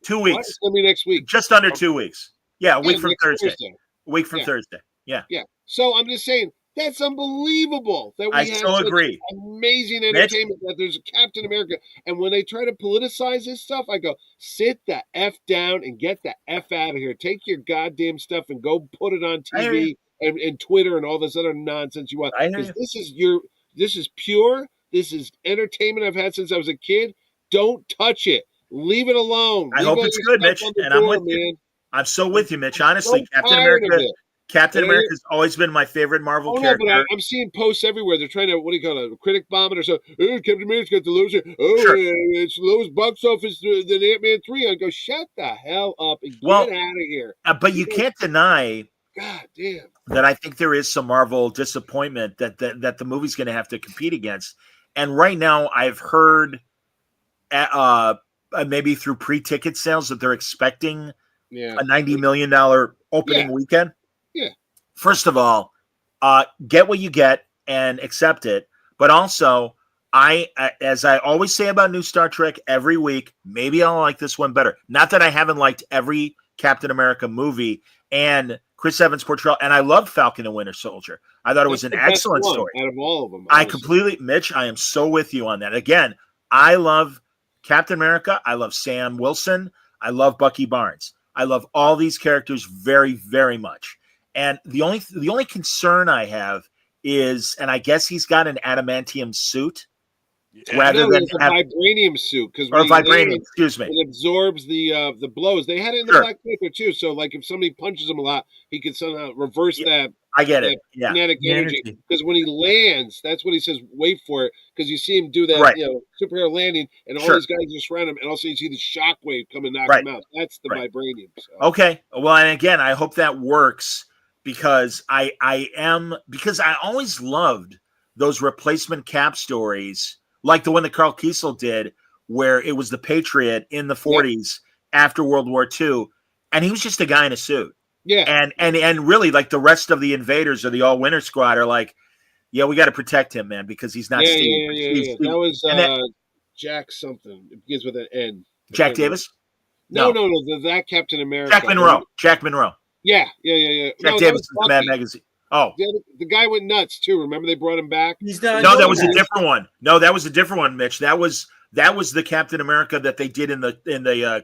2 weeks. It's going to be next week. Just under 2 weeks. Yeah, a week from Thursday. A week from Thursday. Yeah. Yeah. So I'm just saying, that's unbelievable that we have such amazing entertainment that there's a Captain America. And when they try to politicize this stuff, I go, sit the F down and get the F out of here. Take your goddamn stuff and go put it on TV and Twitter and all this other nonsense you want. Because this is pure. This is entertainment I've had since I was a kid. Don't touch it. Leave it alone. I hope it's good, Mitch. And I'm with you. I'm so with you, Mitch. Honestly, Captain America has always been my favorite Marvel character. But I'm seeing posts everywhere. They're trying to, what do you call it, a critic bombing or so. Oh, Captain America's got the lowest, it's lowest box office than Ant-Man 3. I go, shut the hell up and get out of here. But you can't deny God damn that I think there is some Marvel disappointment that the movie's going to have to compete against. And right now I've heard maybe through pre-ticket sales that they're expecting a $90 million opening weekend. Yeah. First of all, get what you get and accept it. But also, as I always say about new Star Trek every week, maybe I'll like this one better. Not that I haven't liked every Captain America movie and Chris Evans' portrayal, and I loved Falcon and Winter Soldier. I thought it was an excellent story. Out of all of them. Mitch, I am so with you on that. Again, I love Captain America. I love Sam Wilson. I love Bucky Barnes. I love all these characters very, very much. And the only concern I have is, and I guess he's got an adamantium suit. rather No, than it's a have vibranium suit because or when he vibranium. lands, Excuse me. it absorbs the blows. They had it in the Sure. Black Panther too. So like if somebody punches him a lot, he could somehow reverse Yeah, that I get it. Yeah. kinetic The energy. energy. Because when he lands, that's what he says. Wait for it, because you see him do that, Right. superhero landing, and all Sure. these guys just surround him, and also you see the shockwave come and knock Right. him out. That's the Right. vibranium. So. Okay. Well, and again, I hope that works because I always loved those replacement Cap stories, like the one that Carl Kiesel did, where it was the Patriot in the 40s after World War II, and he was just a guy in a suit. Yeah. And really, like the rest of the invaders or the All Winter Squad are like, yeah, we got to protect him, man, because he's not Steve. Yeah. That was Jack something. It begins with an N. Jack Davis? No. That Captain America. Jack Monroe. Jack Monroe. Yeah. Jack Davis is the Mad Magazine. Oh. The guy went nuts too. Remember they brought him back? He's not. No, that was a different one. No, that was a different one, Mitch. That was the Captain America that they did in the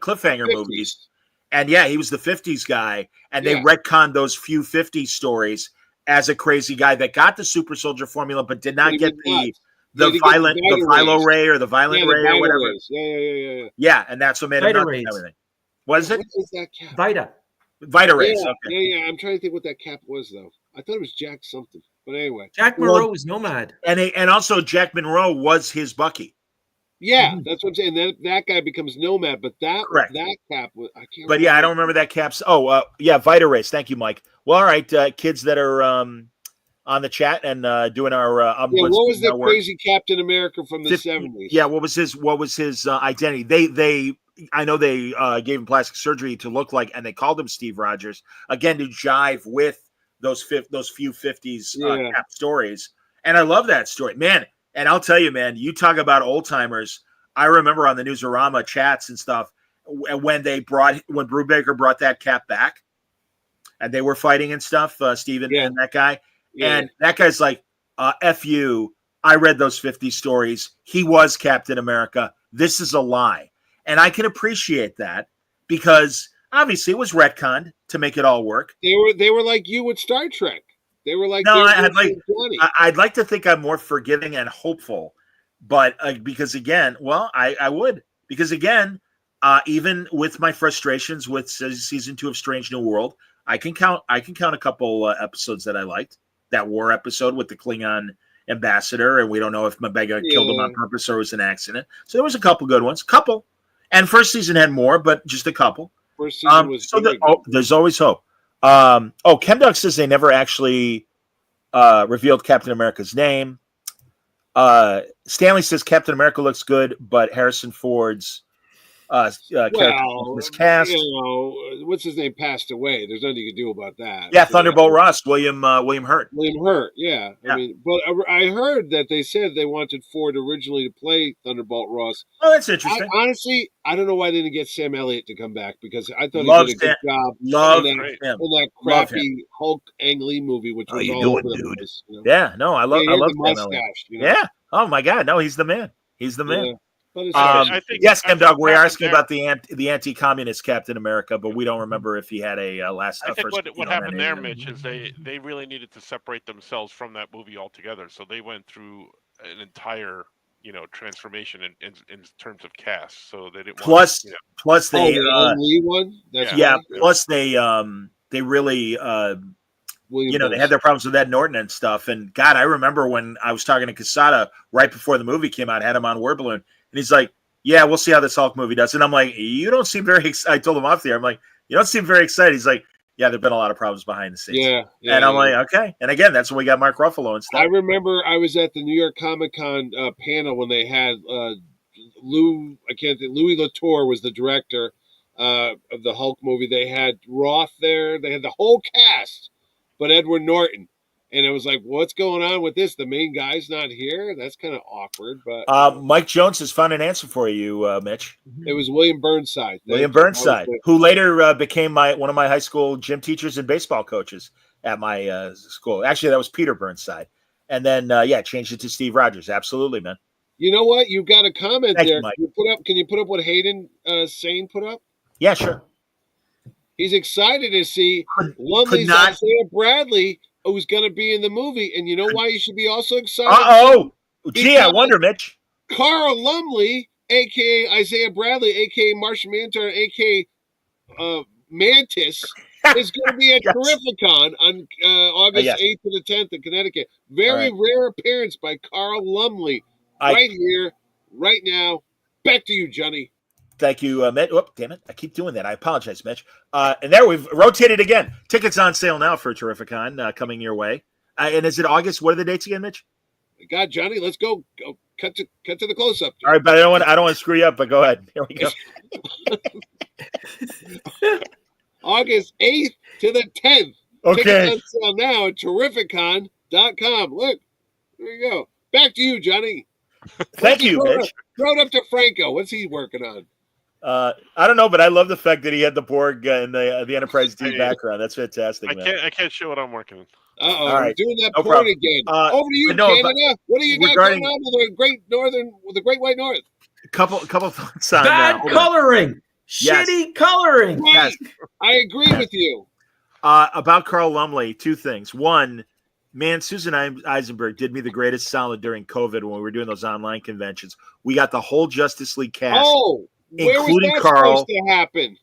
cliffhanger 50s. movies. And yeah, he was the 50s guy, and they retconned those few 50s stories as a crazy guy that got the super soldier formula but did not get the Vilo Ray or the Violent Ray or whatever. Rays. Yeah. Yeah, and that's what made him Vita nuts Rays. and everything. What is it? What is that cap? Vita Rays. Yeah, Okay. yeah. I'm trying to think what that cap was though. I thought it was Jack something. But anyway. Jack Monroe was Nomad. And also Jack Monroe was his Bucky. Yeah, that's what I'm saying. That guy becomes Nomad, but that cap was I can't. But yeah, I don't remember that cap's. Oh, yeah, Vita Race. Thank you, Mike. Well, all right, kids that are on the chat and doing our. What was the crazy Captain America from the 70s? Yeah, what was his identity? I know they gave him plastic surgery to look like, and they called him Steve Rogers again to jive with those few 50s Cap stories. And I love that story, man. And I'll tell you, man, you talk about old timers. I remember on the Newsarama chats and stuff when Brubaker brought that Cap back, and they were fighting and stuff. Steven and that guy, and that guy's like, "F you." I read those 50 stories. He was Captain America. This is a lie, and I can appreciate that because obviously it was retconned to make it all work. They were like you with Star Trek. They were like, no, I'd like to think I'm more forgiving and hopeful, but because again, I would, because again, even with my frustrations with season 2 of Strange New World, I can count a couple episodes that I liked. That war episode with the Klingon ambassador, and we don't know if Mabega killed him on purpose or it was an accident. So there was a couple good ones, and first season had more, but just a couple. First season was there's always hope. Chemdog says they never actually revealed Captain America's name. Stanley says Captain America looks good, but Harrison Ford's character was miscast. What's his name passed away. There's nothing you can do about that. Yeah, Thunderbolt Ross, William Hurt. William Hurt, yeah. I mean, but I heard that they said they wanted Ford originally to play Thunderbolt Ross. Oh, that's interesting. Honestly, I don't know why they didn't get Sam Elliott to come back, because I thought he did a good job in that crappy Hulk Ang Lee movie, which was all over the place. Yeah, no, I love the Sam mustache. Elliott. Yeah. Oh my God, no, he's the man. He's the man. Yeah. Yes, Chemdog, we're asking about the anti-communist Captain America, but we don't remember if he had a last. I think what happened there, Mitch, is they really needed to separate themselves from that movie altogether. So they went through an entire transformation in terms of cast. So they didn't. Plus they Lee one. Plus they really. They had their problems with Ed Norton and stuff. And God, I remember when I was talking to Casada right before the movie came out, had him on Word Balloon, and he's like, "Yeah, we'll see how this Hulk movie does." And I'm like, "You don't seem very excited." I told him off the air, I'm like, "You don't seem very excited." He's like, "Yeah, there've been a lot of problems behind the scenes." And I'm like, "Okay." And again, that's when we got Mark Ruffalo and stuff. I remember I was at the New York Comic Con panel when they had Louis Latour was the director of the Hulk movie. They had Roth there. They had the whole cast. But Edward Norton, and it was like, what's going on with this? The main guy's not here. That's kind of awkward. But Mike Jones has found an answer for you, Mitch. It was William Burnside. Who later became one of my high school gym teachers and baseball coaches at my school. Actually, that was Peter Burnside, and then changed it to Steve Rogers. Absolutely, man. You know what? You got a comment there. Mike. Can you put up what Hayden Sane put up? Yeah, sure. He's excited to see Lumley's Isaiah Bradley, who's going to be in the movie. And you know why you should be also excited? Gee, I wonder, Mitch. Carl Lumley, a.k.a. Isaiah Bradley, a.k.a. Martian Mantar, a.k.a. Mantis, is going to be at Yes. Terrificon on August Yes. 8th to the 10th in Connecticut. Very rare appearance by Carl Lumley right here, right now. Back to you, Johnny. Thank you, Mitch. Oh, damn it. I keep doing that. I apologize, Mitch. And there we've rotated again. Tickets on sale now for Terrificon coming your way. And is it August? What are the dates again, Mitch? God, Johnny, let's go. Cut to the close up. All right, but I don't want to screw you up, but go ahead. Here we go. August 8th to the 10th. Okay. Tickets on sale now at Terrificon.com. Look, there you go. Back to you, Johnny. Thank you, Mitch. Throw it up to Franco. What's he working on? I don't know, but I love the fact that he had the Borg in the Enterprise D background. That's fantastic, man. I can't show what I'm working on. Uh-oh, All right. we're doing that No porn problem. again. Over to you, Canada. What do you got going on with the Great White North? Couple thoughts on bad coloring. Yes. Shitty coloring. Right. Yes. I agree with you. About Carl Lumley, two things. One, man, Susan Eisenberg did me the greatest solid during COVID when we were doing those online conventions. We got the whole Justice League cast. Oh, where including was that Carl. supposed to happen?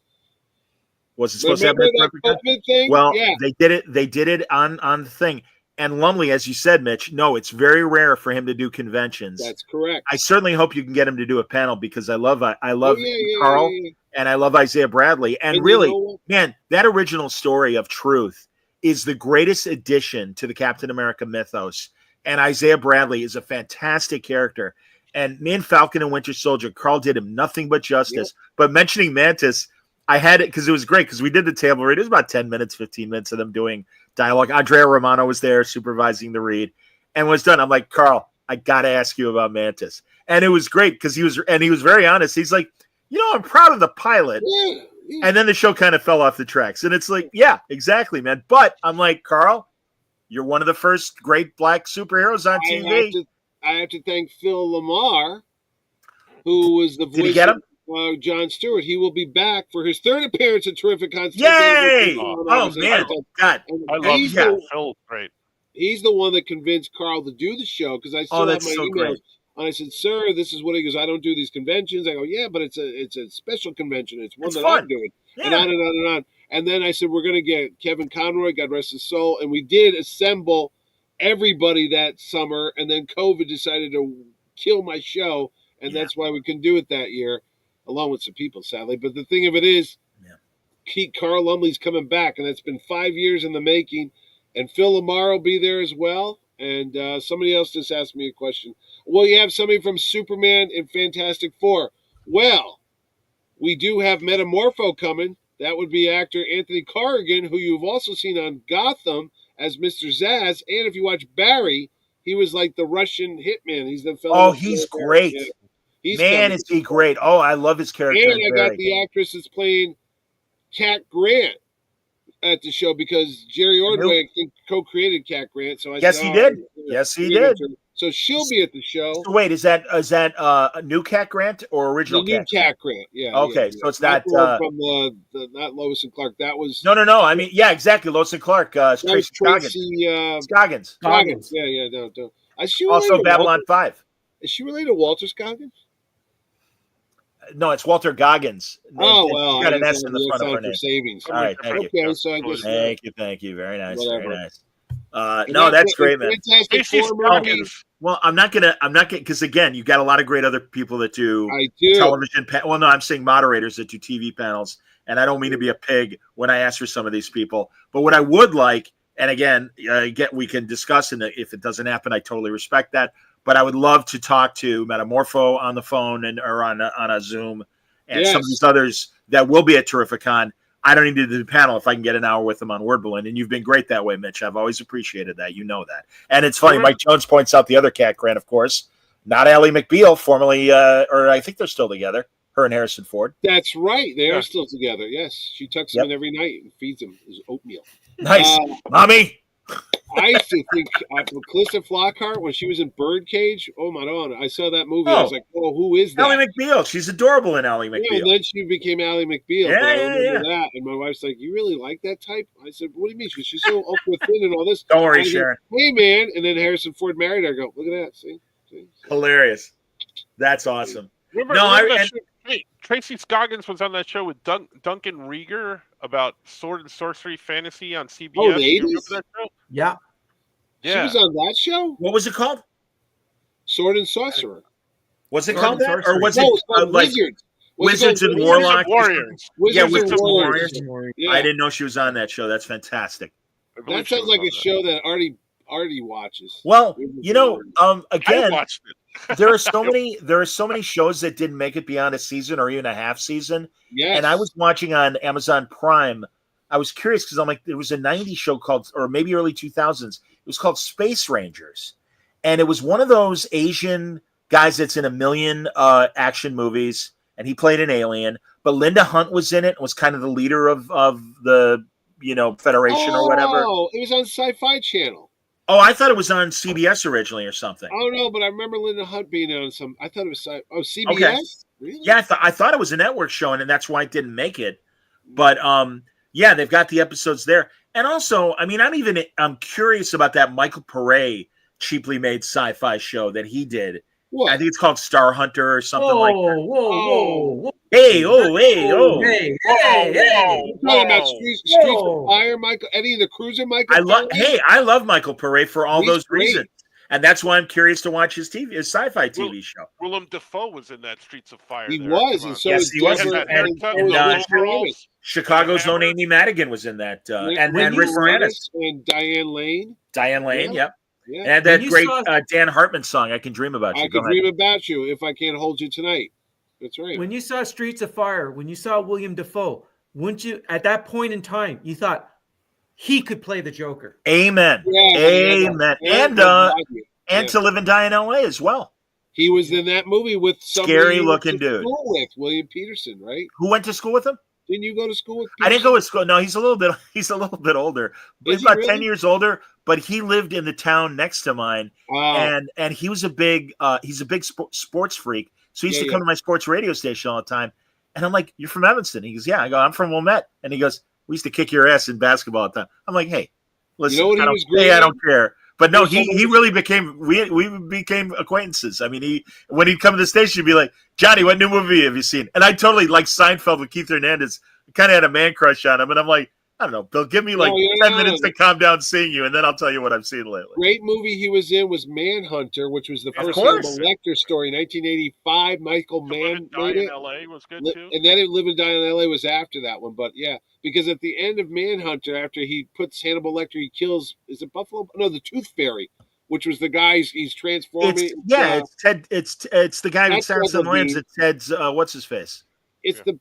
Was it supposed to happen? COVID thing? Well, yeah. They did it on the thing. And Lumley, as you said, Mitch, no, it's very rare for him to do conventions. That's correct. I certainly hope you can get him to do a panel because I love Carl and I love Isaiah Bradley. And really, man, that original story of Truth is the greatest addition to the Captain America mythos. And Isaiah Bradley is a fantastic character. And me and Falcon and Winter Soldier, Carl did him nothing but justice. Yep. But mentioning Mantis, I had it because it was great because we did the table read. It was about 10 minutes, 15 minutes of them doing dialogue. Andrea Romano was there supervising the read. And when it's done, I'm like, Carl, I got to ask you about Mantis. And it was great because he was very honest. He's like, I'm proud of the pilot. Yeah. And then the show kind of fell off the tracks. And it's like, yeah, exactly, man. But I'm like, Carl, you're one of the first great black superheroes on TV. I have to thank Phil Lamar, who was the voice Did he get him? of John Stewart. He will be back for his third appearance at Terrificon. Yay! Oh, man. God. I love Phil. Phil, great. He's the one that convinced Carl to do the show because I still have my emails. Great. And I said, sir, this is what he goes, I don't do these conventions. I go, yeah, but it's a special convention. It's one fun. I'm doing. Yeah. And on and on and on. And then I said, we're going to get Kevin Conroy, God rest his soul. And we did assemble everybody that summer. And then COVID decided to kill my show. And that's why we couldn't do it that year, along with some people, sadly. But the thing of it is, Carl Lumley's coming back. And that's been 5 years in the making. And Phil Lamar will be there as well. And somebody else just asked me a question. Well, you have somebody from Superman and Fantastic Four. Well, we do have Metamorpho coming. That would be actor Anthony Corrigan, who you've also seen on Gotham as Mr. Zaz. And if you watch Barry, he was like the Russian hitman. He's the fellow. Oh, he's great. Yeah. Is he great. Oh, I love his character. And I got the actress that's playing Cat Grant at the show because Jerry Ordway, I think, co-created Cat Grant. So I said, he did. Yes, he did. So she'll be at the show. So wait, is that a new Cat Grant or original? The new Cat Grant. Yeah. Okay, yeah. so it's not not from the not Lois and Clark. That was no. I mean, yeah, exactly. Lois and Clark. Tracy Scoggins. Scoggins. Yeah. No. Is she also Babylon 5. Is she related to Walter Scoggins? No, it's Walter Goggins. Oh, well. She's got an S in the front of her name. Savings. All right, thank you. So I guess Thank you. Very nice. Whatever. Very nice. No, that's great, man. Fantastic Four movies. Well, I'm not gonna, because again, you got a lot of great other people that do television. Well, no, I'm saying moderators that do TV panels, and I don't mean to be a pig when I ask for some of these people. But what I would like, and again, we can discuss, and if it doesn't happen, I totally respect that. But I would love to talk to Metamorpho on the phone or on a Zoom, and some of these others that will be at Terrificon. I don't need to do the panel if I can get an hour with them on Word Balloon. And you've been great that way, Mitch. I've always appreciated that. You know that. And it's funny, Mike Jones points out the other Cat Grant, of course, not Ally McBeal, formerly, or I think they're still together, her and Harrison Ford. That's right. They are still together. Yes. She tucks him in every night and feeds him his oatmeal. Nice. Mommy. I used to think Calista Flockhart, when she was in Birdcage, oh my God, I saw that movie. I was like, oh, who is that? Ally McBeal. She's adorable in Ally McBeal. Yeah, and then she became Ally McBeal. Yeah, I remember that. And my wife's like, you really like that type? I said, what do you mean? She's so ultra thin and all this. Don't worry, Sharon. Hey, man. And then Harrison Ford married her. I go, look at that. See? Hilarious. That's awesome. Remember that show? Hey, Tracy Scoggins was on that show with Duncan Rieger about Sword and Sorcery Fantasy on CBS. Oh, the Do you remember 80s? that show? Yeah. She was on that show? What was it called? Sword and Sorcerer. Was it Sword called and that? Or Sorcery. was No, it it was called like Wizards. Wizards and Wizards Warlocks? and Warriors. Yeah, Wizards Wizards and and Warriors. Warriors. Yeah. I didn't know she was on that show. That's fantastic. I believe That she sounds was like on a that. show that Artie watches. Well, Wizards you know, and Warriors. I again, watched it. there are so many shows that didn't make it beyond a season or even a half season. Yes. And I was watching on Amazon Prime. I was curious because I'm like, there was a 90s show called, or maybe early 2000s. It was called Space Rangers. And it was one of those Asian guys that's in a million action movies. And he played an alien. But Linda Hunt was in it and was kind of the leader of the, Federation or whatever. Oh, it was on Sci-Fi Channel. Oh, I thought it was on CBS originally or something. I don't know, but I remember Linda Hunt being on some. I thought it was CBS. Okay. Really? Yeah, I thought it was a network show, and that's why it didn't make it. But yeah, they've got the episodes there, and also, I mean, I'm curious about that Michael Pare cheaply made sci-fi show that he did. What? I think it's called Star Hunter or something like that. Whoa. Hey, oh. Hey. You're talking about Streets of Fire, Michael Eddie and the Cruiser, Michael. I love Michael Pare for all He's those great. reasons, and that's why I'm curious to watch his sci-fi TV show. Willem Dafoe was in that Streets of Fire. He there. was, Come and on. so Yes, was he was. Deborah, And haircut and with and, the overalls. Chicago's own Hammer. Amy Madigan was in that, and Wendy Rick Moranis, and Diane Lane. Diane Lane, Yeah. yep. Yeah. And that When you great saw- Dan Hartman song, "I Can Dream About You." I could dream about you if I can't hold you tonight. That's right. When you saw Streets of Fire, when you saw William Dafoe, wouldn't you, at that point in time, you thought he could play the Joker? Amen. Yeah, Amen. And To Live and Die in L.A. as well. He was in that movie with somebody Scary you looking went to dude. school with William Peterson, right? Who went to school with him? Didn't you go to school with? I didn't Peterson? go to school. No, he's a little bit older. Is He's he about really? 10 years older, but he lived in the town next to mine. Wow. And he was a big sports freak. So he used to come to my sports radio station all the time. And I'm like, "You're from Evanston?" He goes, "Yeah." I go, "I'm from Wilmette." And he goes, "We used to kick your ass in basketball all the time." I'm like, "Hey, listen, You know what he was great I at? don't care." But no, He was he really became we became acquaintances. I mean, when he'd come to the station, he'd be like, "Johnny, what new movie have you seen?" And I totally, like Seinfeld with Keith Hernandez, kind of had a man crush on him. And I'm like, I don't know, Bill, give me like 10 minutes to calm down seeing you, and then I'll tell you what I've seen lately. Great movie he was in was Manhunter, which was the Of first course. Hannibal Lecter story, 1985. Michael To Live Mann and Die made in it. L.A. was good too. And then Live and Die in L.A. was after that one. But yeah, because at the end of Manhunter, after he puts Hannibal Lecter, he kills, is it Buffalo? No, the Tooth Fairy, which was the guy he's transforming. It's Ted. It's the guy who That's sounds Ted the lands. Levine. It's Ted's. What's his face? It's the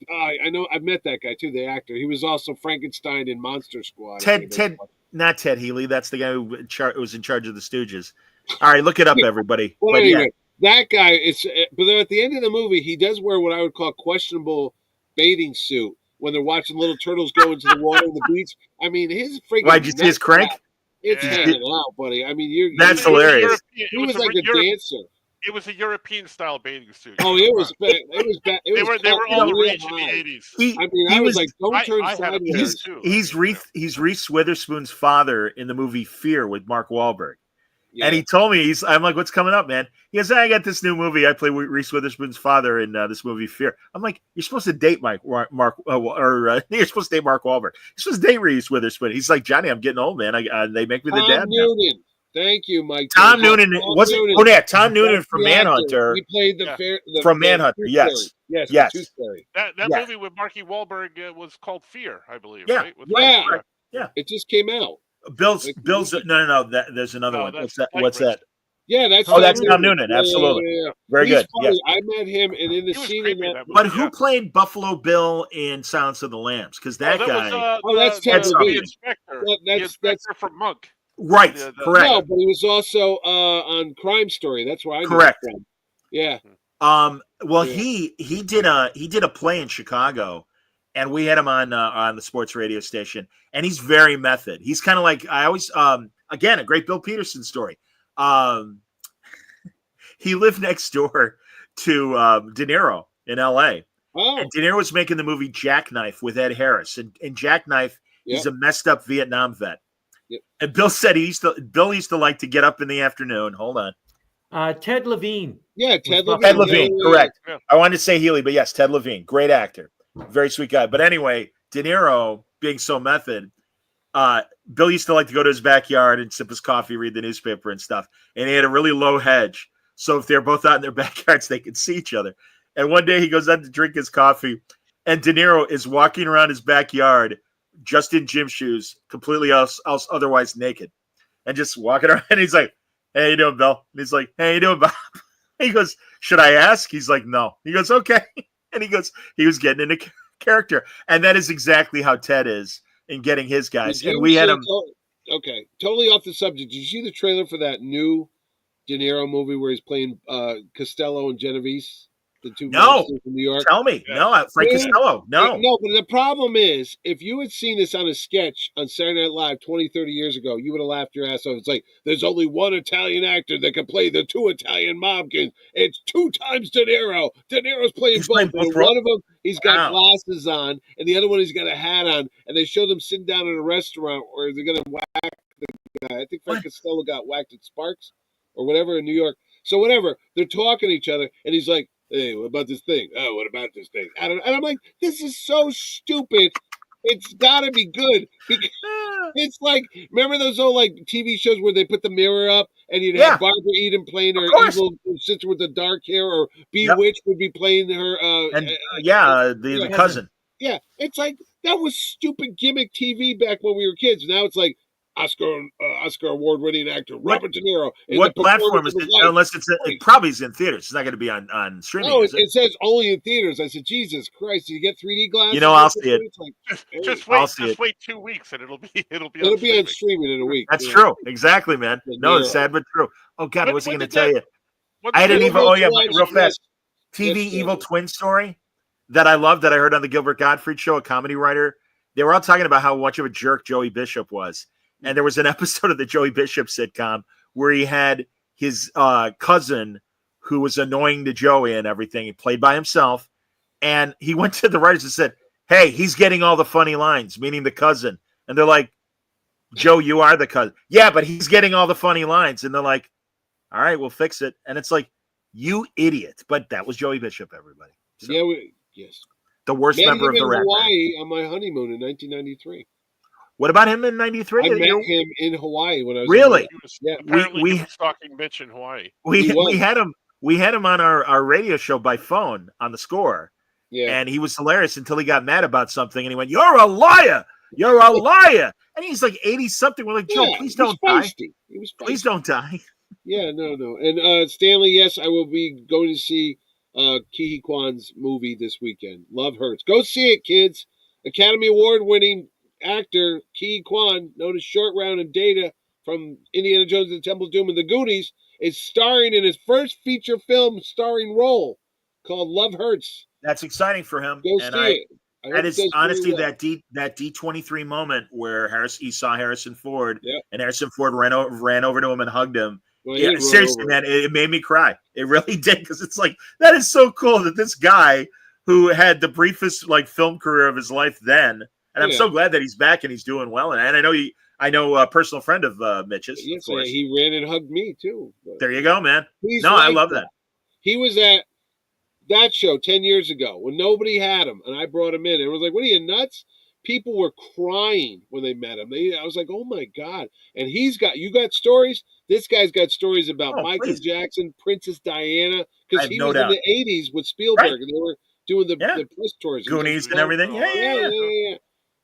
I know I've met that guy too, the actor. He was also Frankenstein in Monster Squad. Not Ted Healy. That's the guy who was in charge of the Stooges. All right, look it up, everybody. Well, But anyway, that guy. But then at the end of the movie, he does wear what I would call questionable bathing suit when they're watching little turtles go into the water on the beach. I mean, his freaking. Why'd you see his crank? It's Yeah. hanging out, buddy. I mean, That's hilarious. He was like a dancer. It was a European style bathing suit. Oh, it was bad. It was bad. They were all the rage in the high. 80s. I was like, don't turn I had a pair sideways. too. He's Reese Witherspoon's father in the movie Fear with Mark Wahlberg. Yeah. And he told me, I'm like, "What's coming up, man?" He goes, "I got this new movie. I play Reese Witherspoon's father in this movie Fear." I'm like, "You're supposed to date Mark you're supposed to date Mark Wahlberg. You're supposed to date Reese Witherspoon." He's like, "Johnny, I'm getting old, man. They make me the dad now." Noonan. Thank you, Mike. Tom Noonan wasn't. Oh yeah, Tom Noonan from The actor. Manhunter. He played From Manhunter, Tooth yes. Fairy. Yes. the Tooth Fairy. That Yes. movie with Marky Wahlberg was called Fear, I believe. Yeah. Right? With Yeah. Frank. It just came out. Bill's no. There's another No, one. that's What's that? Yeah, that's Oh, that's Tom Noonan. Yeah, Absolutely. yeah. Very He's good. funny. Yes. I met him, and in the He was scene creepy in in that. that But movie, who yeah. played Buffalo Bill in Silence of the Lambs? Because that that guy, was, that's the, Ted the Levine. inspector. That's- the inspector from Monk. right? Correct. No, but he was also on Crime Story. That's where I knew Correct. him from. Yeah. Well, Yeah. he did a play in Chicago, and we had him on the sports radio station, and he's very method. He's kind of like I always again a great Bill Peterson story. He lived next door to De Niro in L.A. Oh, And De Niro was making the movie Jackknife with Ed Harris, and Jackknife, he's a messed up Vietnam vet. Yep. And Bill said Bill used to like to get up in the afternoon. Hold on. Ted Levine. Yeah, Ted Was Levine. Ted Buffalo Levine, Yeah. correct. Yeah. I wanted to say Healy, but yes, Ted Levine, great actor, very sweet guy. But anyway, De Niro being so method, Bill used to like to go to his backyard and sip his coffee, read the newspaper and stuff. And he had a really low hedge, so if they're both out in their backyards, they could see each other. And one day he goes out to drink his coffee, and De Niro is walking around his backyard just in gym shoes, completely else otherwise naked, and just walking around. And he's like, "Hey, how you doing, Bill?" And he's like, "Hey, how you doing, Bob?" He goes, "Should I ask?" He's like, "No." He goes, "Okay." And he goes, he was getting into character. And that is exactly how Ted is in getting his guys. Did And you we had see- him. Okay, totally off the subject. Did you see the trailer for that new De Niro movie where he's playing Costello and Genovese, the two No. monsters in New York? Tell me. Yeah. No, Frank Dude, Costello. No. No, but the problem is, if you had seen this on a sketch on Saturday Night Live 20, 30 years ago, you would have laughed your ass off. It's like, there's only one Italian actor that can play the two Italian mobkins. It's 2 times De Niro. De Niro's playing He's both. playing both And roles? one of them, he's got Wow. glasses on, and the other one, he's got a hat on. And they show them sitting down at a restaurant where they're going to whack the guy. I think Frank What? Costello got whacked at Sparks or whatever in New York. So whatever, they're talking to each other, and he's like, "Hey, what about this thing? Oh, what about this thing?" And I'm like, this is so stupid. It's got to be good because it's like, remember those old like TV shows where they put the mirror up and you'd Yeah. have Barbara Eden playing her Of course. evil sister with the dark hair, or Bewitched would be playing her. And the Yeah. cousin. Yeah, it's like that was stupid gimmick TV back when we were kids. Now it's like Oscar award-winning actor Robert De Niro. in What the platform performance is of his it? life. Unless it probably is in theaters. It's not going to be on streaming. No, is it? it says only in theaters. I said, Jesus Christ, did you get 3D glasses? You know, I'll see it. It's like, hey, Just I'll wait. see Just it. wait 2 weeks, and it'll be it'll on be on streaming. streaming in a week. That's you know. true. Exactly, man. De No, it's Niro. sad but true. Oh God, When- what's he when going to did tell that- you? When I had an did- evil. Oh yeah, Watch- real fast. yes, TV yes, evil yes. twin story that I love that I heard on the Gilbert Gottfried show, a comedy writer. They were all talking about how much of a jerk Joey Bishop was. And there was an episode of the Joey Bishop sitcom where he had his cousin who was annoying to Joey and everything. He played by himself. And he went to the writers and said, "Hey, he's getting all the funny lines," meaning the cousin. And they're like, "Joe, you are the cousin." "Yeah, but he's getting all the funny lines." And they're like, "All right, we'll fix it." And it's like, you idiot. But that was Joey Bishop, everybody. So, Yeah, yes. the worst Met member him of the in Rat Pack. Hawaii on my honeymoon in 1993. What about him in '93? I met him in Hawaii when I was Really? He was Yeah. apparently We- he was stalking Mitch in Hawaii. We He was. we had him on our radio show by phone on the Score, Yeah. and he was hilarious until he got mad about something, and he went, "You're a liar! You're a liar!" And he's like 80 something. We're like, "Joe, Yeah, please he was don't die. feisty. He was feisty. Please don't die." Yeah, no. And Stanley, yes, I will be going to see Ke Kwan's movie this weekend. Love Hurts. Go see it, kids. Academy Award winning actor Ke Kwan, known as Short Round and Data from Indiana Jones and the Temple of Doom and the Goonies, is starring in his first feature film starring role called Love Hurts. That's exciting for him. Go and see it. I hope that it is does very honestly well. that D23 moment where he saw Harrison Ford, Yep. and Harrison Ford ran over to him and hugged him. Well, he Yeah, didn't run seriously, over. man, it made me cry. It really did, because it's like, that is so cool that this guy who had the briefest like film career of his life then, and I'm Yeah. so glad that he's back and he's doing well. And I know a personal friend of Mitch's. Yes, of course. he ran and hugged me too. But There you go, man. he's No, I like love that. He was at that show 10 years ago when nobody had him, and I brought him in. And it was like, what are you, nuts? People were crying when they met him. I was like, oh my God. And you got stories? This guy's got stories about Oh, Michael please. Jackson, Princess Diana, I because have he no was doubt. in the 80s with Spielberg, Right. and they were doing the press tours. He was Goonies like, and everything. Yeah. Yeah.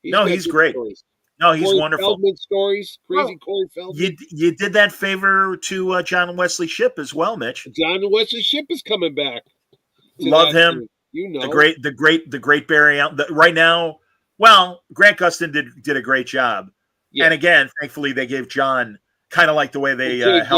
No, got he's good great. stories. No, he's Corey wonderful. Feldman stories, crazy Well, Corey Feldman. You did that favor to John Wesley Shipp as well, Mitch. John Wesley Shipp is coming back. to Love that him. team. You know, The great Barry Allen. Right now, well, Grant Gustin did a great job. Yeah. And again, thankfully, they gave John kind of like the way they Jay helped.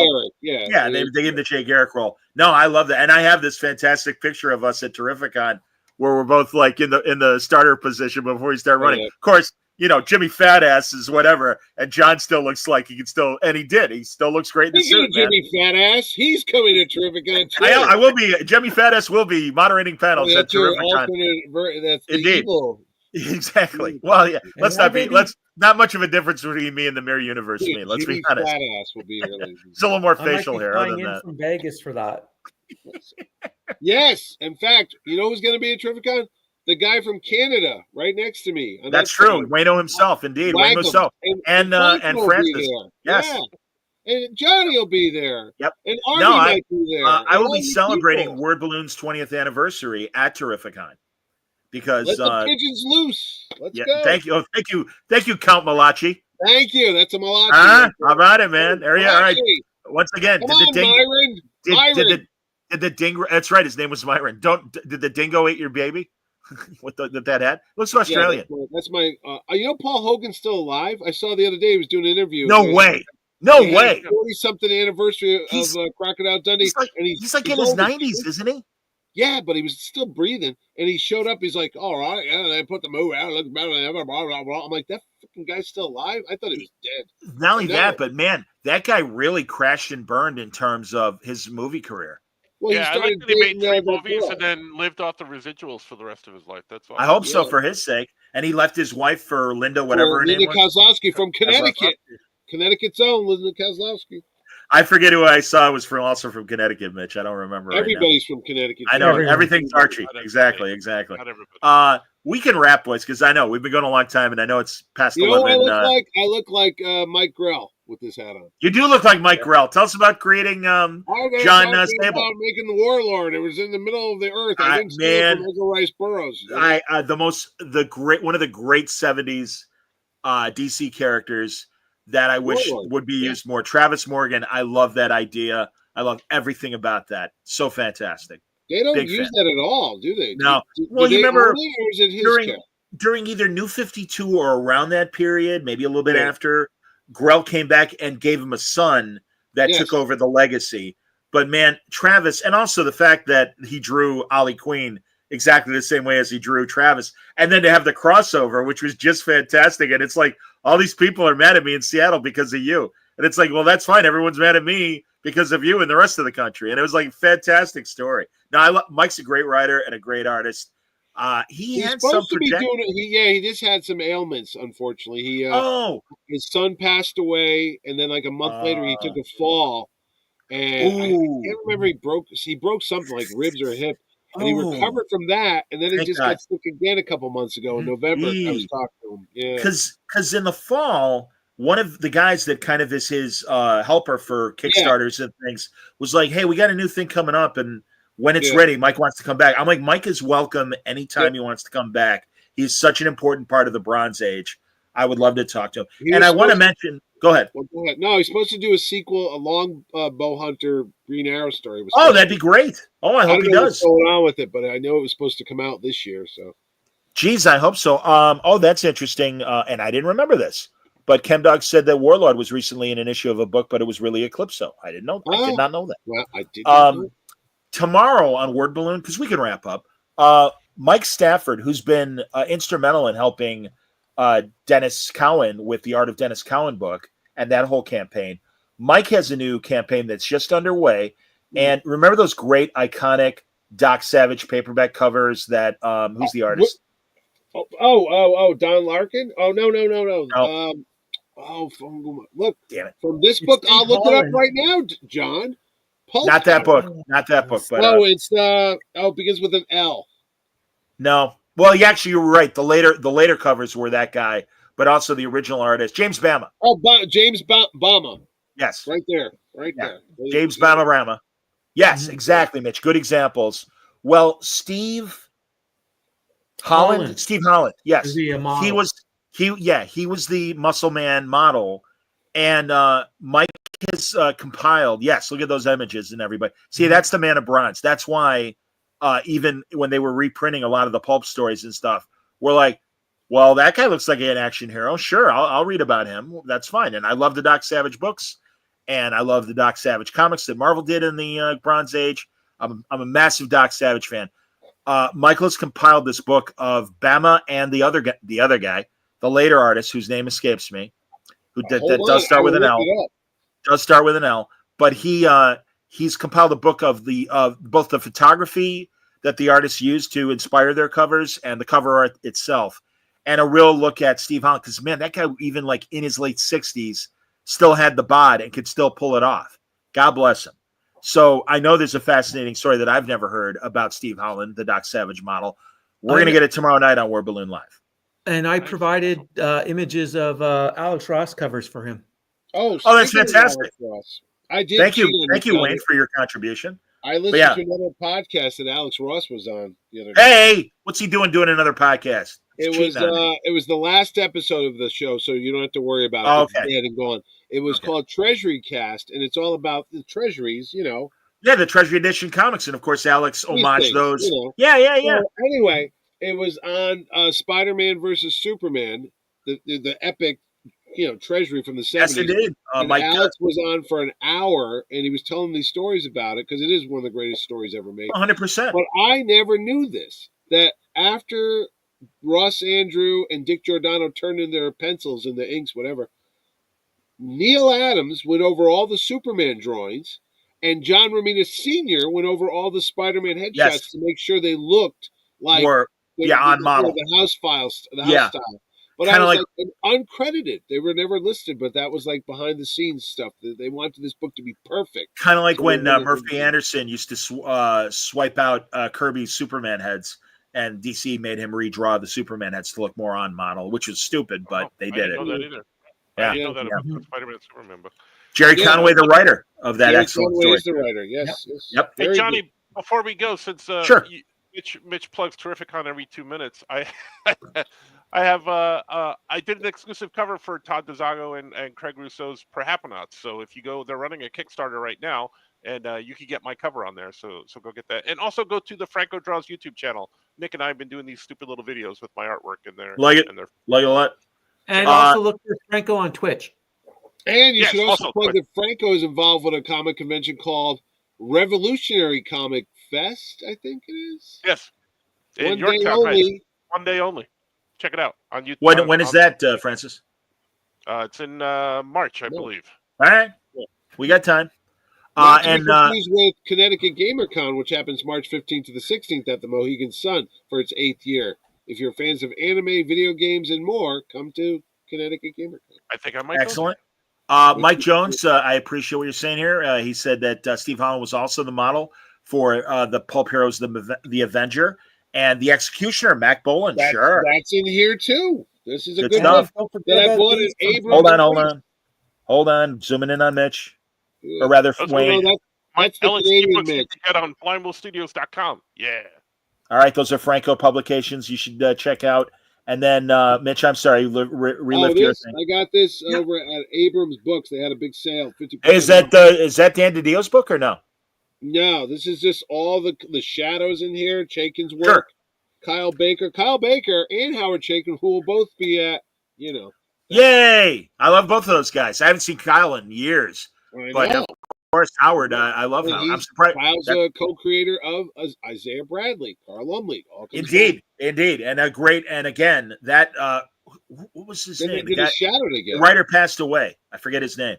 Garrick, Yeah, they gave him the Jay Garrick role. No, I love that, and I have this fantastic picture of us at Terrificon where we're both like in the starter position before we start running. Yeah. Of course, Jimmy Fatass is whatever, and John still looks like he can still, and he did. He still looks great in the Speaking suit, of Jimmy Fatass, he's coming to Terrificon too. I will be. Jimmy Fatass will be moderating panels at that's your Terrificon. alternate. That's the Indeed. evil. Exactly. Well, yeah. And why they be- Not much of a difference between me and the Mirror Universe. Yeah, Me. Let's be Jimmy's honest. fat ass will be here, ladies and It's a little more I might facial be hair. Other flying than in that, from Vegas for that. Yes, in fact, you know who's going to be at Terrificon? The guy from Canada, right next to me. On that's that true. side. Wayno himself, indeed. Wayne Wagum. himself, and Franklin will be Francis. there. Yes. Yeah. And Johnny will be there. Yep. And No, Artie might be there. I and will all be these celebrating people. Word Balloon's 20th anniversary at Terrificon because Let the pigeons loose. Let's go. thank you, Count Malachi. Thank you. That's a Malachi. How about it, man? There you are. All right. Malachi. Once again, Come on, Myron. Myron. Did the dingo? That's right. His name was Myron. Did the dingo eat your baby? With that hat? Looks Australian. Yeah, that's my you know Paul Hogan's still alive? I saw the other day he was doing an interview. No way. No way. 40-something anniversary of Crocodile Dundee. He's like in his 90s, isn't he? Yeah, but he was still breathing. And he showed up. He's like, all right, yeah, they put the movie out. Look better than ever. Blah, blah, blah. I'm like, that fucking guy's still alive? I thought he was dead. Not only that, but man, that guy really crashed and burned in terms of his movie career. Well, yeah, I like that he made 3 movies and then lived off the residuals for the rest of his life. That's all. I hope so for his sake. And he left his wife for Linda, whatever her name was. Kozlowski from Connecticut. Connecticut's own Linda Kozlowski. I forget who I saw was also from Connecticut, Mitch. I don't remember. Everybody's from Connecticut. I know. Everything's Archie. Exactly. We can wrap, boys, because I know we've been going a long time, and I know it's past 11. What I look like? I look like Mike Grell with this hat on. You do look like Mike Grell. Tell us about creating John Sable. Making the Warlord. It was in the middle of the earth. I didn't steal it from Edgar Rice Burroughs. One of the great 70s DC characters that I wish would be used more. Travis Morgan. I love that idea. I love everything about that. So fantastic. They don't use that at all, do they? No. You remember during either New 52 or around that period, maybe a little bit after, Grell came back and gave him a son that took over the legacy. But man, Travis, and also the fact that he drew Harley Quinn exactly the same way as he drew Travis, and then to have the crossover, which was just fantastic. And it's like, all these people are mad at me in Seattle because of you. And it's like, well, that's fine. Everyone's mad at me because of you and the rest of the country. And it was like a fantastic story. Now, Mike's a great writer and a great artist. He's had supposed to be doing it. He just had some ailments, unfortunately. His son passed away, and then like a month later, he took a fall. And I can't remember, he broke something like ribs or a hip. And he recovered from that, and then he just got sick again a couple months ago in November. I was talking to him. Yeah. Because in the fall, one of the guys that kind of is his helper for Kickstarters and things was like, hey, we got a new thing coming up, and when it's ready, Mike wants to come back. I'm like, Mike is welcome anytime he wants to come back. He's such an important part of the Bronze Age. I would love to talk to him. And I want to mention, go ahead. Well, go ahead. No, he's supposed to do a sequel, a long Bow Hunter Green Arrow story. That'd be great. I hope he does. What's going on with it, but I know it was supposed to come out this year. So, geez, I hope so. That's interesting. And I didn't remember this, but ChemDog said that Warlord was recently in an issue of a book, but it was really Eclipso. I didn't know. I did not know that. Well, I did. Know. Tomorrow on Word Balloon, because we can wrap up. Mike Stafford, who's been instrumental in helping Dennis Cowan with the Art of Dennis Cowan book and that whole campaign. Mike has a new campaign that's just underway. And remember those great iconic Doc Savage paperback covers that who's the artist? Don Larkin? Oh, no. Look, damn it. From this book, I'll look it up right now, John. Not that book. But it's begins with an L. No. Well, you're right. The later covers were that guy, but also the original artist, James Bama. Oh, James Bama. Yes. Right there. There. James Bama Rama. Yes, exactly, Mitch. Good examples. Well, Steve Holland. Yes. He was the Muscle Man model, and Mike has compiled. Yes, look at those images and everybody. See, that's the Man of Bronze. That's why even when they were reprinting a lot of the pulp stories and stuff, we're like, well, that guy looks like an action hero. Sure, I'll read about him. That's fine. And I love the Doc Savage books, and I love the Doc Savage comics that Marvel did in the Bronze Age. I'm a massive Doc Savage fan. Michael has compiled this book of Bama and the other guy, the later artist whose name escapes me, that does start with an L. Does start with an L, but he's compiled a book of both the photography that the artists used to inspire their covers and the cover art itself. and a real look at Steve Holland. Because, man, that guy, even like in his late 60s, still had the bod and could still pull it off. God bless him. So I know there's a fascinating story that I've never heard about Steve Holland, the Doc Savage model. We're going to get it tomorrow night on War Balloon Live. And I provided images of Alex Ross covers for him. Oh, that's speaking of fantastic. Alex Ross, I did. Thank cheat you. on Thank you, Johnny. Wayne, for your contribution. I listened to another podcast that Alex Ross was on the other day. Hey, what's he doing another podcast? He's cheating on me. It was the last episode of the show, so you don't have to worry about it. Oh, It's okay. dead and gone. It was called Treasury Cast, and it's all about the treasuries, Yeah, the Treasury Edition comics, and of course Alex homaged things, those. So, anyway, it was on Spider-Man versus Superman, the epic, treasury from the 70s. Yes, indeed. And Alex was on for an hour, and he was telling these stories about it because it is one of the greatest stories ever made. 100%. But I never knew this, that after Ross Andrew and Dick Giordano turned in their pencils and the inks, whatever, Neil Adams went over all the Superman drawings, and John Romita Sr. went over all the Spider-Man headshots to make sure they looked like on model. The house files, the house style. But I was like uncredited. They were never listed, but that was like behind the scenes stuff. They wanted this book to be perfect. Kind of like when Murphy Anderson used to swipe out Kirby's Superman heads, and DC made him redraw the Superman heads to look more on model, which was stupid, but they did it. I didn't know that either. Yeah. I didn't know that about Spider-Man Superman. But Jerry Conway, the writer of that excellent story. Is the writer. Yes. Yep. Hey, Johnny, before we go, since Mitch plugs Terrificon every 2 minutes, I did an exclusive cover for Todd DeZago and Craig Russo's Perhaponauts. So if you go, they're running a Kickstarter right now, and you can get my cover on there. So go get that, and also go to the Franco Draws YouTube channel. Nick and I have been doing these stupid little videos with my artwork in there. Like it a lot. And also look for Franco on Twitch. And you should also plug that Franco is involved with a comic convention called Revolutionary Comic Fest, I think it is. Yes. One day only. 1 day only. Check it out on YouTube. When is that, Francis? It's in March, I believe. All right. We got time. And with Connecticut GamerCon, which happens March 15th to the 16th at the Mohegan Sun for its 8th year. If you're fans of anime, video games, and more, come to Connecticut GamerCon. I think I might. Excellent. Mike Jones, I appreciate what you're saying here. He said that Steve Holland was also the model for the Pulp Heroes, the Avenger, and the Executioner, Mac Bolan. Sure. That's in here, too. This is a good stuff. One that I bought at Abrams. Hold on. Zooming in on Mitch. Or rather, Wayne. That's the Canadian Mitch. You can get on blindwillstudios.com. Yeah. All right, those are Franco publications you should check out. And then, Mitch, I'm sorry, relift your thing. I got this over at Abrams Books. They had a big sale, 50%. Is that Dan DiDio's book or no? No, this is just all the shadows in here. Chaikin's work. Sure. Kyle Baker and Howard Chaikin, who will both be at, Yay! I love both of those guys. I haven't seen Kyle in years. But of course, Howard, I love Howard. I'm surprised. Kyle's a co-creator of Isaiah Bradley, Carl Lumley. Indeed. And a great, and again, that, what was his name? The writer passed away. I forget his name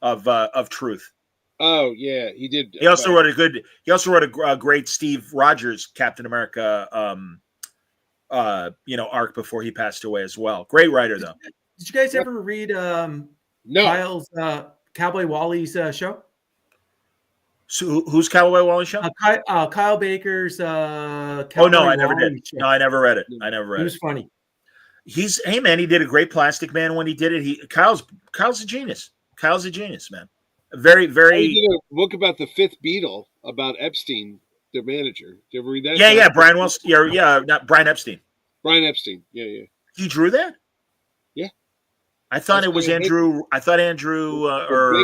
of Truth. Oh yeah, he did. He also wrote a great Steve Rogers Captain America, arc before he passed away as well. Great writer though. Did you guys ever read Kyle's Cowboy Wally's show? So who's Cowboy Wally's show? Kyle Baker's. Cowboy I never did. Show. No, I never read it. It was funny. Hey man, he did a great Plastic Man when he did it. Kyle's a genius. Kyle's a genius, man. Very, very. He did a book about the Fifth Beatle about Epstein, their manager. Did you ever read that? Yeah, Brian Wells. Yeah, not Brian Epstein. Brian Epstein. Yeah. He drew that. Yeah. I thought it was Andrew. I thought Andrew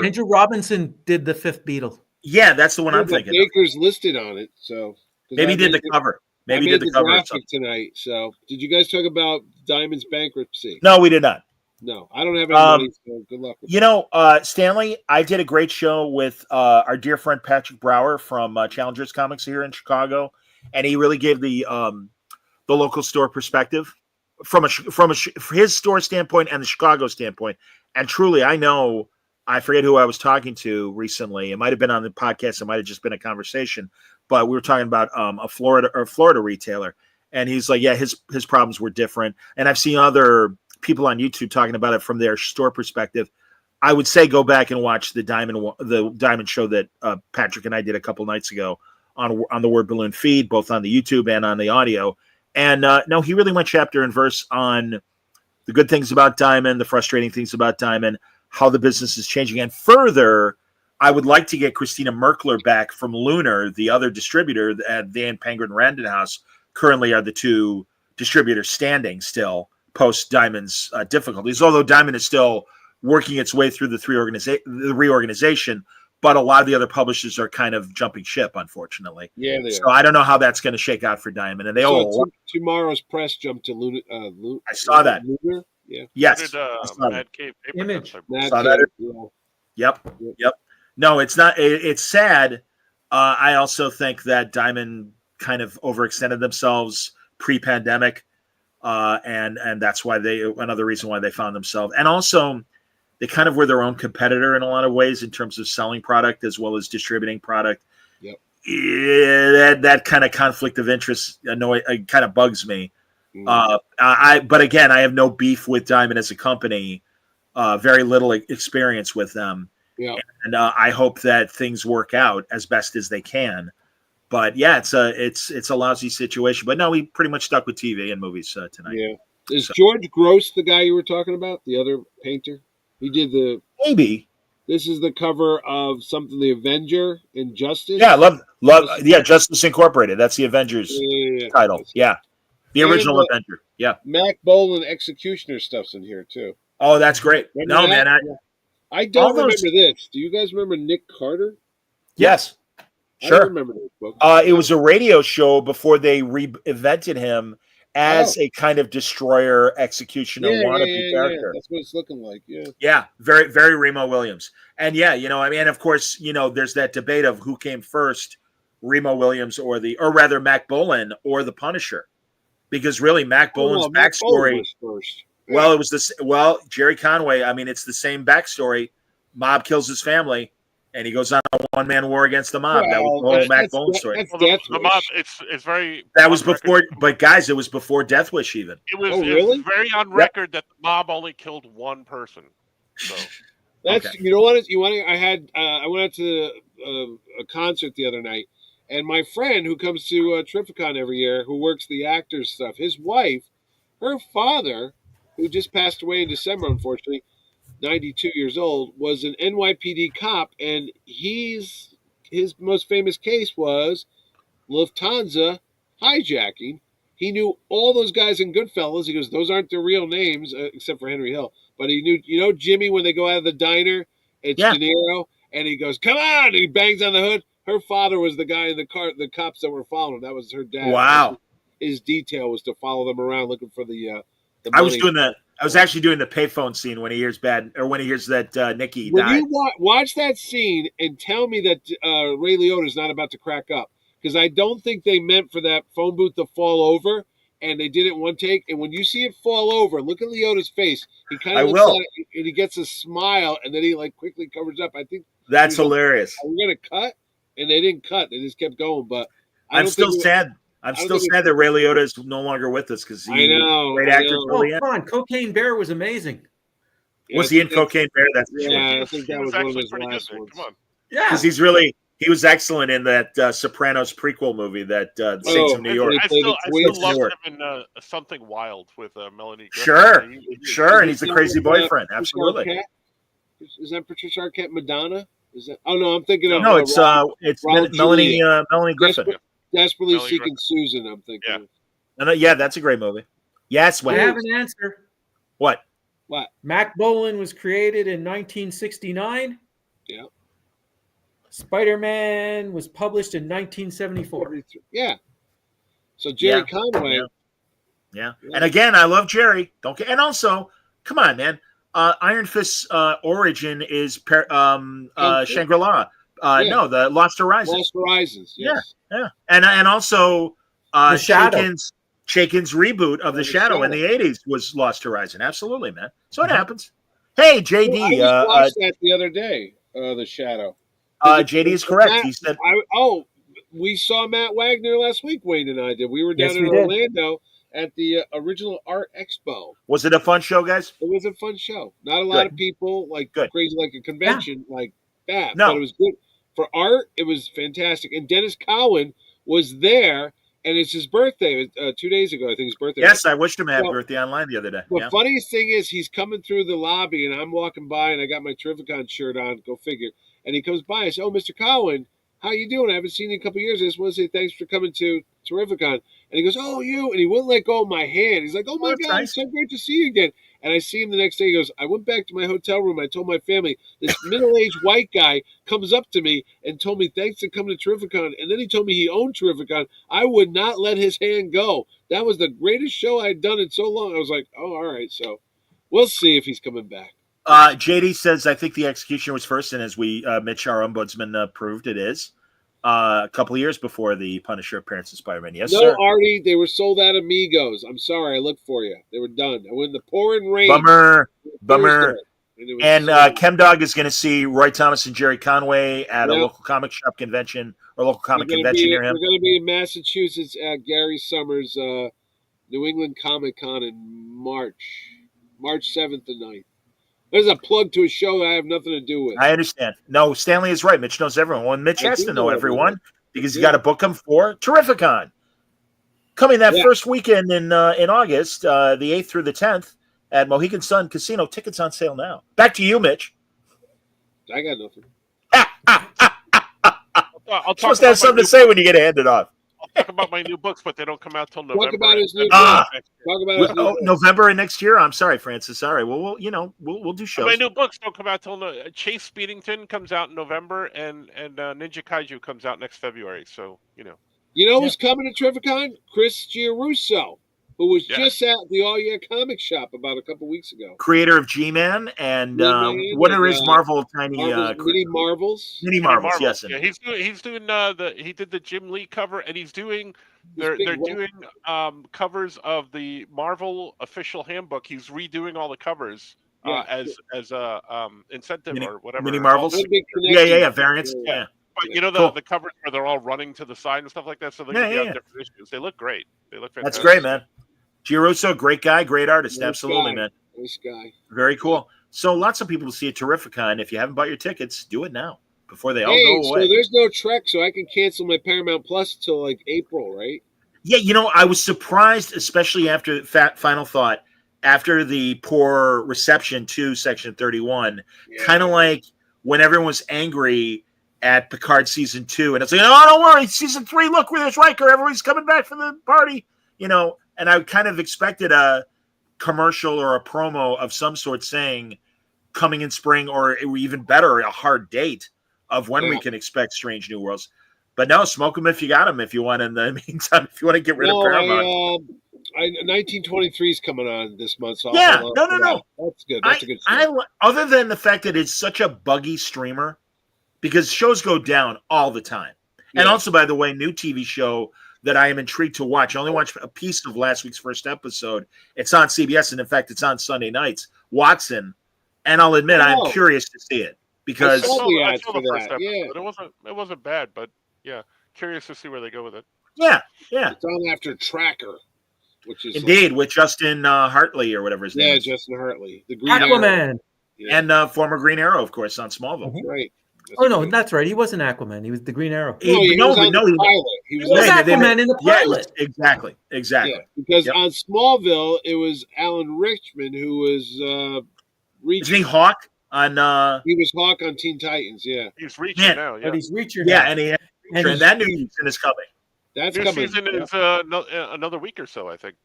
Andrew Robinson did the Fifth Beatle. Yeah, that's the one I'm thinking. Baker's listed on it, so maybe he did the cover. Maybe he did the cover graphic tonight. So, did you guys talk about Diamond's bankruptcy? No, we did not. No, I don't have any money, so good luck with Stanley, I did a great show with our dear friend Patrick Brower from Challengers Comics here in Chicago, and he really gave the local store perspective from his store standpoint and the Chicago standpoint. And truly, I forget who I was talking to recently. It might have been on the podcast. It might have just been a conversation, but we were talking about a Florida retailer. And he's like, yeah, his problems were different. And I've seen other people on YouTube talking about it from their store perspective. I would say go back and watch the Diamond show that Patrick and I did a couple nights ago on the Word Balloon feed, both on the YouTube and on the audio. And no, he really went chapter and verse on the good things about Diamond, the frustrating things about Diamond, how the business is changing. And further, I would like to get Christina Merkler back from Lunar, the other distributor at Van Penguin Random House. Currently are the two distributors standing still post Diamond's difficulties, although Diamond is still working its way through the reorganization, but a lot of the other publishers are kind of jumping ship, unfortunately. Yeah, so I don't know how that's going to shake out for Diamond. And they tomorrow's press jumped to Lunar. I saw that. Lunar? Yeah. Yes. Mad Cave Image. Saw that. Yep. No, it's not. It's sad. I also think that Diamond kind of overextended themselves pre-pandemic, and that's why another reason why they found themselves, and also they kind of were their own competitor in a lot of ways in terms of selling product as well as distributing product. Yep. Yeah, that kind of conflict of interest kind of bugs me. But again, I have no beef with Diamond as a company. Very little experience with them. Yeah. And I hope that things work out as best as they can. But yeah, it's a lousy situation. But no, we pretty much stuck with TV and movies tonight. Yeah. Is George Gross the guy you were talking about? The other painter? He did maybe. This is the cover of something, the Avenger and Justice. Yeah, love. Yeah, Justice Incorporated. That's the Avengers title. Yeah, the original Avenger. Yeah. Mac Bolan Executioner stuff's in here too. Oh, that's great. Remember that? Man, I don't remember this. Do you guys remember Nick Carter? Yes. Sure. I don't remember this book. It was a radio show before they reinvented him as a kind of destroyer, executioner, wannabe character. That's what it's looking like. Yeah. Yeah. Very, very Remo Williams. And yeah, of course, there's that debate of who came first, Remo Williams or rather Mac Bolan or the Punisher, because really Mac Bolan's backstory. Was first. Yeah. Well, it was Jerry Conway. I mean, it's the same backstory. Mob kills his family. And he goes on a one-man war against the mob. That was the whole Mac Bolan story. The mob, it's very... That was before... But, guys, it was before Death Wish, even. It was, it was very on record that the mob only killed one person. So that's... Okay. You know what? I went out to a concert the other night, and my friend who comes to Terrificon every year, who works the actors stuff, his wife, her father, who just passed away in December, unfortunately, 92 years old, was an NYPD cop, and his most famous case was Lufthansa hijacking. He knew all those guys in Goodfellas. He goes, those aren't their real names, except for Henry Hill. But he knew, Jimmy, when they go out of the diner, it's De Niro, and he goes, come on, and he bangs on the hood. Her father was the guy in the car, the cops that were following him. That was her dad. Wow. His detail was to follow them around looking for the money. I was actually doing the payphone scene when he hears that Nikki died. When you watch that scene and tell me that Ray Liotta is not about to crack up, because I don't think they meant for that phone booth to fall over, and they did it one take. And when you see it fall over, look at Liotta's face. He kind of looks at it, and he gets a smile, and then he quickly covers up. I think that's hilarious. Are we gonna cut? And they didn't cut; they just kept going. But I'm still sad. I'm still sad that Ray Liotta is no longer with us because he's a great actor. Come on, Cocaine Bear was amazing. Was he in Cocaine Bear? That's I think that was one of his last ones. Come on. Yeah, because he was excellent in that Sopranos prequel movie, that Saints of New York. I still love him in Something Wild with Melanie Griffith. Sure, and he's a crazy boyfriend. Absolutely. Is that Patricia Arquette Madonna? Is that? Oh no, I'm thinking of it's Melanie Griffith. Desperately Seeking Susan, I'm thinking. Yeah, that's a great movie. Yes, I have an answer. What? Mac Bolan was created in 1969. Yeah. Spider-Man was published in 1974. Yeah. So Jerry Conway. Yeah. And again, I love Jerry. And also, come on, man. Iron Fist's origin is Shangri-La. No, the Lost Horizons. Lost Horizons. Yes. Yeah. And also Chaykin's reboot of The Shadow in the 80s was Lost Horizon. Absolutely, man. So it happens. Hey, JD. I watched that the other day, The Shadow. JD is correct. He said, we saw Matt Wagner last week. Wayne and I did. We were down Yes, in we did. Orlando at the original Art Expo. Was it a fun show, guys? It was a fun show. Not a lot Good. of people, like Good. crazy, like a convention, like that. No. But it was good for art. It was fantastic. And Dennis Cowan was there, and it's his birthday. 2 days ago, I think his birthday. Yes, I wished him a happy So- birthday online the other day. The Yeah. funniest thing is he's coming through the lobby, and I'm walking by, and I got my Terrificon shirt on. Go figure. And he comes by. I say, "Oh, Mr. Cowan, how you doing? I haven't seen you in a couple of years. I just want to say thanks for coming to Terrificon." And he goes, "Oh, you," and he wouldn't let go of my hand. He's like, "Oh my that's God, nice. it's so great to see you again." And I see him the next day. He goes, "I went back to my hotel room. I told my family this middle-aged white guy comes up to me and told me thanks for coming to Terrificon. And then he told me he owned Terrificon. I would not let his hand go. That was the greatest show I had done in so long." I was like, "Oh, all right." So we'll see if he's coming back. JD says, I think the execution was first, and as we, Mitch, our ombudsman, proved it is. A couple of years before the Punisher appearance of Spider-Man. Yes, No, sir. Artie, they were sold out Amigos. I'm sorry, I looked for you. They were done. I went in the pouring rain. Bummer. Thursday, And sold out. ChemDog is going to see Roy Thomas and Jerry Conway at a Yeah. local comic shop convention or local comic We're gonna convention be- near him. We're going to be in Massachusetts at Gary Summers' New England Comic Con in March 7th and 9th. There's a plug to a show that I have nothing to do with. I understand. No, Stanley is right. Mitch knows everyone. Well, Mitch I has do to know know everyone everyone. because you Yeah. got to book him for Terrificon. Coming that Yeah. first weekend in August, the 8th through the 10th at Mohegan Sun Casino. Tickets on sale now. Back to you, Mitch. I got nothing. I'll You're supposed to have something to say when you get handed off. I'll talk about my new books, but they don't come out till November. about his new Ah. book. Talk about his new book. November and next year. I'm sorry, Francis. All right. Well, we'll do shows. My new books don't come out till Chase Speedington comes out in November, and Ninja Kaiju comes out next February. So You know who's coming to Terrificon? Chris Giarusso, who was Yeah. just at the All Year Comic Shop about a couple weeks ago. Creator of G-Man and G-Man what are and, his Marvel tiny Mini Marvels. mini Marvels? Marvel. Yes, Yeah, he's doing he did the Jim Lee cover, and he's doing they're big doing covers of the Marvel official handbook. He's redoing all the covers Yeah. as a incentive Mini- or whatever. Mini Marvels? One big Yeah, connection. variants. Yeah. But you know Cool. the covers where they're all running to the side and stuff like that, so they Yeah, can be on yeah. different issues. They look great. They look That's fantastic. great, man. Giarusso, great guy, great artist. Nice Absolutely, guy. man. Nice guy. Very cool. So lots of people see a Terrificon. If you haven't bought your tickets, do it now before they all Hey, go so away. there's no Trek, so I can cancel my Paramount Plus until like April, right? Yeah, I was surprised, especially after Final Thought, after the poor reception to Section 31, kind of like when everyone was angry at Picard Season 2, and it's like, oh, don't worry, Season 3, look, where's Riker, everybody's coming back for the party, and I kind of expected a commercial or a promo of some sort saying coming in spring, or even better, a hard date of when we can expect Strange New Worlds. But no, smoke them if you got them. If you want, in the meantime, if you want to get rid of Paramount. 1923 is coming on this month. So Yeah, I'll hold on for no. that. That's good. That's a good show. Other than the fact that it's such a buggy streamer, because shows go down all the time. And Yeah. also, by the way, new TV show that I am intrigued to watch. I only watched a piece of last week's first episode. It's on CBS, and in fact, it's on Sunday nights. Watson, and I'll admit I'm curious to see it because I saw the I ads saw for the first that. episode. Yeah. It wasn't bad, but yeah, curious to see where they go with it. yeah, It's on after Tracker, which is indeed, with Justin Hartley or whatever his name is, Justin Hartley, the Green Arrow. Aquaman. Yeah. and former Green Arrow, of course, on Smallville. Mhm. Right. That's Oh no, good. that's right. He wasn't Aquaman. He was the Green Arrow. No, he was on the pilot. He was He was on- Aquaman in the pilot. Exactly. Yeah, because Yep. on Smallville it was Alan Richmond who was Isn't reaching. he Hawk on? He was Hawk on Teen Titans. Yeah, He's reaching Yeah. now. Yeah, But he's Reacher. Yeah, now. and And and that new season is coming. that's new coming. season Yeah. is another week or so, I think.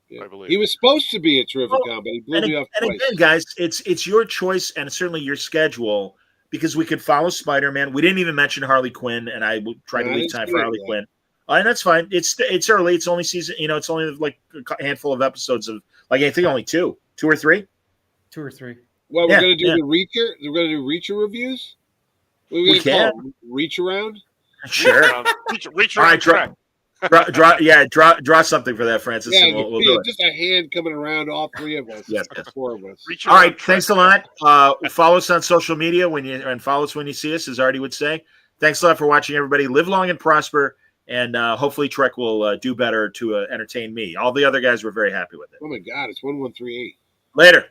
Yeah. I believe. He was supposed to be at Terrificon, but he blew And, me off and twice. again, guys, it's your choice and certainly your schedule because we could follow Spider-Man. We didn't even mention Harley Quinn, and I will try to No, I leave didn't time see for it Harley yet. Quinn. And that's fine. It's early. It's only season. It's only like a handful of episodes of like I think only two or three. 2 or 3. Well, we're Yeah, gonna do yeah. the Reacher. We're gonna do Reacher reviews. What are we We gonna call them? Reach around. Sure. Reach All around right, track. draw something for that, Francis, Yeah, and we'll do it. just a hand coming around all three of us. Yes. 4 of us. Reach All around right, track. thanks a lot. Follow us on social media and follow us when you see us, as Artie would say. Thanks a lot for watching, everybody. Live long and prosper. and hopefully Trek will do better to entertain me. All the other guys were very happy with it. Oh my God, it's 1138. Later.